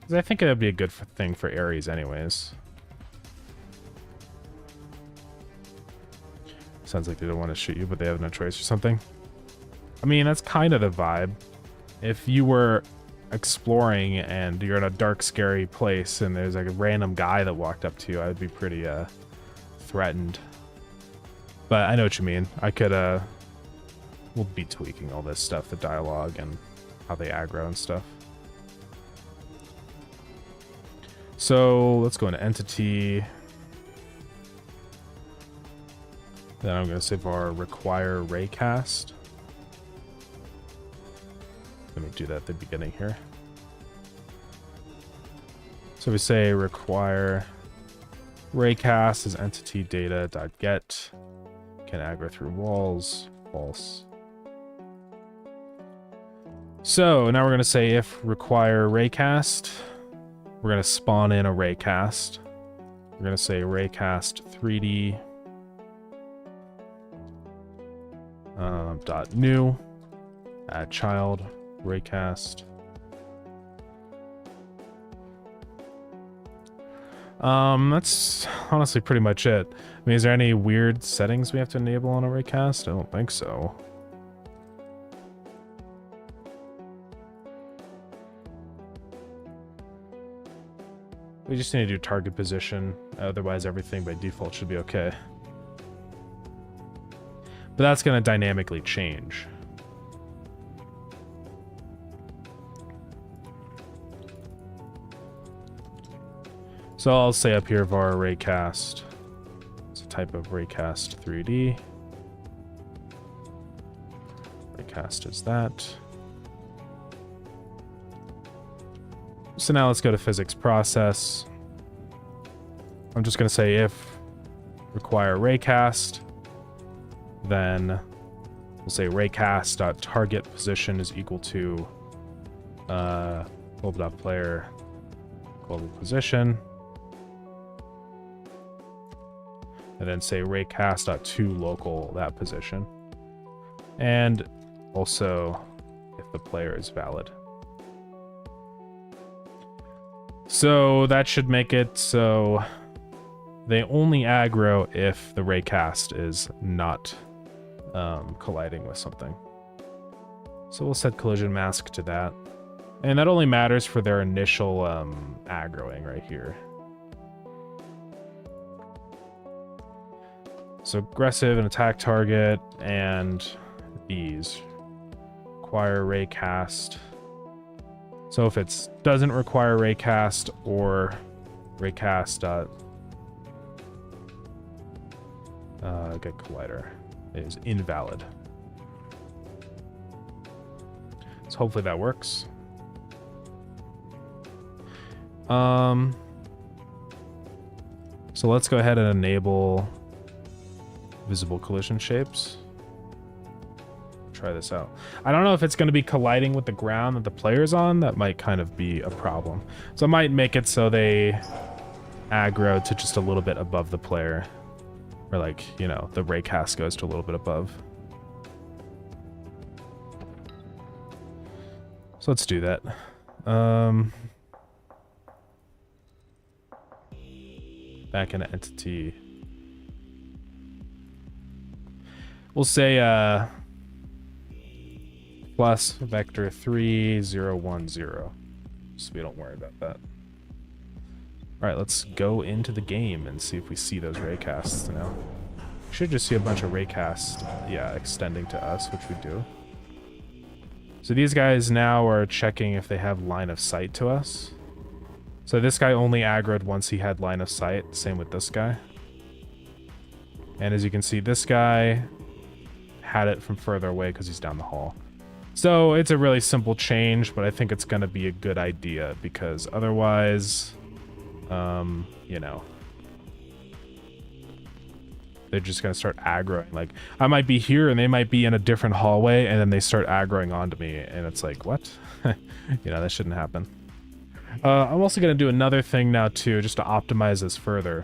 because I think it'd be a good thing for Ares anyways. Sounds like they don't want to shoot you, but they have no choice or something. I mean, that's kind of the vibe. If you were exploring and you're in a dark, scary place and there's like a random guy that walked up to you, I'd be pretty threatened. But I know what you mean. I could we'll be tweaking all this stuff, the dialogue and how they aggro and stuff. So let's go into entity. Then I'm going to save our require raycast. Let me do that at the beginning here. So we say require raycast as entity data.get. Can aggro through walls. False. So now we're going to say if require raycast, we're going to spawn in a raycast. We're going to say raycast 3D dot new, add child, raycast. That's honestly pretty much it. I mean, is there any weird settings we have to enable on a raycast? I don't think so. We just need to do target position, otherwise everything by default should be okay. But that's going to dynamically change. So I'll say up here var raycast. It's a type of raycast 3D. Raycast is that. So now let's go to physics process. I'm just going to say if require raycast, then we'll say raycast.target position is equal to global.player global position. And then say raycast.toLocal that position. And also if the player is valid. So that should make it so they only aggro if the raycast is not colliding with something. So we'll set collision mask to that. And that only matters for their initial aggroing right here. So aggressive and attack target and these require raycast. So if it doesn't require raycast or raycast get collider is invalid. So hopefully that works. So let's go ahead and enable visible collision shapes. Try this out. I don't know if it's going to be colliding with the ground that the player's on. That might kind of be a problem. So I might make it so they aggro to just a little bit above the player. Or like, you know, the raycast goes to a little bit above. So let's do that. Back into entity. We'll say plus vector 3010. So we don't worry about that. All right, let's go into the game and see if we see those raycasts now. We should just see a bunch of raycasts, yeah, extending to us, which we do. So these guys now are checking if they have line of sight to us. So this guy only aggroed once he had line of sight. Same with this guy. And as you can see, this guy had it from further away because he's down the hall. So it's a really simple change, but I think it's going to be a good idea because otherwise, you know, they're just going to start aggroing. Like, I might be here and they might be in a different hallway and then they start aggroing onto me and it's like, what? You know, that shouldn't happen. I'm also going to do another thing now too, just to optimize this further.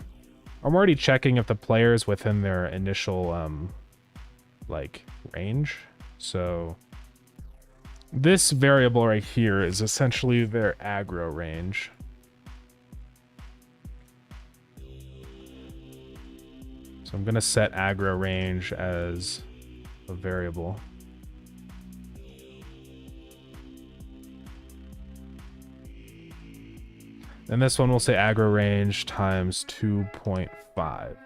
I'm already checking if the player's within their initial, like, range. So this variable right here is essentially their aggro range. So I'm going to set aggro range as a variable. And this one will say aggro range times 2.5.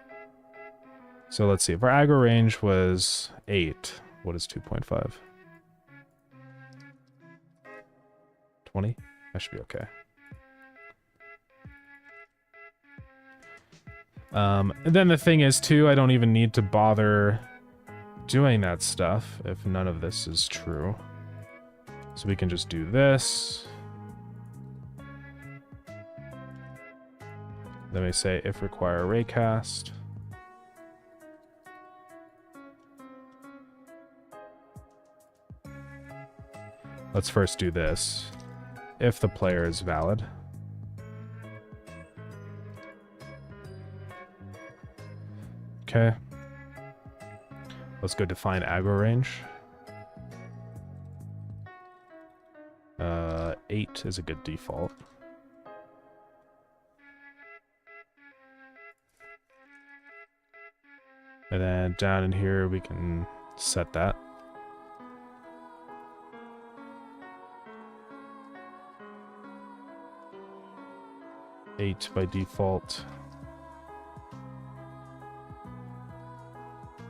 So let's see, if our aggro range was 8, what is 2.5? 20? That should be okay. And then the thing is too, I don't even need to bother doing that stuff if none of this is true. So we can just do this. Then we say if require raycast. Let's first do this. If the player is valid. Okay. Let's go define aggro range. 8 is a good default. And then down in here we can set that. Eight by default.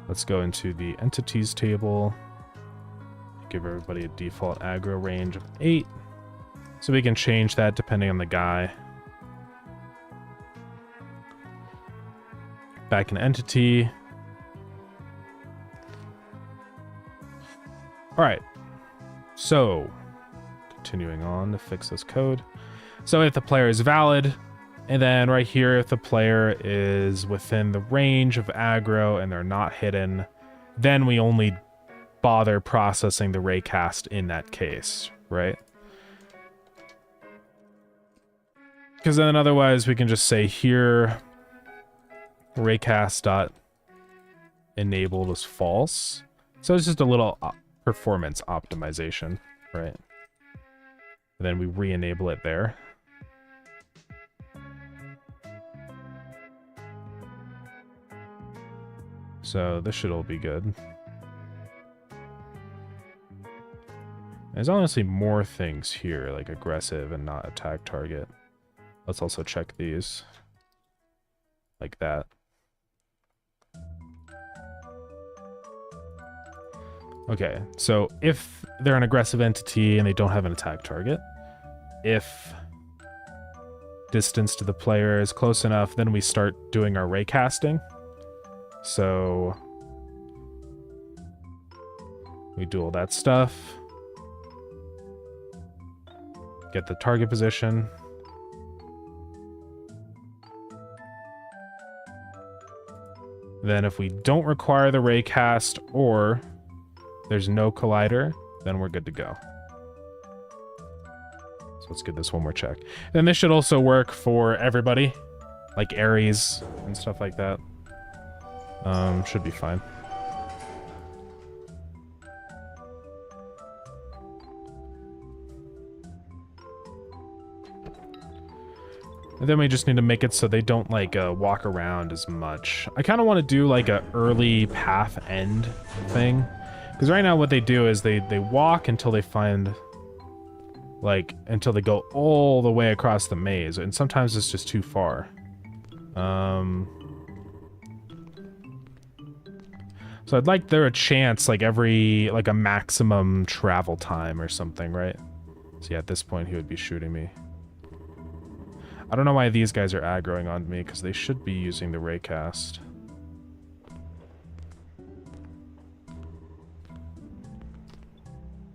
Let's go into the entities table. Give everybody a default aggro range of 8. So we can change that depending on the guy. Back in entity. Alright. So, continuing on to fix this code. So if the player is valid, and then right here, if the player is within the range of aggro and they're not hidden, then we only bother processing the raycast in that case, right? Because then otherwise we can just say here, raycast.enabled is false. So it's just a little performance optimization, right? And then we re-enable it there. So this should all be good. There's honestly more things here, like aggressive and not attack target. Let's also check these. Like that. Okay, so if they're an aggressive entity and they don't have an attack target, if distance to the player is close enough, then we start doing our raycasting. So we do all that stuff. Get the target position. Then if we don't require the raycast or there's no collider, then we're good to go. So let's give this one more check. And this should also work for everybody, like Ares and stuff like that. Should be fine. And then we just need to make it so they don't like walk around as much. I kind of want to do like a early path end thing. Because right now what they do is they walk until they find, like, until they go all the way across the maze. And sometimes it's just too far. So I'd like there a chance, like like a maximum travel time or something, right? So yeah, at this point he would be shooting me. I don't know why these guys are aggroing on me, because they should be using the raycast.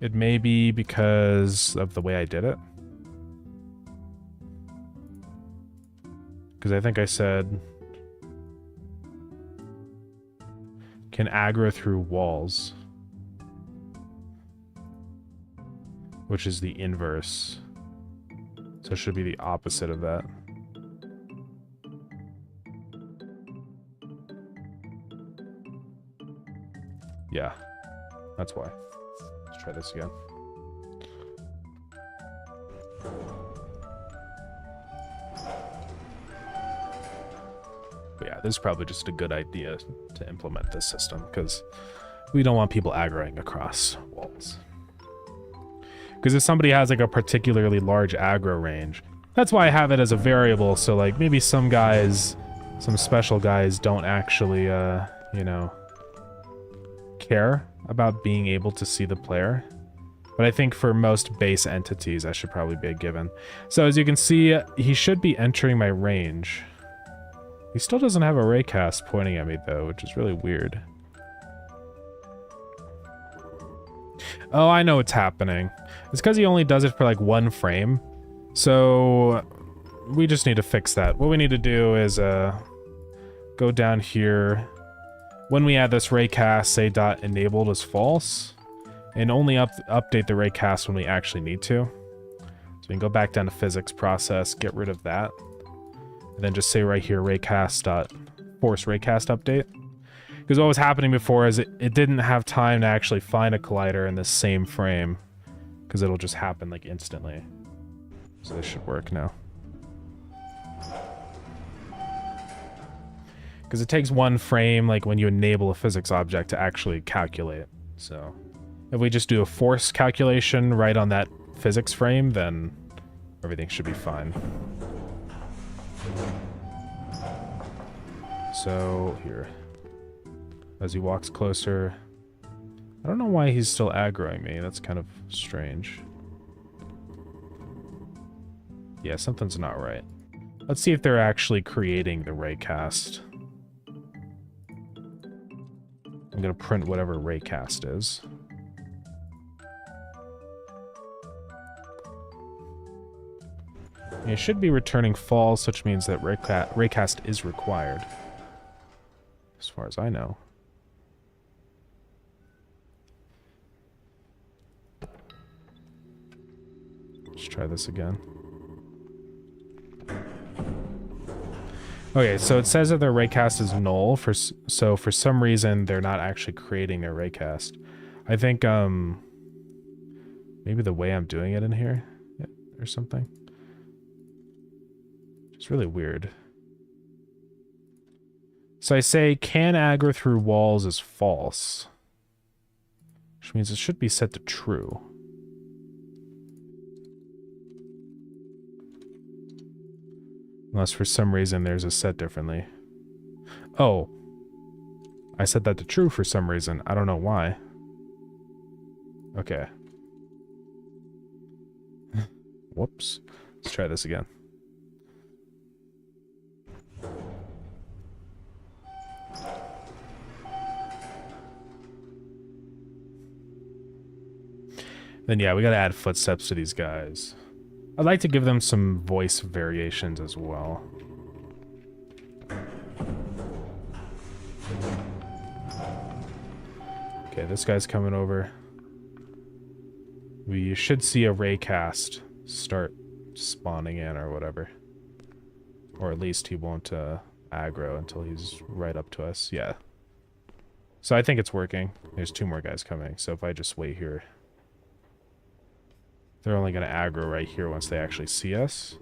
It may be because of the way I did it. Because I think I said can aggro through walls, which is the inverse. So it should be the opposite of that. Yeah, that's why. Let's try this again. But yeah, this is probably just a good idea to implement this system, because we don't want people aggroing across walls. Because if somebody has like a particularly large aggro range, that's why I have it as a variable, so like maybe some guys, some special guys don't actually, you know, care about being able to see the player. But I think for most base entities, that should probably be a given. So as you can see, he should be entering my range. He still doesn't have a raycast pointing at me though, which is really weird. Oh, I know what's happening. It's because he only does it for like one frame. So we just need to fix that. What we need to do is go down here. When we add this raycast, say dot enabled is false, and only update the raycast when we actually need to. So we can go back down to physics process, get rid of that, and then just say right here raycast dot force raycast update. Because what was happening before is it didn't have time to actually find a collider in the same frame, because it'll just happen like instantly. So this should work now. Because it takes one frame, like when you enable a physics object, to actually calculate. So if we just do a force calculation right on that physics frame, then everything should be fine. So here, as he walks closer, I don't know why he's still aggroing me. That's kind of strange. Yeah, something's not right. Let's see if they're actually creating the raycast. I'm gonna print whatever raycast is. It should be returning false, which means that raycast is required, as far as I know. Let's try this again. Okay, so it says that their raycast is null, so for some reason they're not actually creating their raycast. I think maybe the way I'm doing it in here or something. It's really weird. So I say can aggro through walls is false, which means it should be set to true. Unless for some reason there's a set differently. Oh. I set that to true for some reason. I don't know why. Okay. Whoops. Let's try this again. Then yeah, we gotta add footsteps to these guys. I'd like to give them some voice variations as well. Okay, this guy's coming over. We should see a raycast start spawning in or whatever. Or at least he won't aggro until he's right up to us. Yeah. So I think it's working. There's 2 more guys coming, so if I just wait here... They're only going to aggro right here once they actually see us.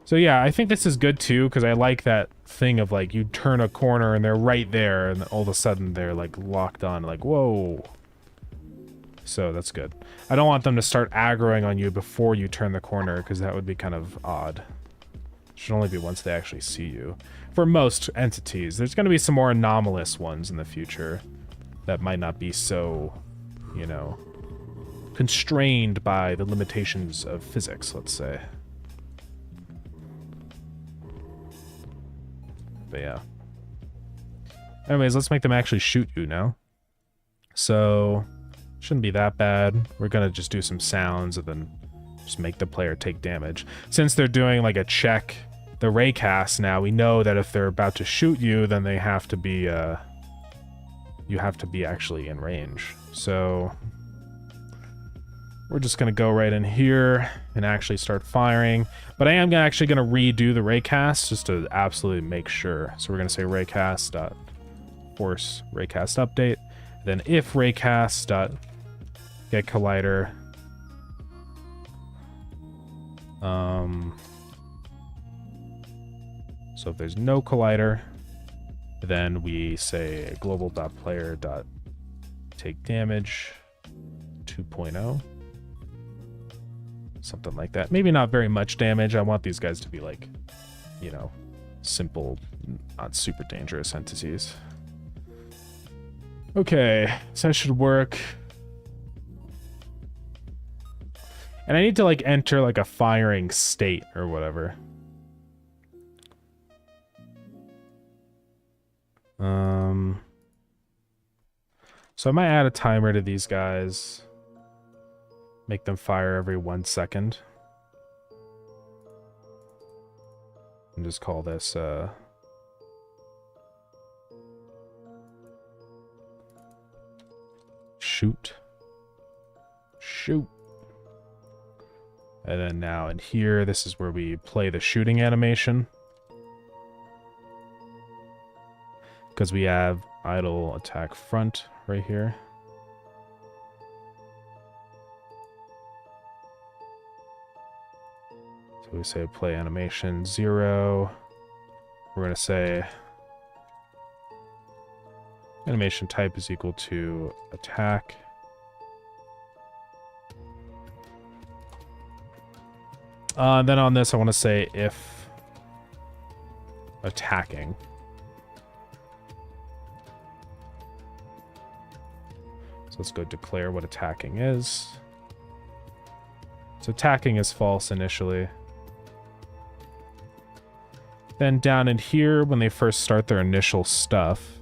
So yeah, I think this is good too, because I like that thing of like, you turn a corner and they're right there, and all of a sudden they're like locked on, like, whoa. So that's good. I don't want them to start aggroing on you before you turn the corner, because that would be kind of odd. It should only be once they actually see you. For most entities, there's going to be some more anomalous ones in the future that might not be so, you know... constrained by the limitations of physics, let's say. But yeah. Anyways, let's make them actually shoot you now. So, shouldn't be that bad. We're gonna just do some sounds and then just make the player take damage. Since they're doing like a check, the raycast now, we know that if they're about to shoot you, then they have to be, you have to be actually in range. So... we're just going to go right in here and actually start firing. But I am actually going to redo the raycast just to absolutely make sure. So we're going to say raycast.force raycast update. Then if raycast.get collider. So if there's no collider, then we say global.player.take damage 2.0. Something like that. Maybe not very much damage. I want these guys to be like, you know, simple, not super dangerous entities. Okay, so that should work. And I need to like enter like a firing state or whatever. So I might add a timer to these guys. Make them fire every 1 second. just call this shoot. Shoot. And then now in here, this is where we play the shooting animation. Because we have idle attack front right here. So we say play animation 0. We're going to say animation type is equal to attack. Then on this, I want to say if attacking. So let's go declare what attacking is. So attacking is false initially. Then down in here, when they first start their initial stuff,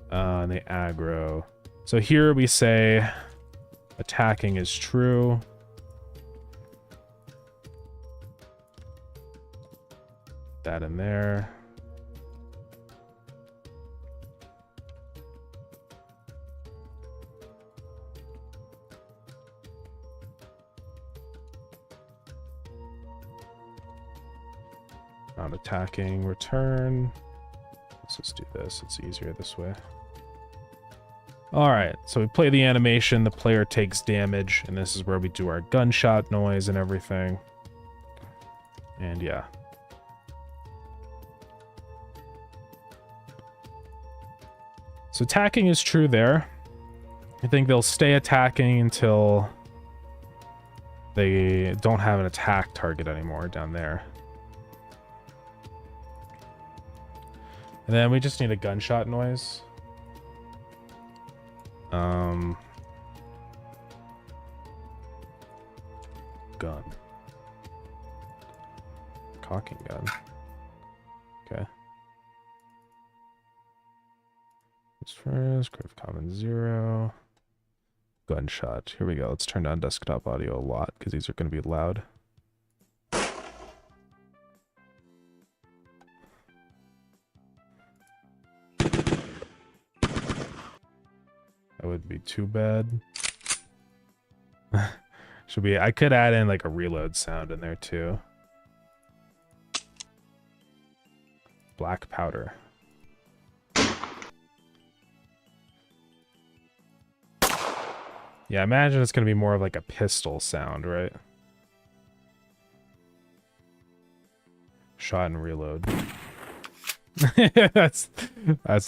they aggro. So here we say attacking is true. That in there. Not attacking, return. Let's just do this. It's easier this way. Alright, so we play the animation, the player takes damage, and this is where we do our gunshot noise and everything. And yeah. So attacking is true there. I think they'll stay attacking until they don't have an attack target anymore down there. And then we just need a gunshot noise. Gun. Cocking gun. Okay. First, grave common 0. Gunshot. Here we go. Let's turn down desktop audio a lot because these are going to be loud. That wouldn't be too bad. Should be. I could add in like a reload sound in there too. Black powder. Yeah, I imagine it's going to be more of like a pistol sound, right? Shot and reload. That's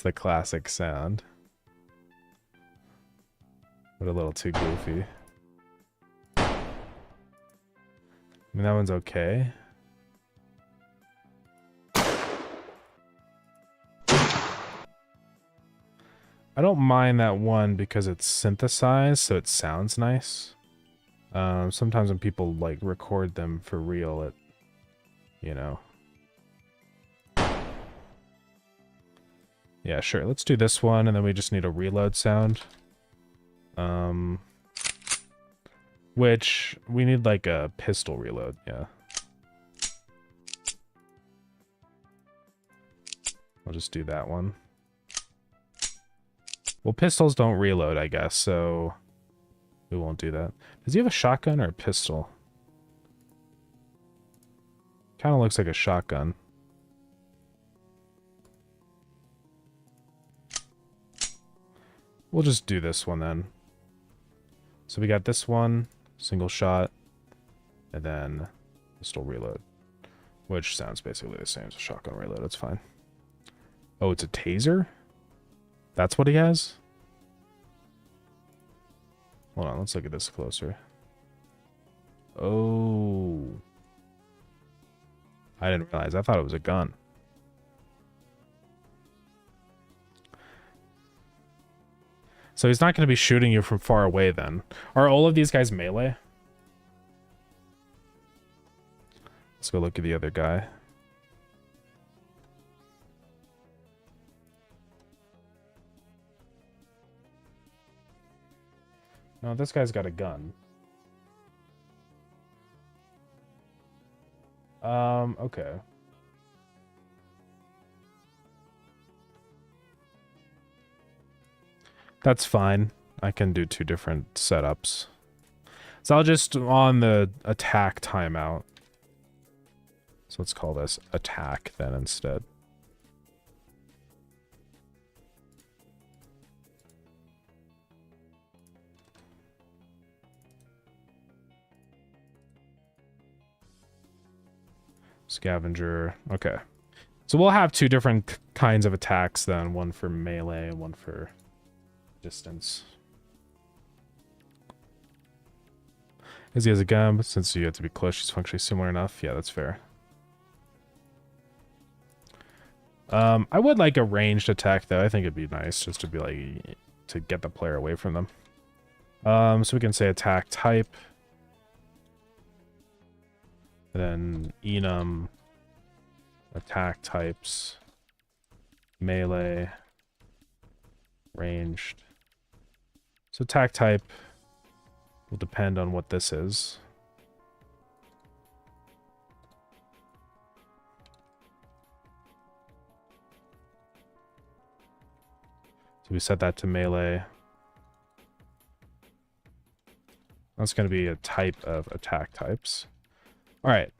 the classic sound. But a little too goofy. I mean, that one's okay. I don't mind that one because it's synthesized, so it sounds nice. Sometimes when people like record them for real, it, you know. Yeah, sure. Let's do this one, and then we just need a reload sound. Which we need like a pistol reload, yeah. I'll just do that one. Well, pistols don't reload, I guess, so we won't do that. Does he have a shotgun or a pistol? Kind of looks like a shotgun. We'll just do this one then. So we got this one, single shot, and then pistol reload, which sounds basically the same as a shotgun reload. It's fine. Oh, it's a taser? That's what he has? Hold on, let's look at this closer. Oh. I didn't realize. I thought it was a gun. So he's not going to be shooting you from far away then. Are all of these guys melee? Let's go look at the other guy. No, this guy's got a gun. Okay. That's fine. I can do 2 different setups. So I'll just on the attack timeout. So let's call this attack then instead. Scavenger. Okay. So we'll have 2 different kinds of attacks then. One for melee, one for distance. As he has a gun, but since you have to be close, she's functionally similar enough. Yeah, that's fair. I would like a ranged attack though. I think it'd be nice just to be like to get the player away from them. So we can say attack type. And then enum, attack types, melee, ranged. So attack type will depend on what this is. So we set that to melee. That's going to be a type of attack types. All right.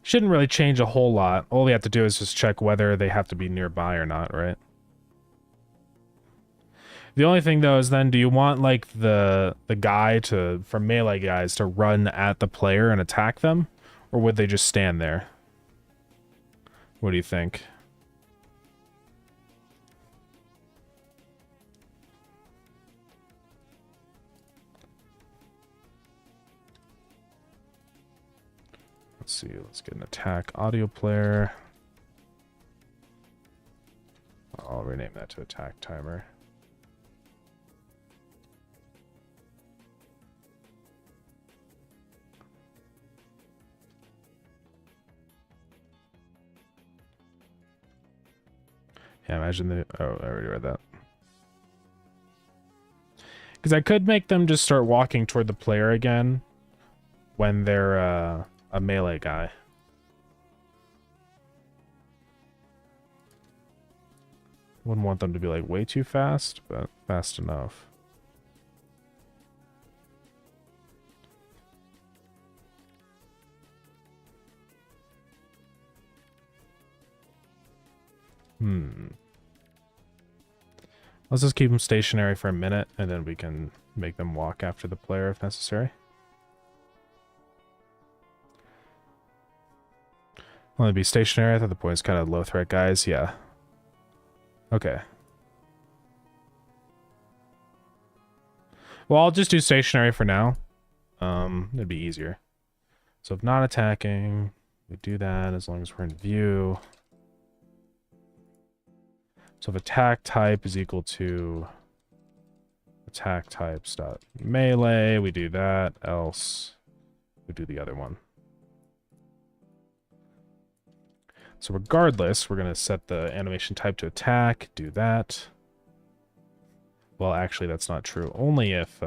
Shouldn't really change a whole lot. All we have to do is just check whether they have to be nearby or not, right? The only thing though is then do you want like the guy to for melee guys to run at the player and attack them, or would they just stand there? What do you think? Let's see, let's get an attack audio player. I'll rename that to attack timer. Yeah, imagine the... Oh, I already read that. Because I could make them just start walking toward the player again when they're a melee guy. Wouldn't want them to be like way too fast, but fast enough. Let's just keep them stationary for a minute, and then we can make them walk after the player if necessary. Want to be stationary? I thought the point is kind of low threat guys. Yeah. Okay. Well, I'll just do stationary for now. It'd be easier. So if not attacking, we do that as long as we're in view. So if attack type is equal to attack types dot melee, we do that. Else, we do the other one. So regardless, we're going to set the animation type to attack, do that. Well, actually, that's not true. Only if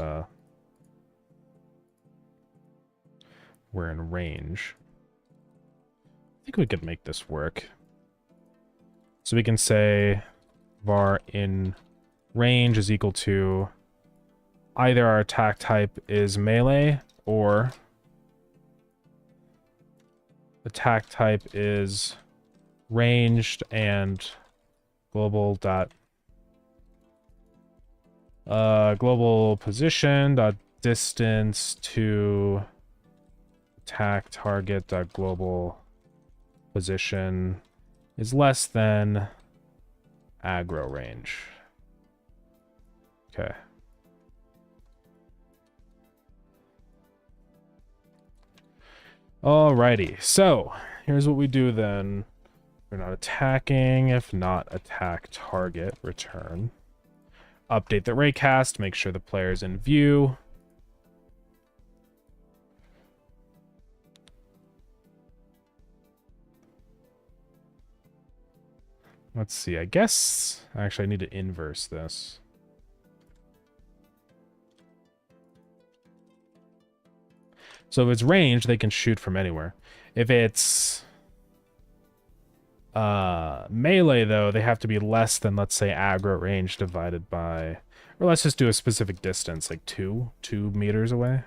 we're in range. I think we could make this work. So we can say var in range is equal to either our attack type is melee or attack type is ranged and global dot global position dot distance to attack target dot global position is less than aggro range. Okay. Alrighty, so here's what we do then. We're not attacking, if not attack target, return. Update the raycast, make sure the player's in view. Let's see, I guess... Actually, I need to inverse this. So if it's ranged, they can shoot from anywhere. If it's... Melee, though, they have to be less than, let's say, aggro range divided by... Or let's just do a specific distance, like 2 meters away.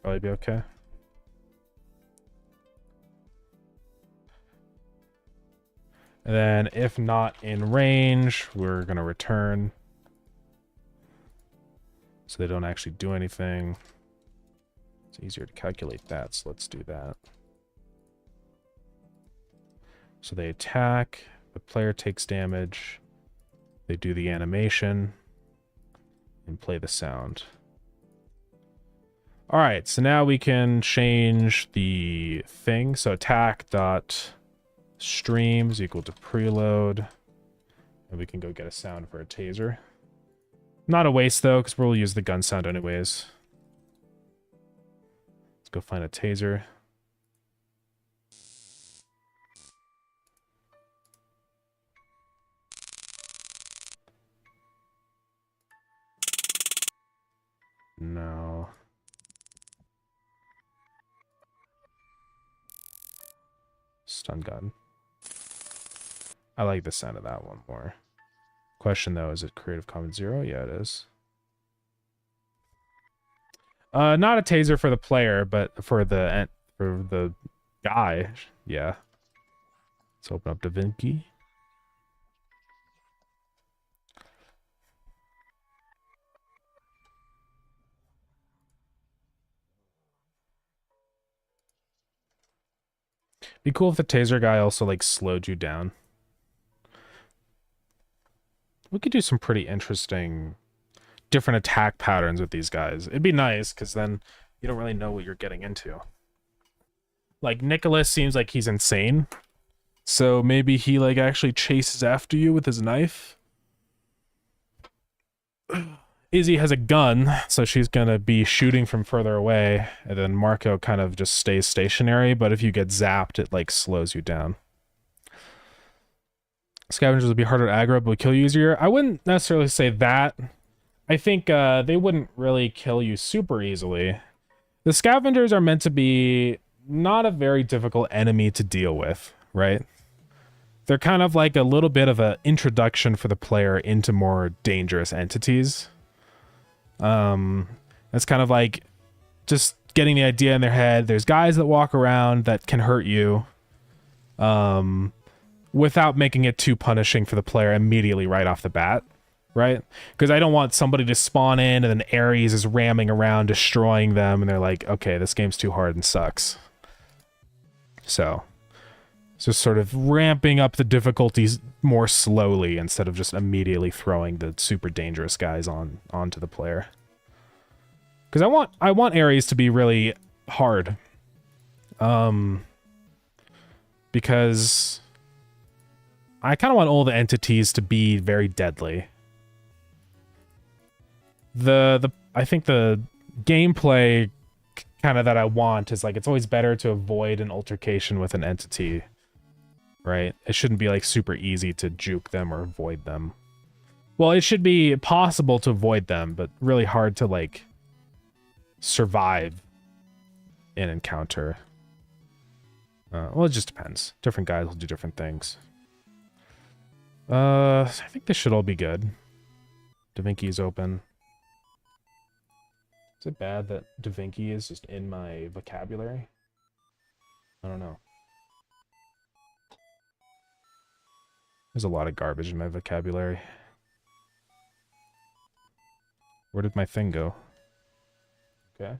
Probably be okay. And then, if not in range, we're going to return. So they don't actually do anything. It's easier to calculate that, so let's do that. So they attack, the player takes damage, they do the animation, and play the sound. Alright, so now we can change the thing. So attack dot streams equal to preload. And we can go get a sound for a taser. Not a waste, though, because we'll use the gun sound anyways. Let's go find a taser. No. Stun gun. I like the sound of that one more. Question, though, is it Creative Commons 0? Yeah, it is. Not a taser for the player, but for the guy. Yeah. Let's open up DaVinci. Be cool if the taser guy also, like, slowed you down. We could do some pretty interesting different attack patterns with these guys. It'd be nice, because then you don't really know what you're getting into. Like, Nicholas seems like he's insane. So maybe he, like, actually chases after you with his knife. Izzy has a gun, so she's gonna be shooting from further away, and then Marco kind of just stays stationary, but if you get zapped, it, like, slows you down. Scavengers would be harder to aggro, but would kill you easier. I wouldn't necessarily say that. I think they wouldn't really kill you super easily. The scavengers are meant to be not a very difficult enemy to deal with, right? They're kind of like a little bit of an introduction for the player into more dangerous entities. It's kind of like just getting the idea in their head. There's guys that walk around that can hurt you, without making it too punishing for the player immediately right off the bat, right? Because I don't want somebody to spawn in and then Ares is ramming around, destroying them, and they're like, okay, this game's too hard and sucks. So, just sort of ramping up the difficulties more slowly instead of just immediately throwing the super dangerous guys onto the player. Because I want Ares to be really hard. Because I kind of want all the entities to be very deadly. I think the gameplay kind of that I want is like, it's always better to avoid an altercation with an entity, right? It shouldn't be like super easy to juke them or avoid them. Well, it should be possible to avoid them, but really hard to like survive an encounter. Well, it just depends. Different guys will do different things. I think this should all be good. DaVinci is open. Is it bad that DaVinci is just in my vocabulary? I don't know. There's a lot of garbage in my vocabulary. Where did my thing go? Okay.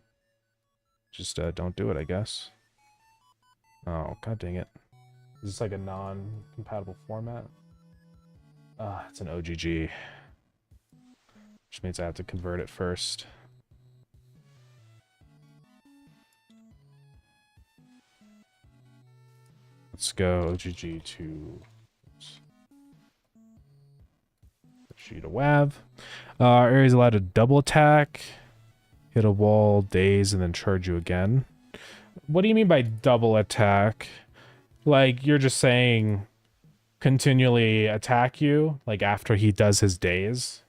Just don't do it, I guess. Oh, god dang it. Is this like a non-compatible format? Ah, it's an OGG. Which means I have to convert it first. Let's go OGG to OGG to WAV. Ares allowed to double attack, hit a wall, daze, and then charge you again. What do you mean by double attack? Like, you're just saying continually attack you, like after he does his daze?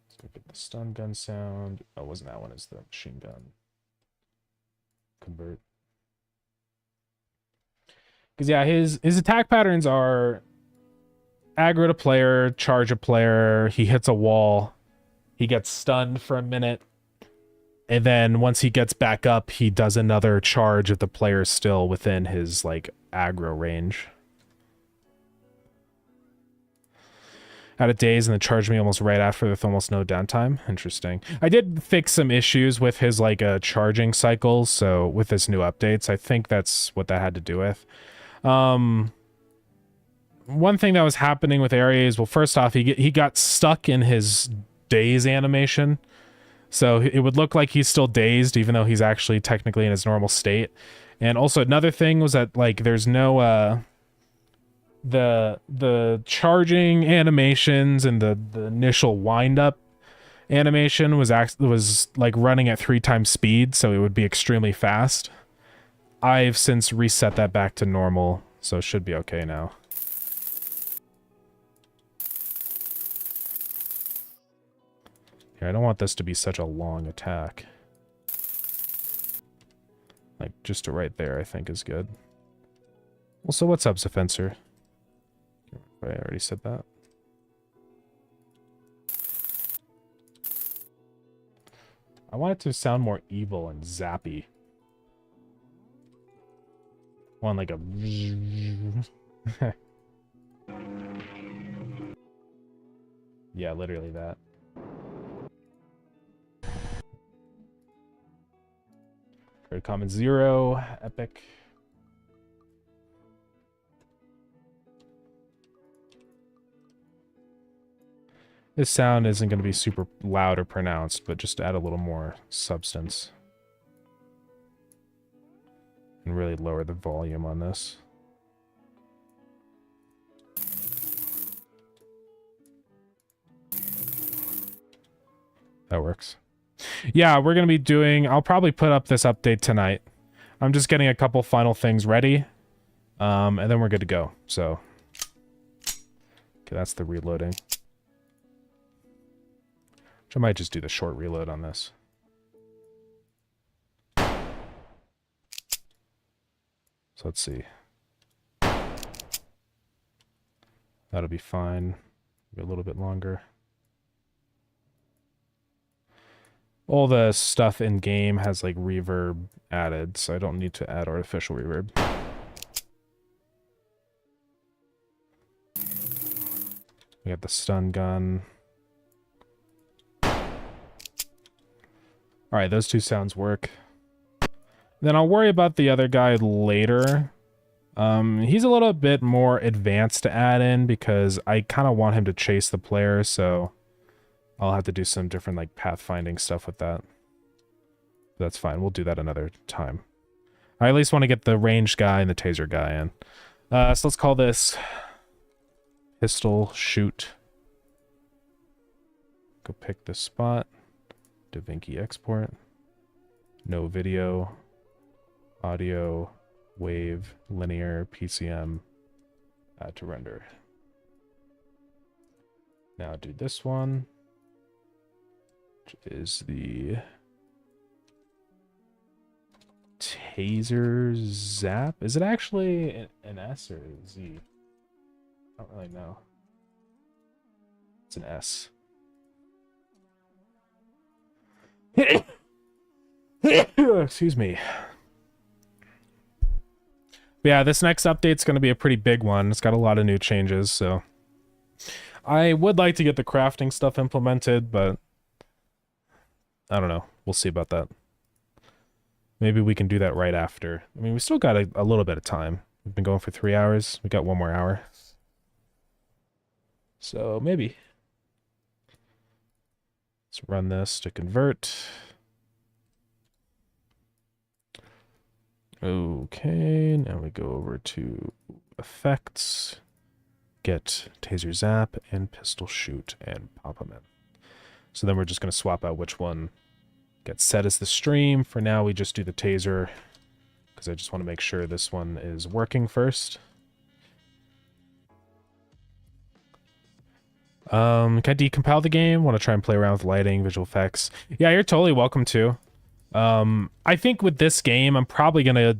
Let's go get the stun gun sound. Oh, wasn't that one? It's the machine gun. Convert. Because yeah, his attack patterns are aggro to player, charge a player, he hits a wall, he gets stunned for a minute, and then once he gets back up, he does another charge if the player is still within his like aggro range. Out of days and then charged me almost right after with almost no downtime. Interesting. I did fix some issues with his like charging cycles, so with this new updates, I think that's what that had to do with. One thing that was happening with Aries, well, first off, he got stuck in his daze animation. So it would look like he's still dazed, even though he's actually technically in his normal state. And also another thing was that like there's no the charging animations and the initial wind up animation was like running at 3 times speed, so it would be extremely fast. I've since reset that back to normal, so it should be okay now. Here, I don't want this to be such a long attack. Like just to right there, I think is good. Also, what's up, Zafencer? I already said that. I want it to sound more evil and zappy. I want like a... yeah, literally that. Card common 0, epic. This sound isn't going to be super loud or pronounced, but just to add a little more substance. And really lower the volume on this. That works. Yeah, we're going to be doing... I'll probably put up this update tonight. I'm just getting a couple final things ready. And then we're good to go. So... okay, that's the reloading. I might just do the short reload on this. So let's see. That'll be fine. Maybe a little bit longer. All the stuff in game has like reverb added, so I don't need to add artificial reverb. We got the stun gun. Alright, those two sounds work. Then I'll worry about the other guy later. He's a little bit more advanced to add in because I kind of want him to chase the player, so I'll have to do some different like pathfinding stuff with that. That's fine, we'll do that another time. I at least want to get the ranged guy and the taser guy in. So let's call this pistol shoot. Go pick this spot. DaVinci export. No video. Audio. Wave. Linear. PCM. Add to render. Now do this one. Which is the taser zap. Is it actually an S or a Z? I don't really know. It's an S. Excuse me. But yeah, this next update's going to be a pretty big one. It's got a lot of new changes, so I would like to get the crafting stuff implemented, but I don't know. We'll see about that. Maybe we can do that right after. I mean, we still got a little bit of time. We've been going for 3 hours. We got 1 more hour. So maybe. Let's run this to convert. Okay, now we go over to effects, get taser zap and pistol shoot and pop them in. So then we're just going to swap out which one gets set as the stream. For now, we just do the taser because I just want to make sure this one is working first. Can I decompile the game? Want to try and play around with lighting, visual effects? Yeah, you're totally welcome to. I think with this game, I'm probably going to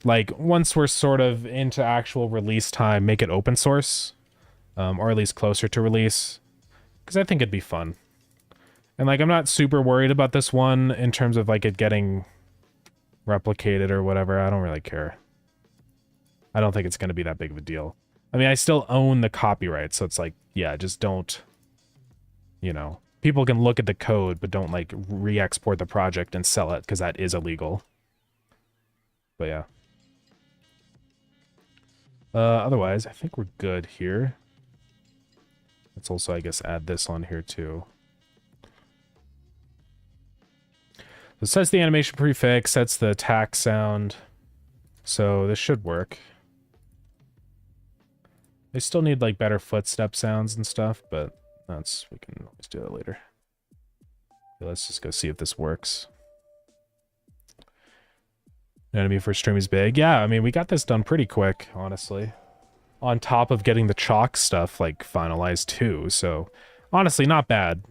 like once we're sort of into actual release time, make it open source, or at least closer to release, because I think it'd be fun. And like, I'm not super worried about this one in terms of like it getting replicated or whatever. I don't really care. I don't think it's going to be that big of a deal. I mean, I still own the copyright, so it's like, yeah, just don't, you know, people can look at the code, but don't like re-export the project and sell it, because that is illegal. But yeah. Otherwise, I think we're good here. Let's also, I guess, add this on here too. So it sets the animation prefix, sets the attack sound. So this should work. They still need like better footstep sounds and stuff, but we can always do that later. Okay, let's just go see if this works. Enemy for stream is big. Yeah, I mean, we got this done pretty quick, honestly. On top of getting the chalk stuff like finalized too, so honestly, not bad.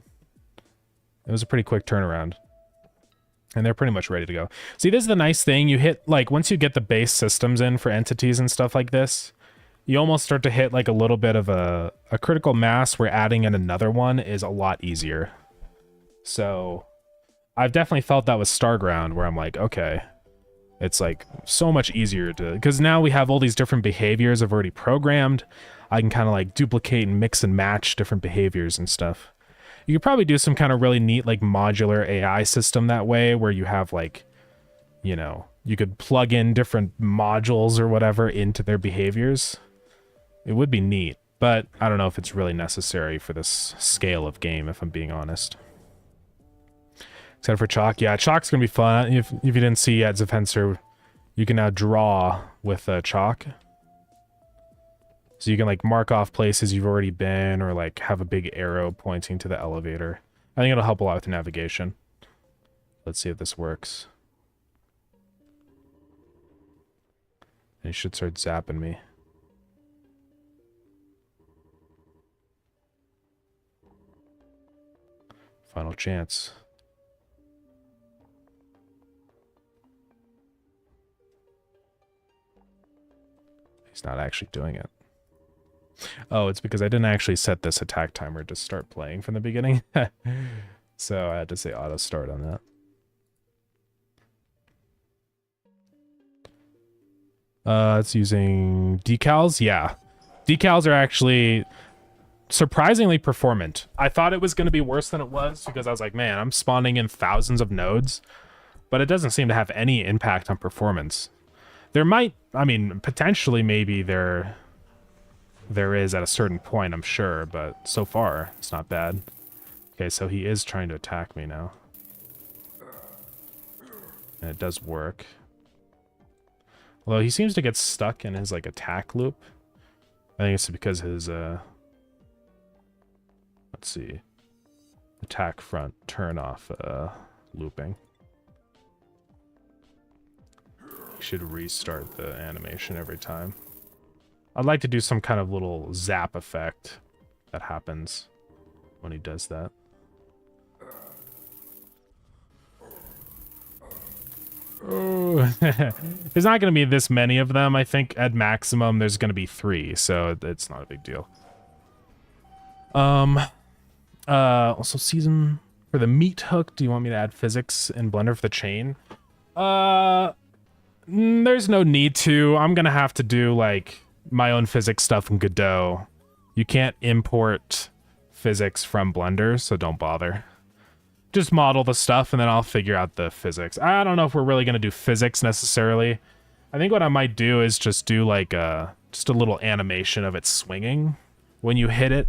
It was a pretty quick turnaround. And they're pretty much ready to go. See, this is the nice thing. You hit, like, once you get the base systems in for entities and stuff like this, you almost start to hit, like, a little bit of a critical mass where adding in another one is a lot easier. So, I've definitely felt that with Starground, where I'm like, okay, it's, like, so much easier to... Because now we have all these different behaviors I've already programmed. I can kind of, like, duplicate and mix and match different behaviors and stuff. You could probably do some kind of really neat, like, modular AI system that way, where you have, like, you know, you could plug in different modules or whatever into their behaviors. It would be neat, but I don't know if it's really necessary for this scale of game, if I'm being honest. Except for chalk. Yeah, chalk's going to be fun. If you didn't see yet, Zefencer, you can now draw with chalk. So you can, like, mark off places you've already been, or, like, have a big arrow pointing to the elevator. I think it'll help a lot with navigation. Let's see if this works. And it should start zapping me. Final chance. He's not actually doing it. Oh, it's because I didn't actually set this attack timer to start playing from the beginning. So I had to say auto start on that. It's using decals. Yeah. Decals are actually surprisingly performant. I thought it was going to be worse than it was, because I was like, man, I'm spawning in thousands of nodes, but it doesn't seem to have any impact on performance. There might, I mean, potentially maybe there is at a certain point, I'm sure, but so far, it's not bad. Okay, so he is trying to attack me now. And it does work. Although he seems to get stuck in his, like, attack loop. I think it's because his, let's see. Attack front, turn off, looping. You should restart the animation every time. I'd like to do some kind of little zap effect that happens when he does that. Oh. There's not going to be this many of them. I think at maximum there's going to be 3, so it's not a big deal. Also season for the meat hook. Do you want me to add physics in Blender for the chain? There's no need to. I'm going to have to do, like, my own physics stuff in Godot. You can't import physics from Blender, so don't bother. Just model the stuff and then I'll figure out the physics. I don't know if we're really going to do physics necessarily. I think what I might do is just do, like, just a little animation of it swinging when you hit it,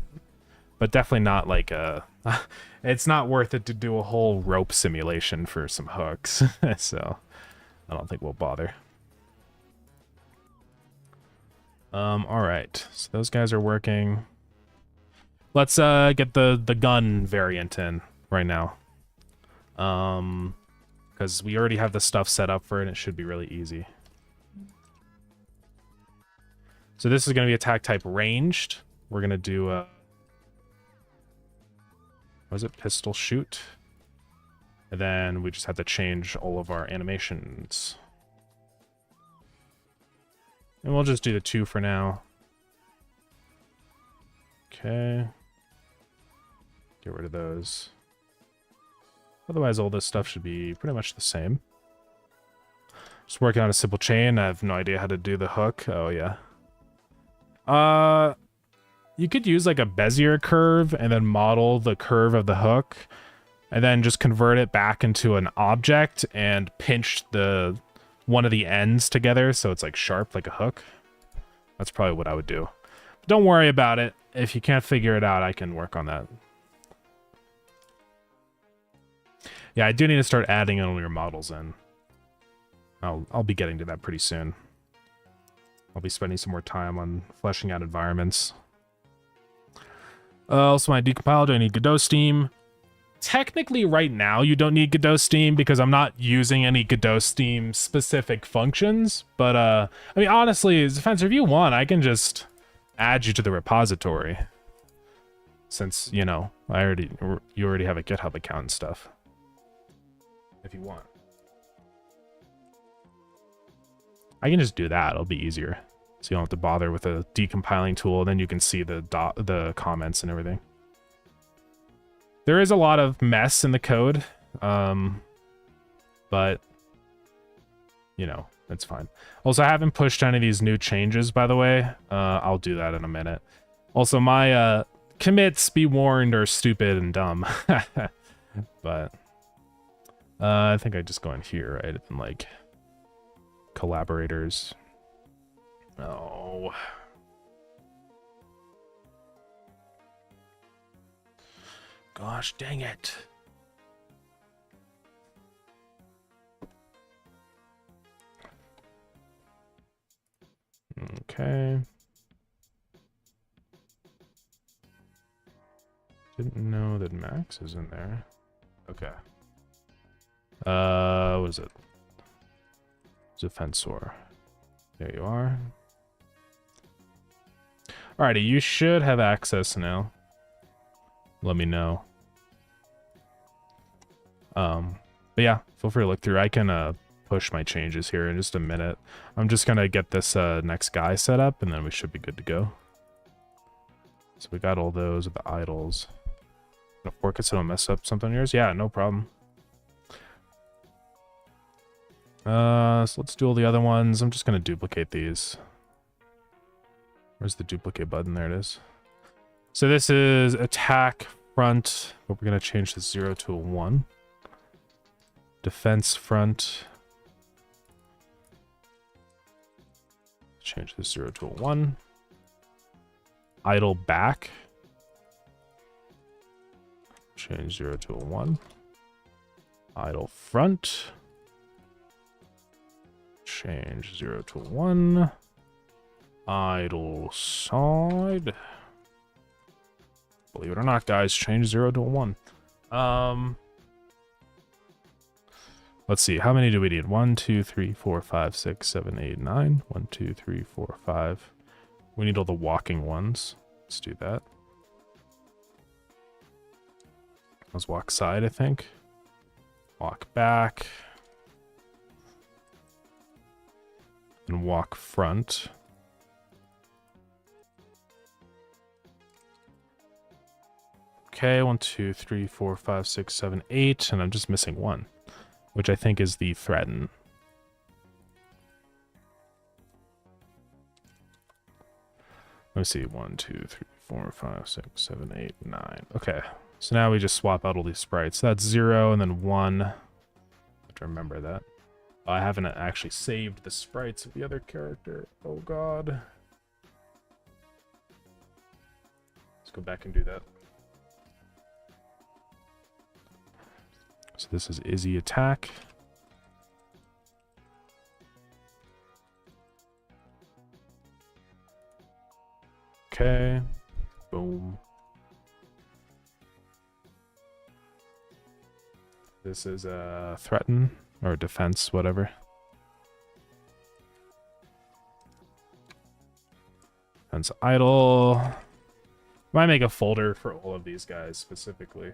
but definitely not like it's not worth it to do a whole rope simulation for some hooks. So I don't think we'll bother. All right, so those guys are working. Let's get the gun variant in right now. Because we already have the stuff set up for it, and it should be really easy. So this is going to be attack type ranged. We're going to do, what was it? Pistol shoot. And then we just have to change all of our animations. And we'll just do the 2 for now. Okay. Get rid of those. Otherwise, all this stuff should be pretty much the same. Just working on a simple chain. I have no idea how to do the hook. Oh, yeah. You could use like a Bezier curve and then model the curve of the hook and then just convert it back into an object and pinch one of the ends together so it's like sharp like a hook. That's probably what I would do. But don't worry about it. If you can't figure it out, I can work on that. Yeah, I do need to start adding all your models in. I'll be getting to that pretty soon. I'll be spending some more time on fleshing out environments. Also, when I decompile, do I need Godot Steam? Technically, right now, you don't need Godot Steam because I'm not using any Godot Steam specific functions. But, I mean, honestly, Spencer, if you want, I can just add you to the repository. Since, you know, you already have a GitHub account and stuff. If you want. I can just do that. It'll be easier. So you don't have to bother with a decompiling tool. Then you can see the comments and everything. There is a lot of mess in the code. But, you know, it's fine. Also, I haven't pushed any of these new changes, by the way. I'll do that in a minute. Also, my commits, be warned, are stupid and dumb. But I think I just go in here, right? And like collaborators. Oh. Gosh, dang it. Okay. Didn't know that Max is in there. Okay. What is it? Defensor. There you are. Alrighty, you should have access now. Let me know. But yeah, feel free to look through. I can push my changes here in just a minute. I'm just gonna get this next guy set up, and then we should be good to go. So we got all those with the idols. Gonna fork it so don't mess up something on yours? Yeah, no problem. So let's do all the other ones. I'm just gonna duplicate these. Where's the duplicate button? There it is. So this is attack front, but we're gonna change the 0 to a 1. Defense front. Change the 0 to a 1. Idle back. Change 0 to a 1. Idle front. Change 0 to a 1. Idle side. Believe it or not, guys, change 0 to a 1. Let's see, how many do we need? 1, 2, 3, 4, 5, 6, 7, 8, 9. 1, 2, 3, 4, 5. We need all the walking ones. Let's do that. Let's walk side, I think. Walk back. And walk front. Okay, 1, 2, 3, 4, 5, 6, 7, 8, and I'm just missing 1, which I think is the threaten. Let me see, 1, 2, 3, 4, 5, 6, 7, 8, 9. Okay, so now we just swap out all these sprites. That's 0 and then 1. I have to remember that. I haven't actually saved the sprites of the other character. Oh god. Let's go back and do that. So this is Izzy attack. Okay. Boom. This is a threaten or defense, whatever. Defense idle. Might make a folder for all of these guys specifically.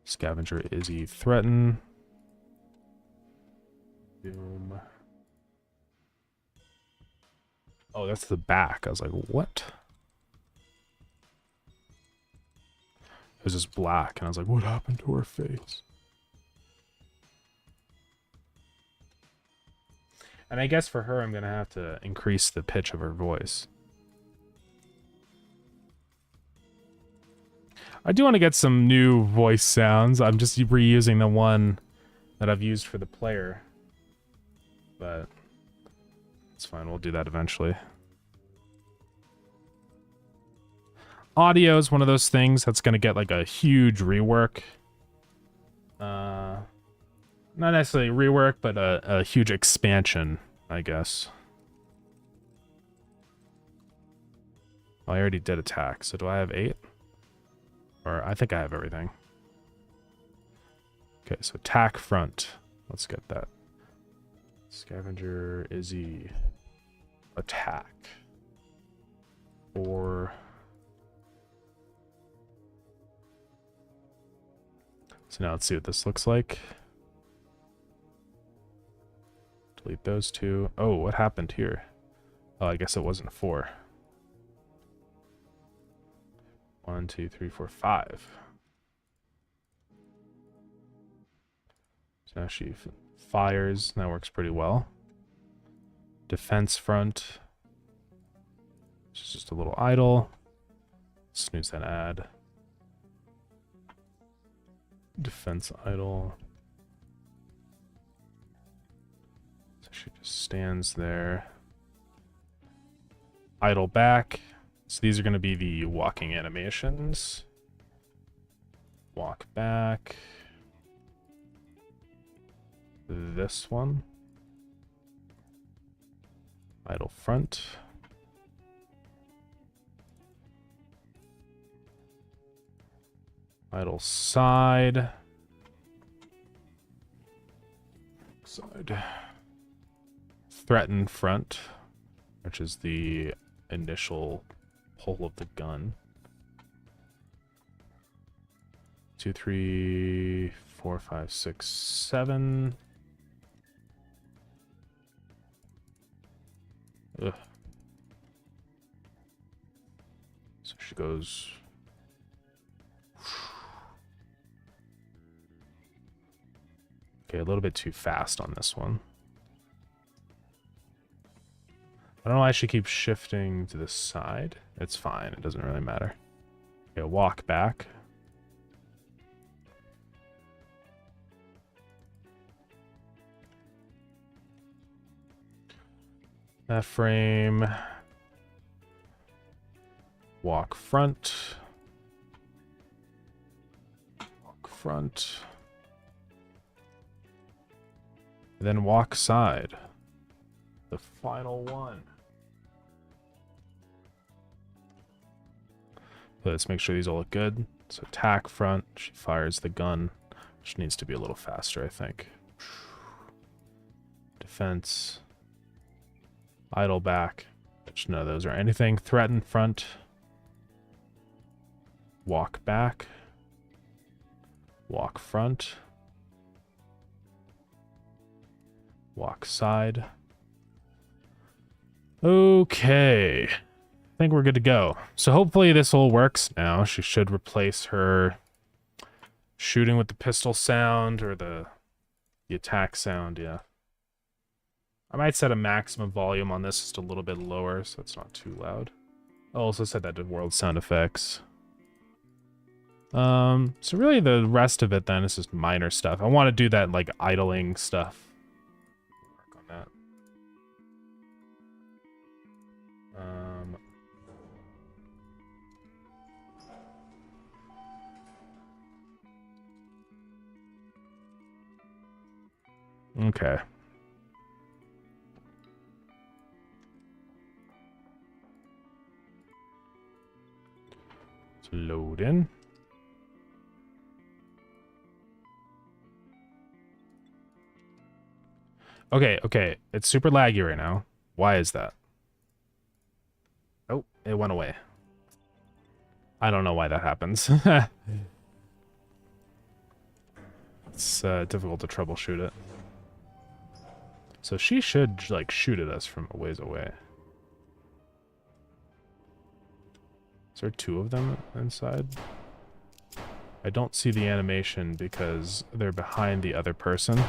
Scavenger Izzy threaten. Boom. Oh, that's the back. I was like, what? It was just black, and I was like, what happened to her face? And I guess for her, I'm going to have to increase the pitch of her voice. I do want to get some new voice sounds. I'm just reusing the one that I've used for the player. But it's fine. We'll do that eventually. Audio is one of those things that's going to get like a huge rework. Not necessarily rework, but a huge expansion, I guess. Oh, I already did attack, so do I have 8? Or I think I have everything. Okay, so attack front. Let's get that. Scavenger, Izzy, attack. Or... So now let's see what this looks like. Delete those two. Oh, what happened here? Oh, I guess it wasn't 4. 1, 2, 3, 4, 5. So now she fires. That works pretty well. Defense front. It's just a little idle. Snooze that ad. Defense idle. So she just stands there. Idle back. So these are going to be the walking animations. Walk back. This one. Idle front. Idle side. Side. Threaten front, which is the initial pull of the gun. 2, 3, 4, 5, 6, 7. Ugh. So she goes. Okay, a little bit too fast on this one. I don't know why she keeps shifting to the side. It's fine. It doesn't really matter. Okay, walk back. That frame. Walk front. Walk front. Then walk side. The final one. So let's make sure these all look good. So attack front. She fires the gun, which needs to be a little faster, I think. Defense. Idle back. Which none of those are anything. Threaten front. Walk back. Walk front. Walk side. Okay. I think we're good to go. So hopefully this all works now. She should replace her shooting with the pistol sound or the attack sound, yeah. I might set a maximum volume on this just a little bit lower so it's not too loud. I also set that to world sound effects. So really the rest of it then is just minor stuff. I want to do that like idling stuff. Work on that. Okay. Let's load in. Okay. It's super laggy right now. Why is that? Oh, it went away. I don't know why that happens. it's difficult to troubleshoot it. So she should, like, shoot at us from a ways away. Is there two of them inside? I don't see the animation because they're behind the other person.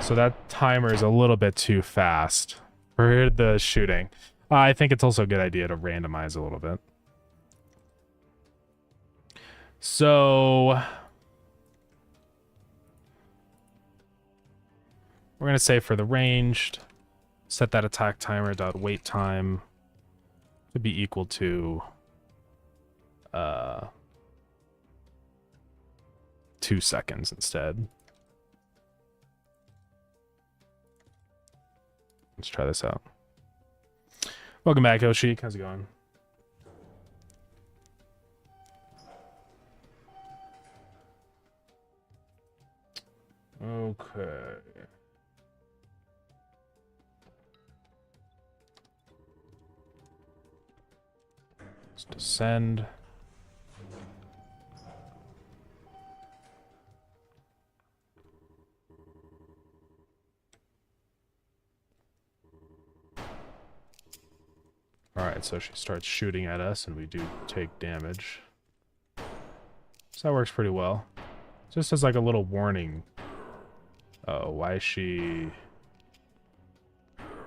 So that timer is a little bit too fast for the shooting. I think it's also a good idea to randomize a little bit. So we're going to say for the ranged, set that attack timer dot wait time to be equal to 2 seconds instead. Let's try this out. Welcome back, Oshik. How's it going? Okay. Let's descend. Alright, so she starts shooting at us and we do take damage. So that works pretty well. Just as like a little warning. Oh, why is she...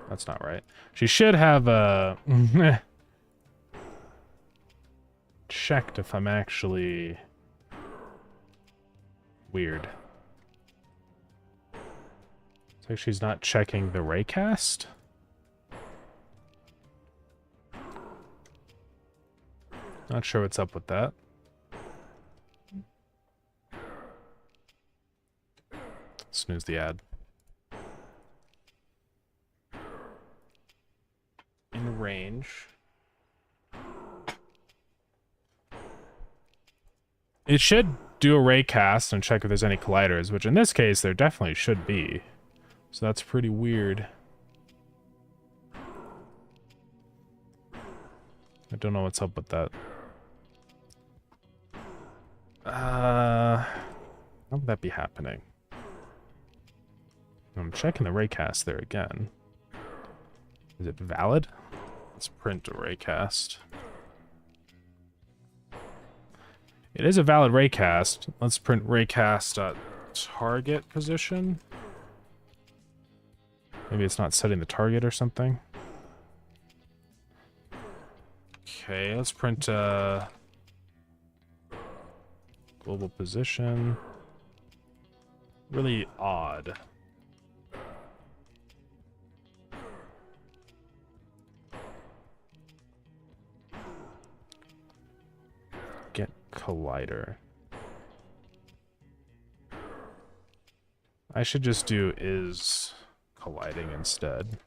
That's not right. She should have checked if I'm actually weird. It's like she's not checking the raycast. Not sure what's up with that. Snooze the ad. In range. It should do a raycast and check if there's any colliders, which in this case there definitely should be. So that's pretty weird. I don't know what's up with that. How would that be happening? I'm checking the raycast there again. Is it valid? Let's print a raycast. It is a valid raycast. Let's print raycast target position. Maybe it's not setting the target or something. Okay, let's print global position. Really odd. Get collider. I should just do is colliding instead.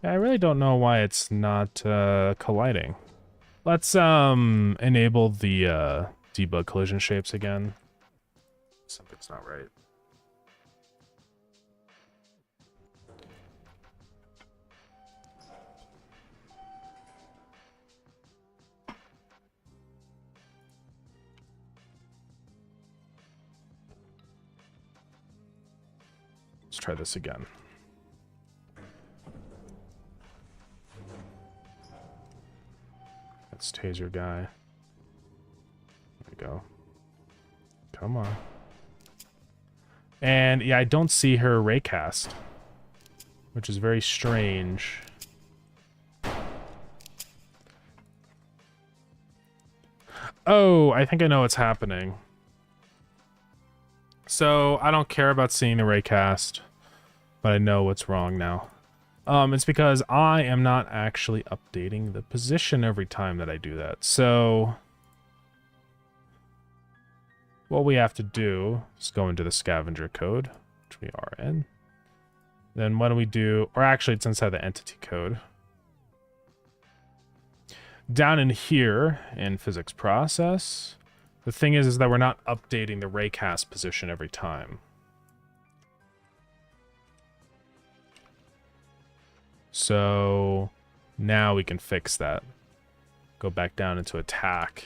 Yeah, I really don't know why it's not colliding. Let's enable the debug collision shapes again. Something's not right. Let's try this again. That's taser guy. There we go. Come on. And yeah, I don't see her raycast, which is very strange. Oh, I think I know what's happening. So I don't care about seeing the raycast, but I know what's wrong now. It's because I am not actually updating the position every time that I do that. So what we have to do is go into the scavenger code, which we are in. Then what do we do? Or actually, it's inside the entity code. Down in here in physics process, the thing is that we're not updating the raycast position every time. So now we can fix that. Go back down into attack.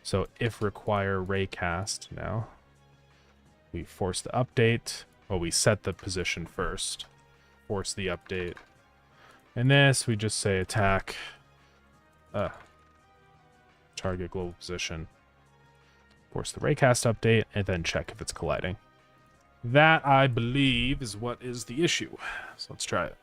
So if require raycast now, we force the update. Well, we set the position first. Force the update. And this, we just say attack. Target global position. Force the raycast update, and then check if it's colliding. That, I believe, is what is the issue. So let's try it.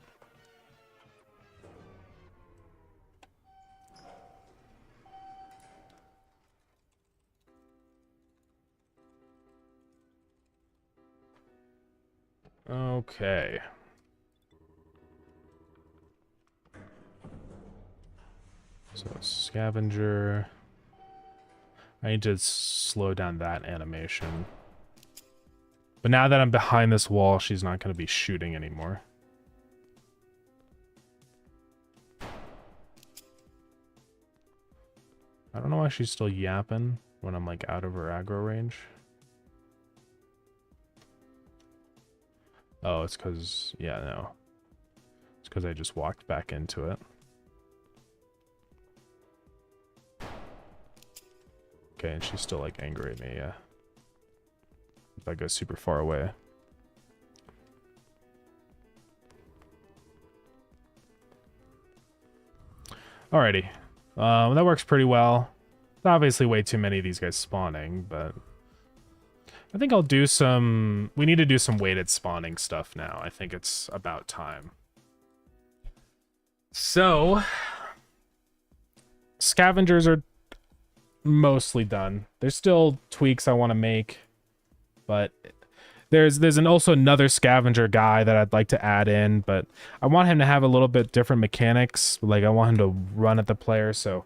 Okay. So scavenger. I need to slow down that animation. But now that I'm behind this wall, she's not going to be shooting anymore. I don't know why she's still yapping when I'm like out of her aggro range. Oh, it's because, yeah, no. It's because I just walked back into it. Okay, and she's still like angry at me, yeah. If I go super far away. Alrighty. That works pretty well. Obviously way too many of these guys spawning, but I think I'll do some... We need to do some weighted spawning stuff now. I think it's about time. So, scavengers are mostly done. There's still tweaks I want to make, but there's also another scavenger guy that I'd like to add in, but I want him to have a little bit different mechanics. Like, I want him to run at the player, so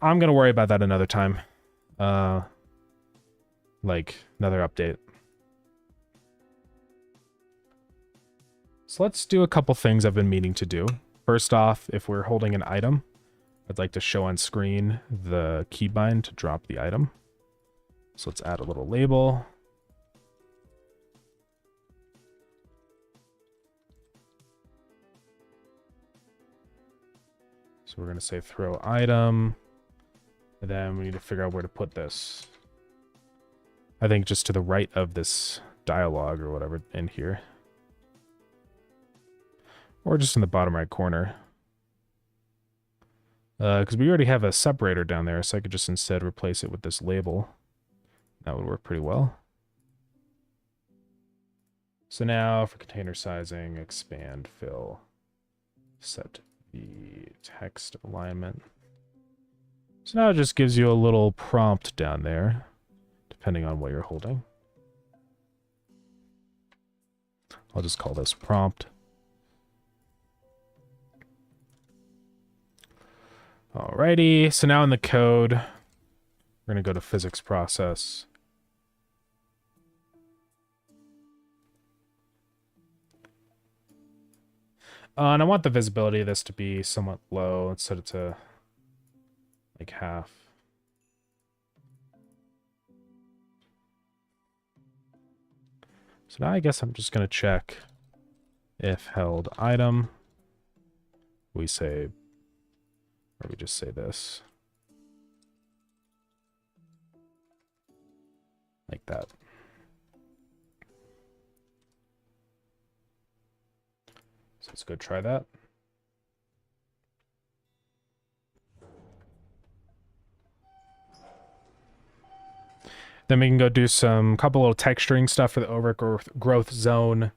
I'm going to worry about that another time. Like, another update. So let's do a couple things I've been meaning to do. First off, if we're holding an item, I'd like to show on screen the keybind to drop the item. So let's add a little label. So we're going to say throw item. And then we need to figure out where to put this. I think just to the right of this dialogue or whatever in here. Or just in the bottom right corner. Because we already have a separator down there, so I could just instead replace it with this label. That would work pretty well. So now for container sizing, expand, fill, set the text alignment. So now it just gives you a little prompt down there, depending on what you're holding. I'll just call this prompt. Alrighty, so now in the code, we're going to go to physics process. And I want the visibility of this to be somewhat low. Let's set it to like half. So now I guess I'm just going to check if held item. We say, or we just say this. Like that. So let's go try that. Then we can go do some couple little texturing stuff for the overgrowth zone,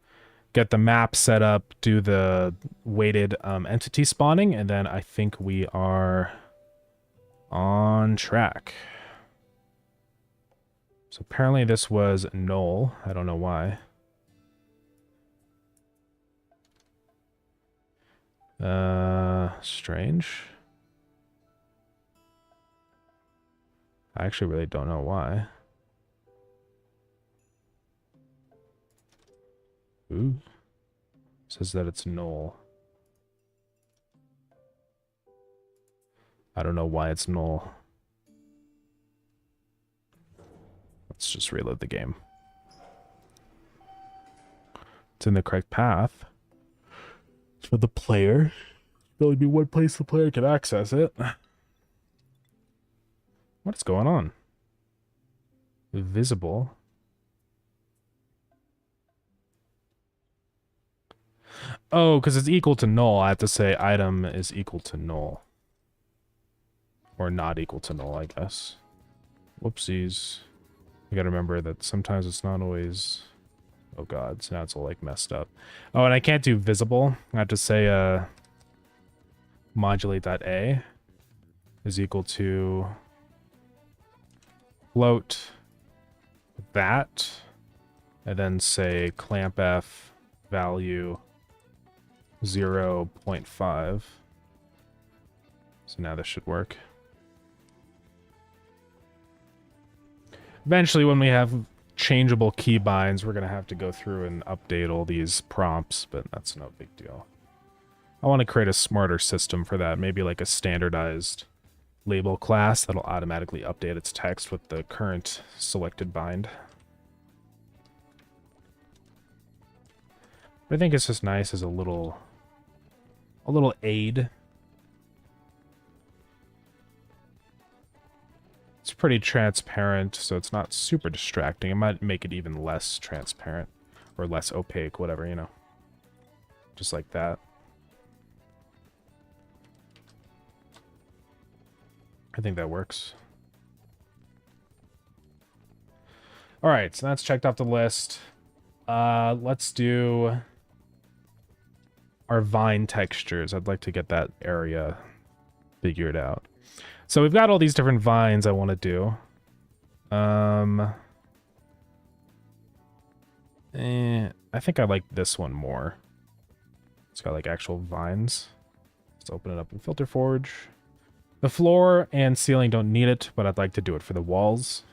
get the map set up, do the weighted entity spawning, and then I think we are on track. So apparently this was null. I don't know why. Strange. I actually really don't know why. Ooh. Says that it's null. I don't know why it's null. Let's just reload the game. in the correct path. For the player. There'll only be one place the player can access it. What's going on? Visible. Oh, because it's equal to null. I have to say item is equal to null. Or not equal to null, I guess. Whoopsies. You gotta remember that sometimes it's not always... Oh god, so now it's all like messed up. Oh, and I can't do visible. I have to say modulate.a is equal to float that, and then say clamp f value 0.5. So now this should work. Eventually, when we have changeable keybinds, we're going to have to go through and update all these prompts, but that's no big deal. I want to create a smarter system for that, maybe like a standardized label class that'll automatically update its text with the current selected bind. But I think it's just nice as a little aid. It's pretty transparent, so it's not super distracting. It might make it even less transparent or less opaque, whatever, you know. Just like that. I think that works. All right, so that's checked off the list. Let's do our vine textures. I'd like to get that area figured out. So we've got all these different vines I want to do. I think I like this one more. It's got like actual vines. Let's open it up in Filter Forge. The floor and ceiling don't need it, but I'd like to do it for the walls.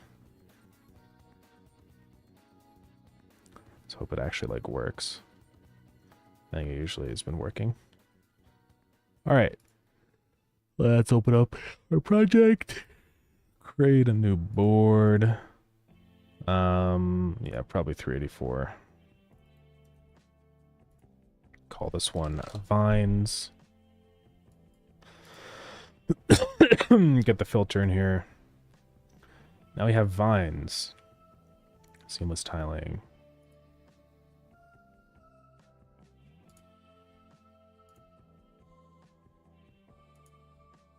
Let's hope it actually like works. I think it usually has been working. All right. Let's open up our project. Create a new board. Yeah, probably 384. Call this one Vines. Get the filter in here. Now we have vines. Seamless tiling.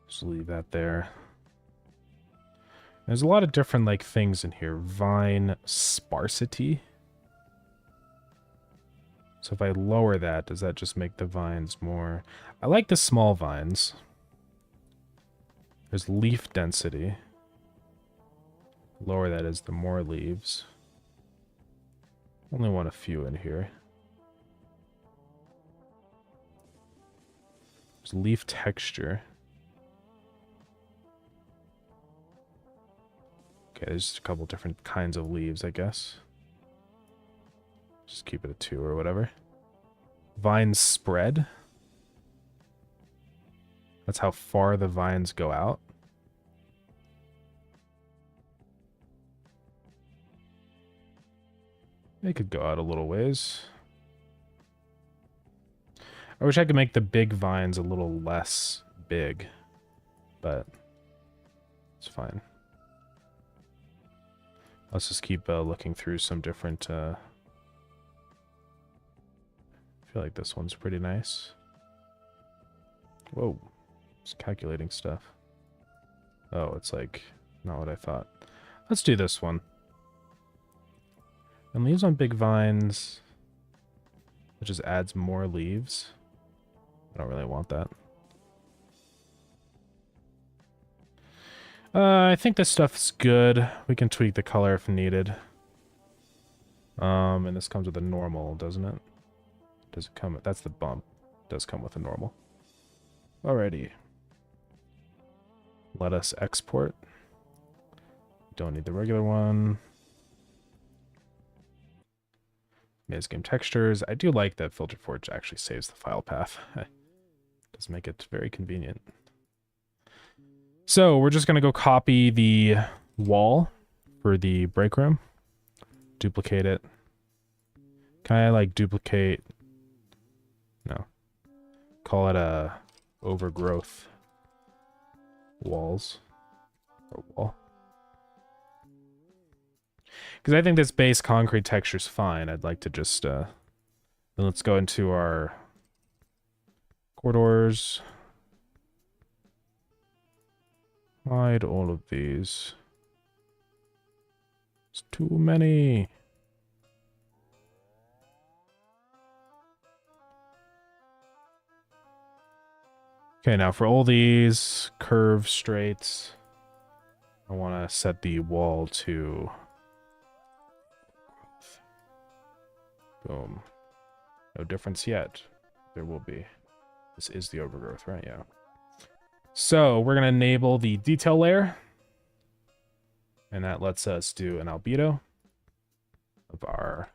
Just leave that there. There's a lot of different like things in here. Vine sparsity. So if I lower that, does that just make the vines more? I like the small vines. There's leaf density. Lower that is the more leaves. Only want a few in here. There's leaf texture. Okay, there's a couple different kinds of leaves, I guess. Just keep it at 2 or whatever. Vine spread. That's how far the vines go out. They could go out a little ways. I wish I could make the big vines a little less big, but it's fine. Let's just keep looking through some different... I feel like this one's pretty nice. Whoa. It's calculating stuff. Oh, it's like not what I thought. Let's do this one. And leaves on big vines. It just adds more leaves. I don't really want that. I think this stuff's good. We can tweak the color if needed. And this comes with a normal, doesn't it? Does it come? That's the bump. It does come with a normal. Alrighty. Let us export. Don't need the regular one. Maze game textures. I do like that Filter Forge actually saves the file path. It does make it very convenient. So we're just going to go copy the wall for the break room. Duplicate it. Can I like duplicate? No. Call it a overgrowth walls or wall. Because I think this base concrete texture is fine. I'd like to just then let's go into our corridors. Hide all of these. It's too many. Okay, now for all these curve straights, I want to set the wall to... Boom. No difference yet. There will be. This is the overgrowth, right? Yeah. So we're going to enable the detail layer. And that lets us do an albedo of our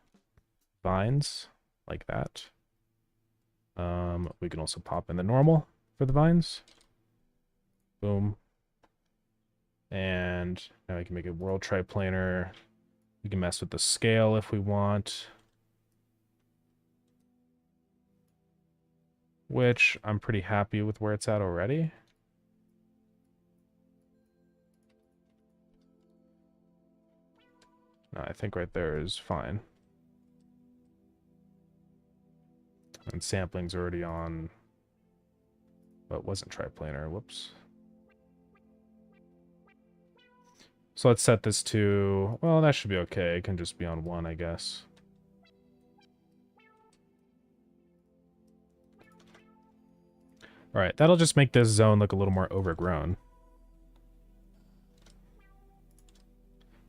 vines, like that. We can also pop in the normal for the vines. Boom. And now we can make it world triplanar. We can mess with the scale if we want. Which I'm pretty happy with where it's at already. No, I think right there is fine. And sampling's already on, but wasn't triplanar. Whoops. So let's set this to, well, that should be okay. It can just be on 1, I guess. All right, that'll just make this zone look a little more overgrown.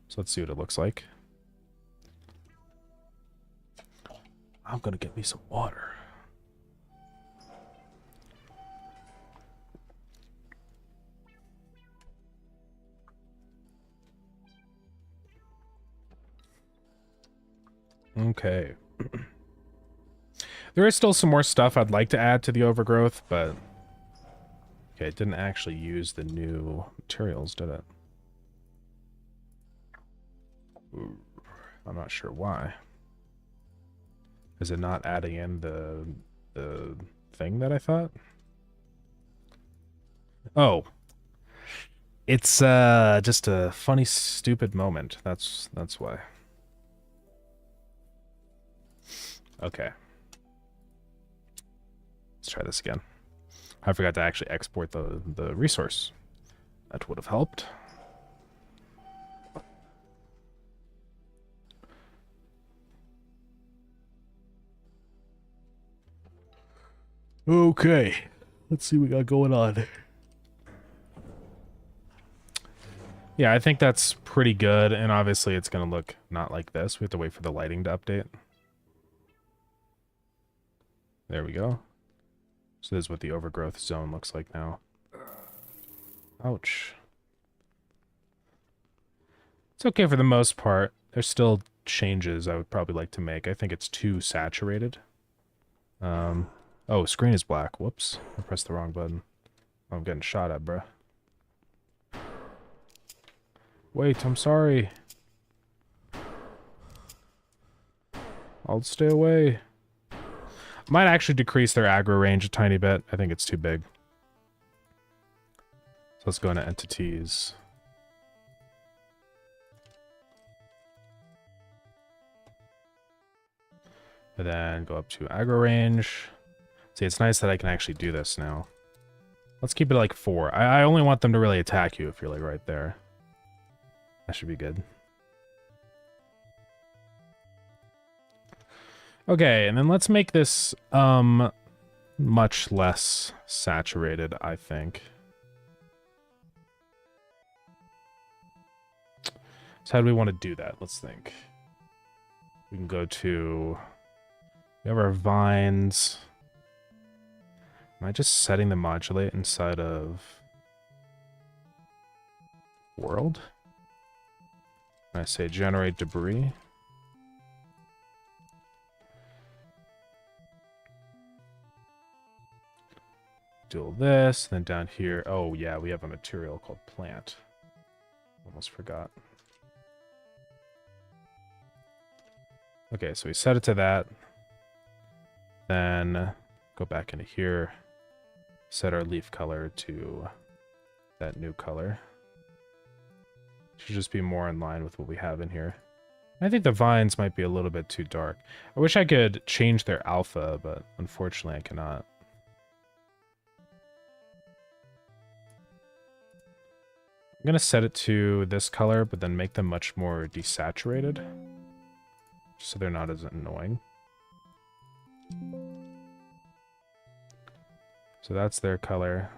So let's see what it looks like. I'm gonna get me some water. Okay. There is still some more stuff I'd like to add to the overgrowth, but... Okay, it didn't actually use the new materials, did it? Ooh, I'm not sure why. Is it not adding in the thing that I thought? Oh. It's just a funny, stupid moment. That's why. Okay. Let's try this again. I forgot to actually export the resource. That would have helped. Okay. Let's see what we got going on. Yeah, I think that's pretty good, and obviously it's going to look not like this. We have to wait for the lighting to update. There we go. So this is what the overgrowth zone looks like now. Ouch. It's okay for the most part. There's still changes I would probably like to make. I think it's too saturated. Oh, screen is black. Whoops. I pressed the wrong button. I'm getting shot at, bruh. Wait, I'm sorry. I'll stay away. Might actually decrease their aggro range a tiny bit. I think it's too big. So let's go into entities. And then go up to aggro range. See, it's nice that I can actually do this now. Let's keep it like 4. I only want them to really attack you if you're like right there. That should be good. Okay, and then let's make this much less saturated, I think. So how do we want to do that? Let's think. We can go to... We have our vines. Am I just setting the modulate inside of world? And I say generate debris. Do this, then down here. Oh yeah, we have a material called plant. Almost forgot. Okay, so we set it to that. Then go back into here. Set our leaf color to that new color. Should just be more in line with what we have in here. I think the vines might be a little bit too dark. I wish I could change their alpha, but unfortunately I cannot. I'm going to set it to this color, but then make them much more desaturated, so they're not as annoying. So that's their color,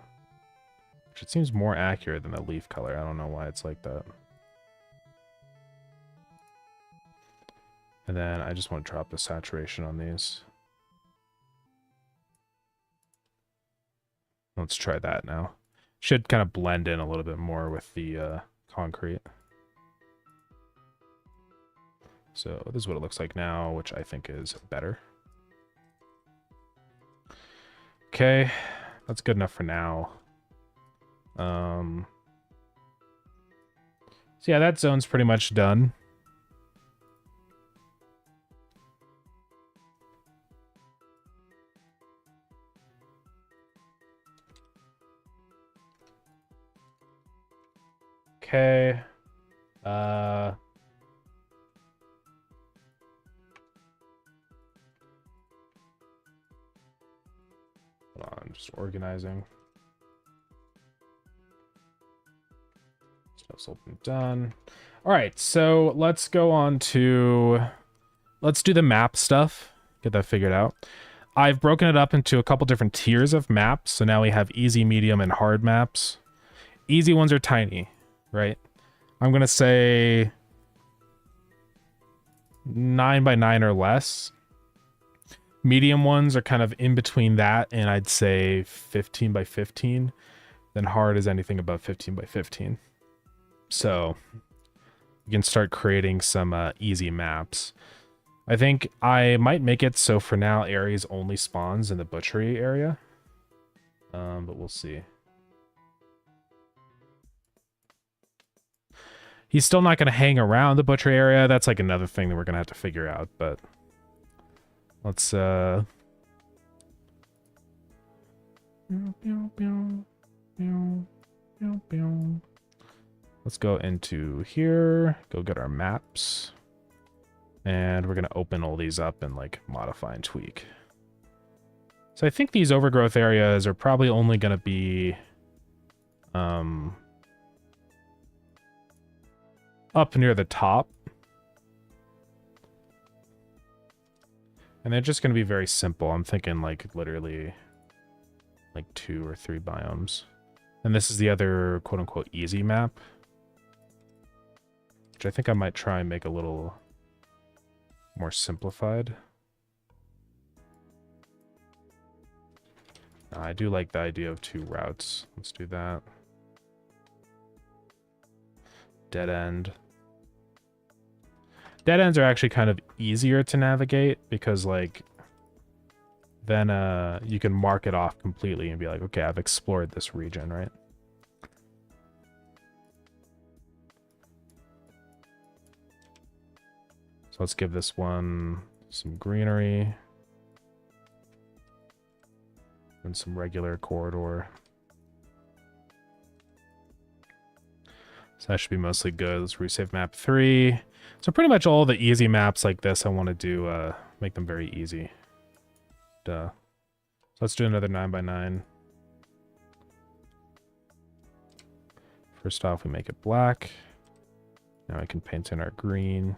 which it seems more accurate than the leaf color. I don't know why it's like that. And then I just want to drop the saturation on these. Let's try that now. Should kind of blend in a little bit more with the concrete. So this is what it looks like now, which I think is better. Okay, that's good enough for now. So yeah, that zone's pretty much done. Okay. Hold on, I'm just organizing. Stuff's open, done. All right, so let's go on to... Let's do the map stuff. Get that figured out. I've broken it up into a couple different tiers of maps. So now we have easy, medium, and hard maps. Easy ones are tiny, right? I'm going to say 9 by 9 or less. Medium ones are kind of in between that, and I'd say 15 by 15. Then hard is anything above 15 by 15. So you can start creating some easy maps. I think I might make it so for now Ares only spawns in the butchery area. But we'll see. He's still not going to hang around the butchery area. That's like another thing that we're going to have to figure out, but let's let's go into here, go get our maps. And we're going to open all these up and like modify and tweak. So I think these overgrowth areas are probably only going to be up near the top. And they're just going to be very simple. I'm thinking like literally like 2 or 3 biomes. And this is the other quote unquote easy map, which I think I might try and make a little more simplified. I do like the idea of 2 routes. Let's do that. Dead end. Dead ends are actually kind of easier to navigate because like then you can mark it off completely and be like, okay, I've explored this region, right? So let's give this one some greenery and some regular corridor. So that should be mostly good. Let's resave map 3. So pretty much all the easy maps like this, I want to do, make them very easy. Duh. So let's do another 9 by 9. First off, we make it black. Now I can paint in our green.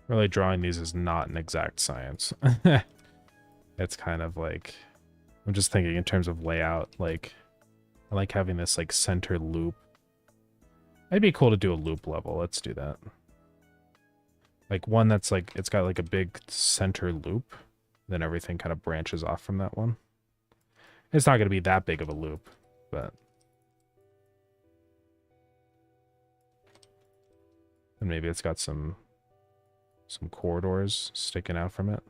Really drawing these is not an exact science. It's kind of like, I'm just thinking in terms of layout, like, I like having this like center loop. It'd be cool to do a loop level. Let's do that. Like one that's like, it's got like a big center loop. Then everything kind of branches off from that one. It's not going to be that big of a loop, but. And maybe it's got some corridors sticking out from it.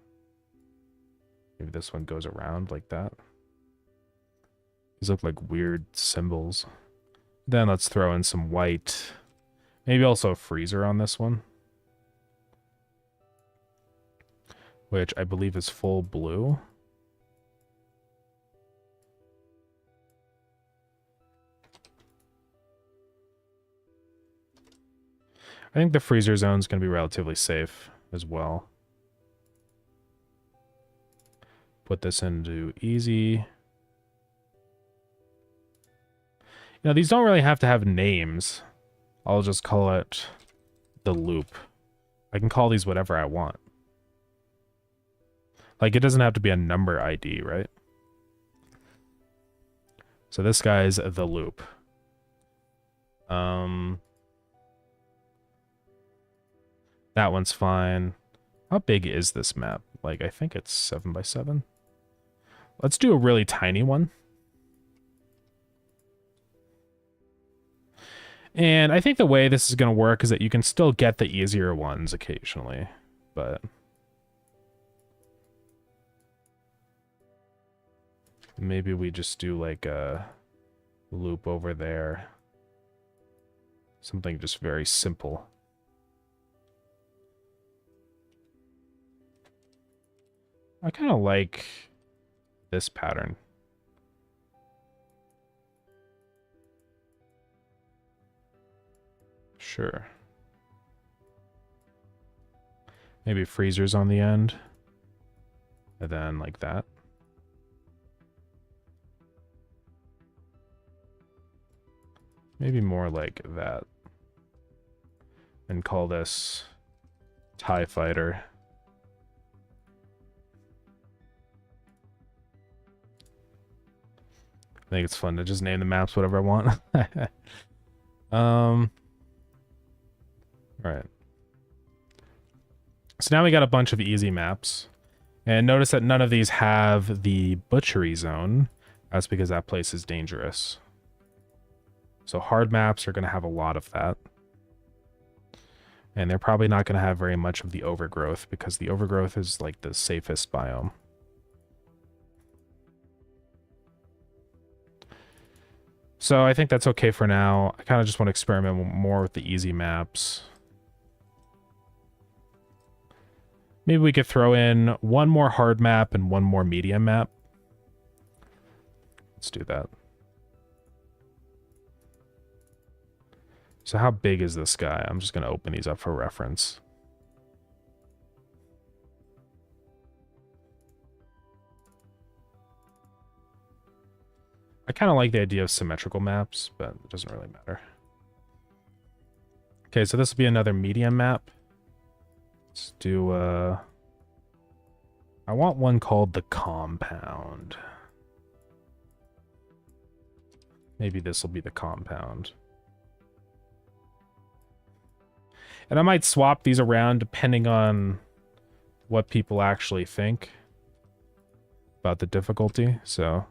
Maybe this one goes around like that. These look like weird symbols. Then let's throw in some white. Maybe also a freezer on this one, which I believe is full blue. I think the freezer zone is going to be relatively safe as well. Put this into easy. You know, these don't really have to have names. I'll just call it the loop. I can call these whatever I want. Like, it doesn't have to be a number ID, right? So this guy's the loop. That one's fine. How big is this map? Like, I think it's 7 by 7. Let's do a really tiny one. And I think the way this is going to work is that you can still get the easier ones occasionally, but maybe we just do like a loop over there. Something just very simple. I kind of like this pattern. Sure. Maybe freezers on the end. And then like that. Maybe more like that. And call this TIE Fighter. I think it's fun to just name the maps whatever I want. Alright. So now we got a bunch of easy maps. And notice that none of these have the butchery zone. That's because that place is dangerous. So hard maps are going to have a lot of that. And they're probably not going to have very much of the overgrowth because the overgrowth is like the safest biome. So I think that's okay for now. I kind of just want to experiment more with the easy maps. Maybe we could throw in one more hard map and one more medium map. Let's do that. So how big is this guy? I'm just going to open these up for reference. I kind of like the idea of symmetrical maps, but it doesn't really matter. Okay, so this will be another medium map. Let's do, I want one called the Compound. Maybe this will be the Compound. And I might swap these around depending on what people actually think about the difficulty, so...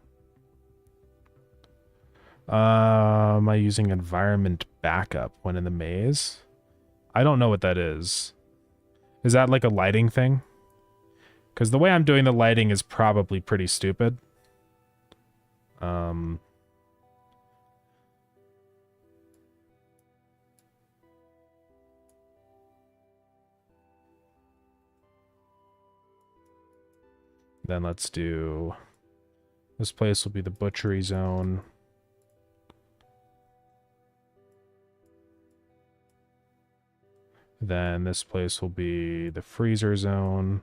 am I using environment backup when in the maze? I don't know what that is. Is that like a lighting thing? Because the way I'm doing the lighting is probably pretty stupid. Then let's do... This place will be the butchery zone. Then this place will be the freezer zone.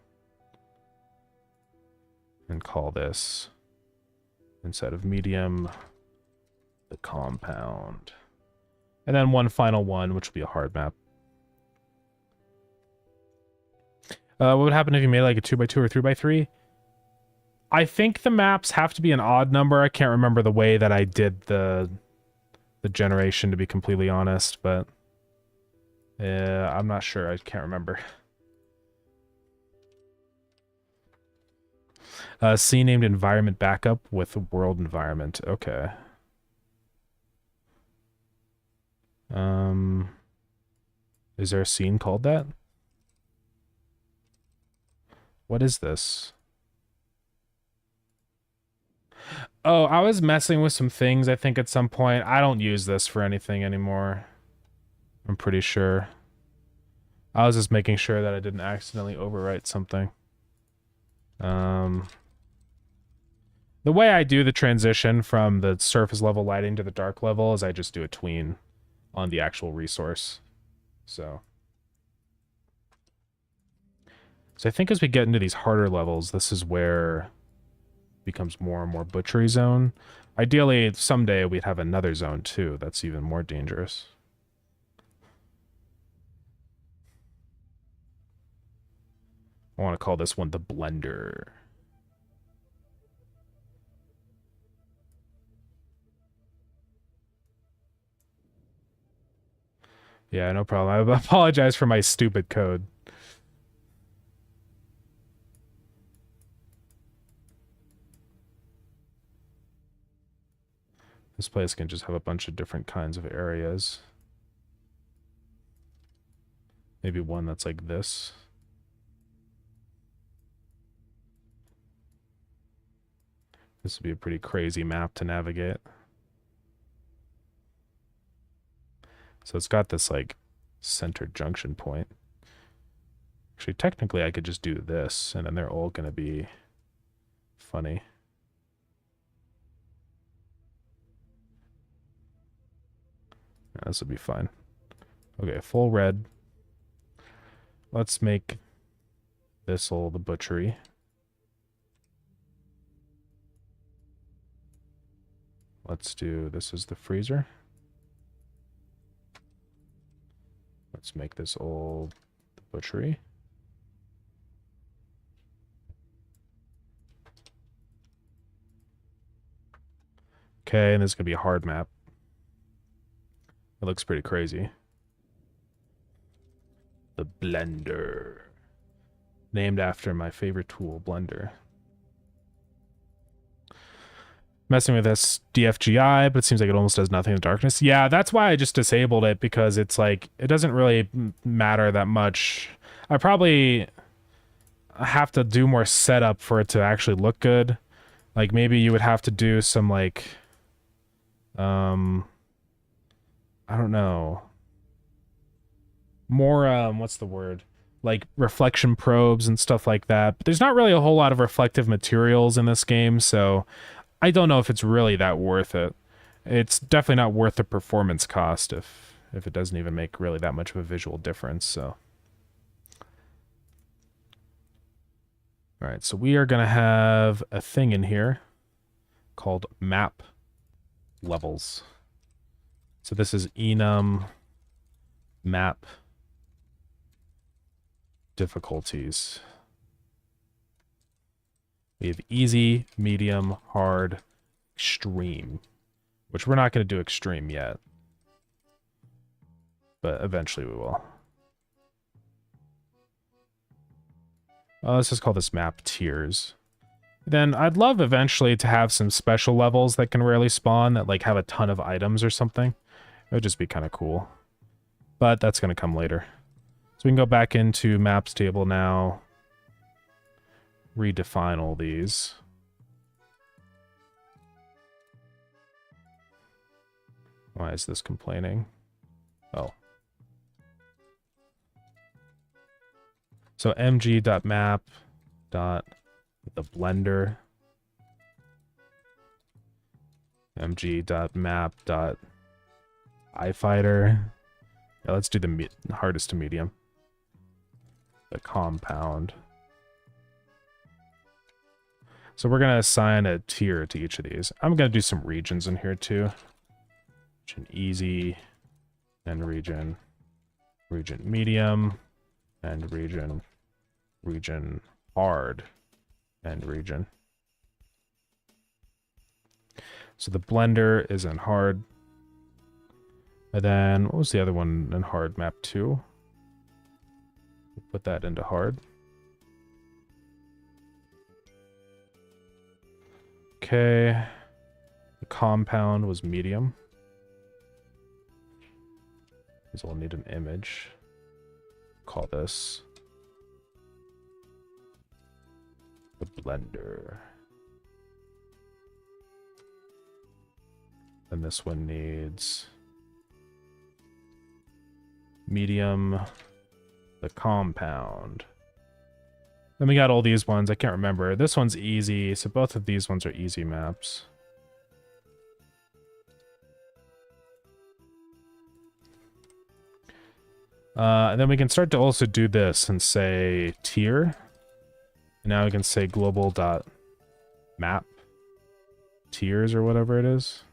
And call this, instead of medium, the Compound. And then one final one, which will be a hard map. What would happen if you made like a 2x2 or 3x3? I think the maps have to be an odd number. I can't remember the way that I did the generation, to be completely honest, but... I'm not sure. I can't remember. C named environment backup with world environment. Okay. Is there a scene called that? What is this? Oh, I was messing with some things, I think, at some point. I don't use this for anything anymore. I'm pretty sure. I was just making sure that I didn't accidentally overwrite something. The way I do the transition from the surface level lighting to the dark level is I just do a tween on the actual resource. So I think as we get into these harder levels, this is where it becomes more and more butchery zone. Ideally, someday we'd have another zone too that's even more dangerous. I want to call this one the Blender. Yeah, no problem. I apologize for my stupid code. This place can just have a bunch of different kinds of areas. Maybe one that's like this. This would be a pretty crazy map to navigate. So it's got this like center junction point. Actually, technically I could just do this and then they're all gonna be funny. Yeah, this would be fine. Okay, full red. Let's make this all the butchery. Let's do this as the freezer. Let's make this all the butchery. Okay, and this is going to be a hard map. It looks pretty crazy. The Blender. Named after my favorite tool, Blender. Messing with this DFGI, but it seems like it almost does nothing in the darkness. Yeah, that's why I just disabled it, because it's like, it doesn't really matter that much. I probably have to do more setup for it to actually look good. Like, maybe you would have to do some, like, I don't know. More, what's the word? Like, reflection probes and stuff like that. But there's not really a whole lot of reflective materials in this game, so I don't know if it's really that worth it. It's definitely not worth the performance cost if it doesn't even make really that much of a visual difference, so. Alright, so we are gonna have a thing in here called map levels. So this is enum map difficulties. We have easy, medium, hard, extreme, which we're not going to do extreme yet, but eventually we will. Let's just call this map tiers. Then I'd love eventually to have some special levels that can rarely spawn that like have a ton of items or something. It would just be kind of cool, but that's going to come later. So we can go back into maps table now. Redefine all these. Why is this complaining? Oh. So mg.map.the blender. mg.map.ifighter. Yeah, let's do the hardest to medium. The compound. So we're going to assign a tier to each of these. I'm going to do some regions in here too. Region easy, and region medium, and region hard, and region. So the blender is in hard. And then, what was the other one in hard? Map 2. Put that into hard. Okay. The compound was medium. Because we'll need an image. Call this the blender. And this one needs medium, the compound. Then we got all these ones. I can't remember. This one's easy, so both of these ones are easy maps. And then we can start to also do this and say tier. And now we can say global.map tiers or whatever it is.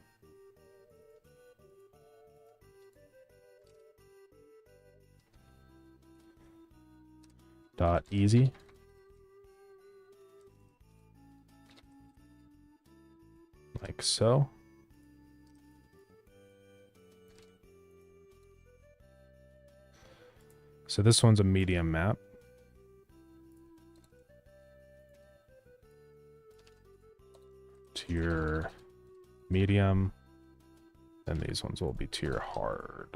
.easy. Like so. So this one's a medium map. Tier medium. And these ones will be tier hard.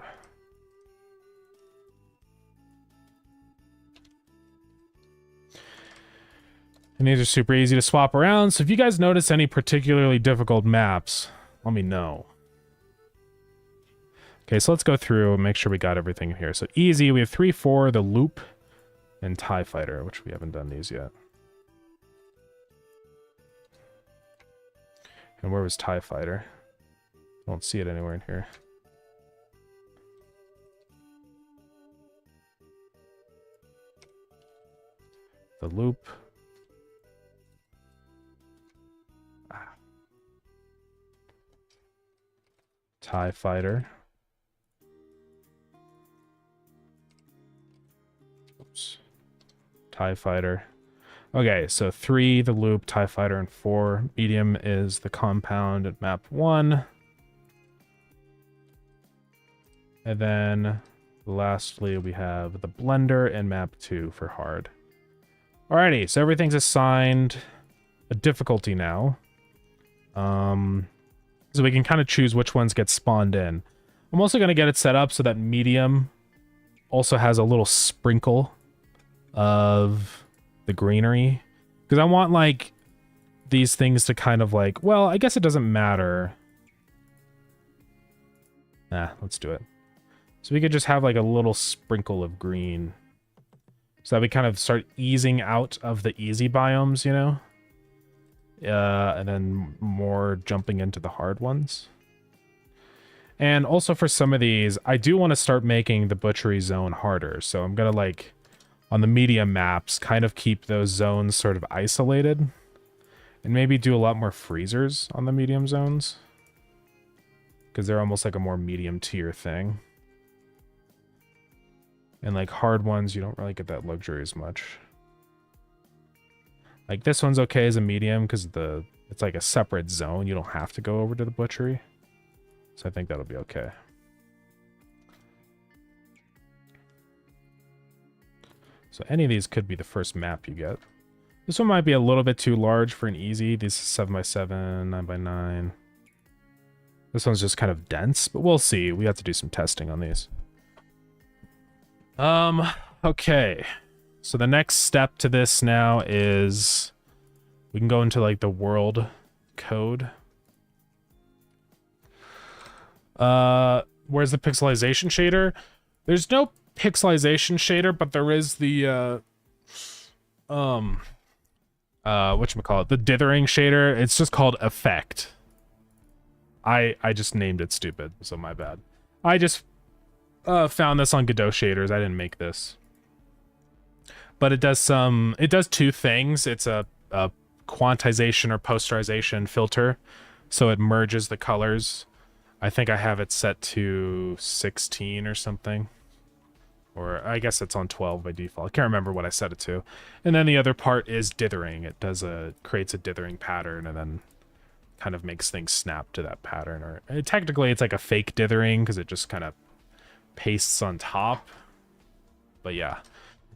And these are super easy to swap around, so if you guys notice any particularly difficult maps, let me know. Okay, so let's go through and make sure we got everything here. So easy, we have 3, 4, the loop, and TIE Fighter, which we haven't done these yet. And where was TIE Fighter? I don't see it anywhere in here. The loop. TIE Fighter. Oops. TIE Fighter. Okay, so 3, the loop, TIE Fighter, and 4. Medium is the compound at map 1. And then lastly, we have the blender and map 2 for hard. Alrighty, so everything's assigned a difficulty now. So we can kind of choose which ones get spawned in. I'm also going to get it set up so that medium also has a little sprinkle of the greenery. Because I want, like, these things to kind of, like... Well, I guess it doesn't matter. Let's do it. So we could just have, like, a little sprinkle of green. So that we kind of start easing out of the easy biomes, you know? And then more jumping into the hard ones. And also for some of these, I do want to start making the butchery zone harder. So I'm going to, like, on the medium maps, kind of keep those zones sort of isolated. And maybe do a lot more freezers on the medium zones. Because they're almost like a more medium tier thing. And like hard ones, you don't really get that luxury as much. Like this one's okay as a medium because it's like a separate zone. You don't have to go over to the butchery. So I think that'll be okay. So any of these could be the first map you get. This one might be a little bit too large for an easy. This is 7x7, 9x9. This one's just kind of dense, but we'll see. We have to do some testing on these. Okay. So the next step to this now is we can go into like the world code. Where's the pixelization shader? There's no pixelization shader, but there is the whatchamacallit, the dithering shader. It's just called effect. I just named it stupid, so my bad. I just found this on Godot shaders. I didn't make this. But it does two things. It's a quantization or posterization filter, so it merges the colors. I think I have it set to 16 or something. Or I guess it's on 12 by default. I can't remember what I set it to. And then the other part is dithering. It creates a dithering pattern and then kind of makes things snap to that pattern. Or technically it's like a fake dithering because it just kind of pastes on top. But yeah.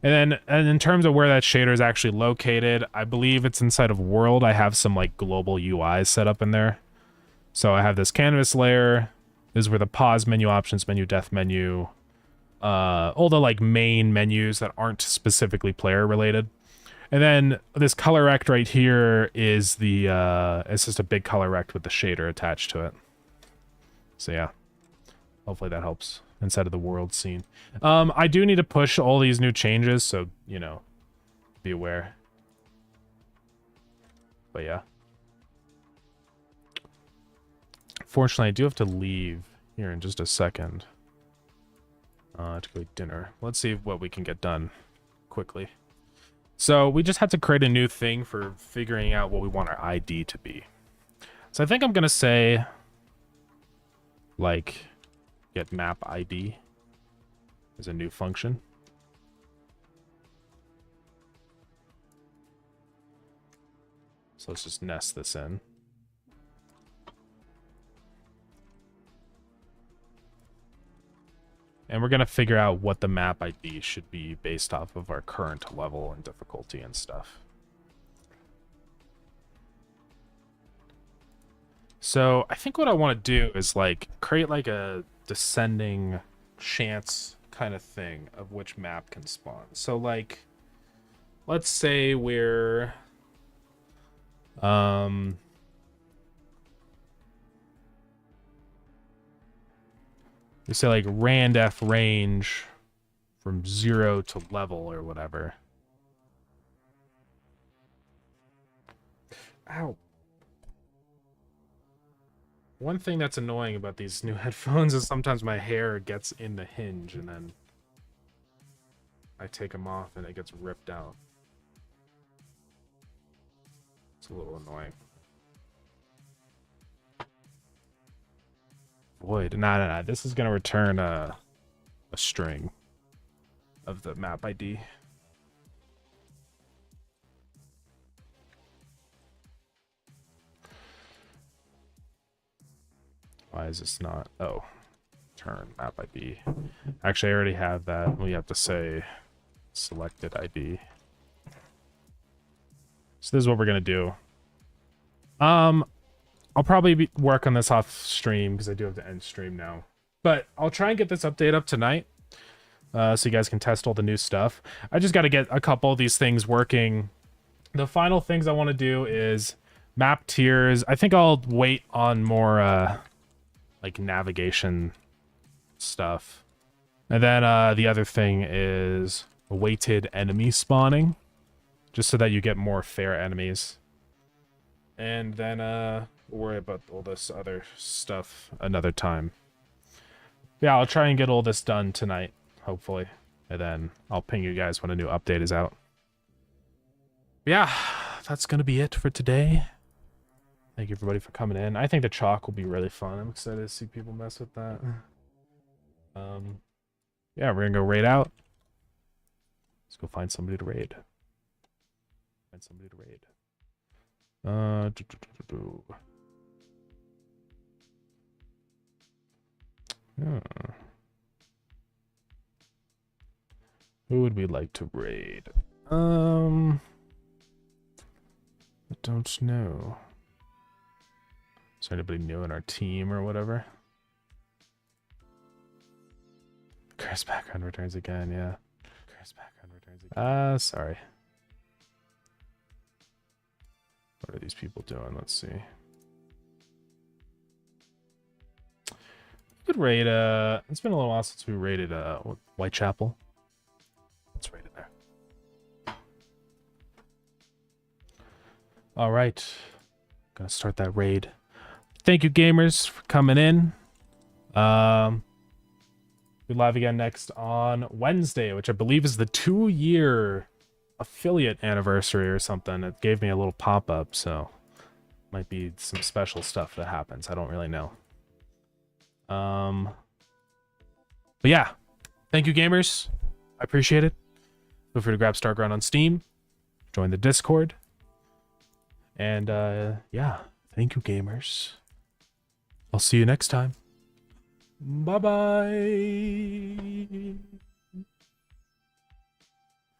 And in terms of where that shader is actually located, I believe it's inside of World. I have some like global UIs set up in there. So I have this canvas layer. This is where the pause menu, options menu, death menu, all the like main menus that aren't specifically player related. And then this color rect right here is the it's just a big color rect with the shader attached to it. So yeah, hopefully that helps inside of the world scene. I do need to push all these new changes, so, you know, be aware. But yeah. Fortunately, I do have to leave here in just a second to go eat dinner. Let's see what we can get done quickly. So we just had to create a new thing for figuring out what we want our ID to be. So I think I'm going to say, like, get map ID as a new function. So let's just nest this in. And we're going to figure out what the map ID should be based off of our current level and difficulty and stuff. So I think what I want to do is like create like a descending chance kind of thing of which map can spawn. So like, let's say we're we say like rand F range from 0 to level or whatever. Ow. One thing that's annoying about these new headphones is sometimes my hair gets in the hinge and then I take them off and it gets ripped out. It's a little annoying. Void. Nah. This is going to return a string of the map ID. Why is this not? Oh, turn map ID. Actually, I already have that. We have to say selected ID. So this is what we're going to do. I'll probably work on this off stream because I do have to end stream now. But I'll try and get this update up tonight so you guys can test all the new stuff. I just got to get a couple of these things working. The final things I want to do is map tiers. I think I'll wait on more like navigation stuff. And then the other thing is weighted enemy spawning, just so that you get more fair enemies. And then we'll worry about all this other stuff another time. Yeah, I'll try and get all this done tonight, hopefully. And then I'll ping you guys when a new update is out. Yeah, that's going to be it for today. Thank you everybody for coming in. I think the chalk will be really fun. I'm excited to see people mess with that. Yeah, we're going to go raid out. Let's go find somebody to raid. Find somebody to raid. Who would we like to raid? I don't know. Is there anybody new in our team or whatever? Curse background returns again, yeah. Curse background returns again. Sorry. What are these people doing? Let's see. We could raid, it's been a little while since we raided, Whitechapel. Let's raid it there. Alright. Gonna start that raid. Thank you, gamers, for coming in. We'll be live again next on Wednesday, which I believe is the 2-year affiliate anniversary or something. It gave me a little pop-up, so might be some special stuff that happens. I don't really know. But yeah, thank you, gamers. I appreciate it. Feel free to grab Starground on Steam, join the Discord, and yeah, thank you, gamers. I'll see you next time. Bye-bye.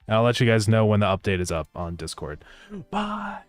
I'll let you guys know when the update is up on Discord. Bye.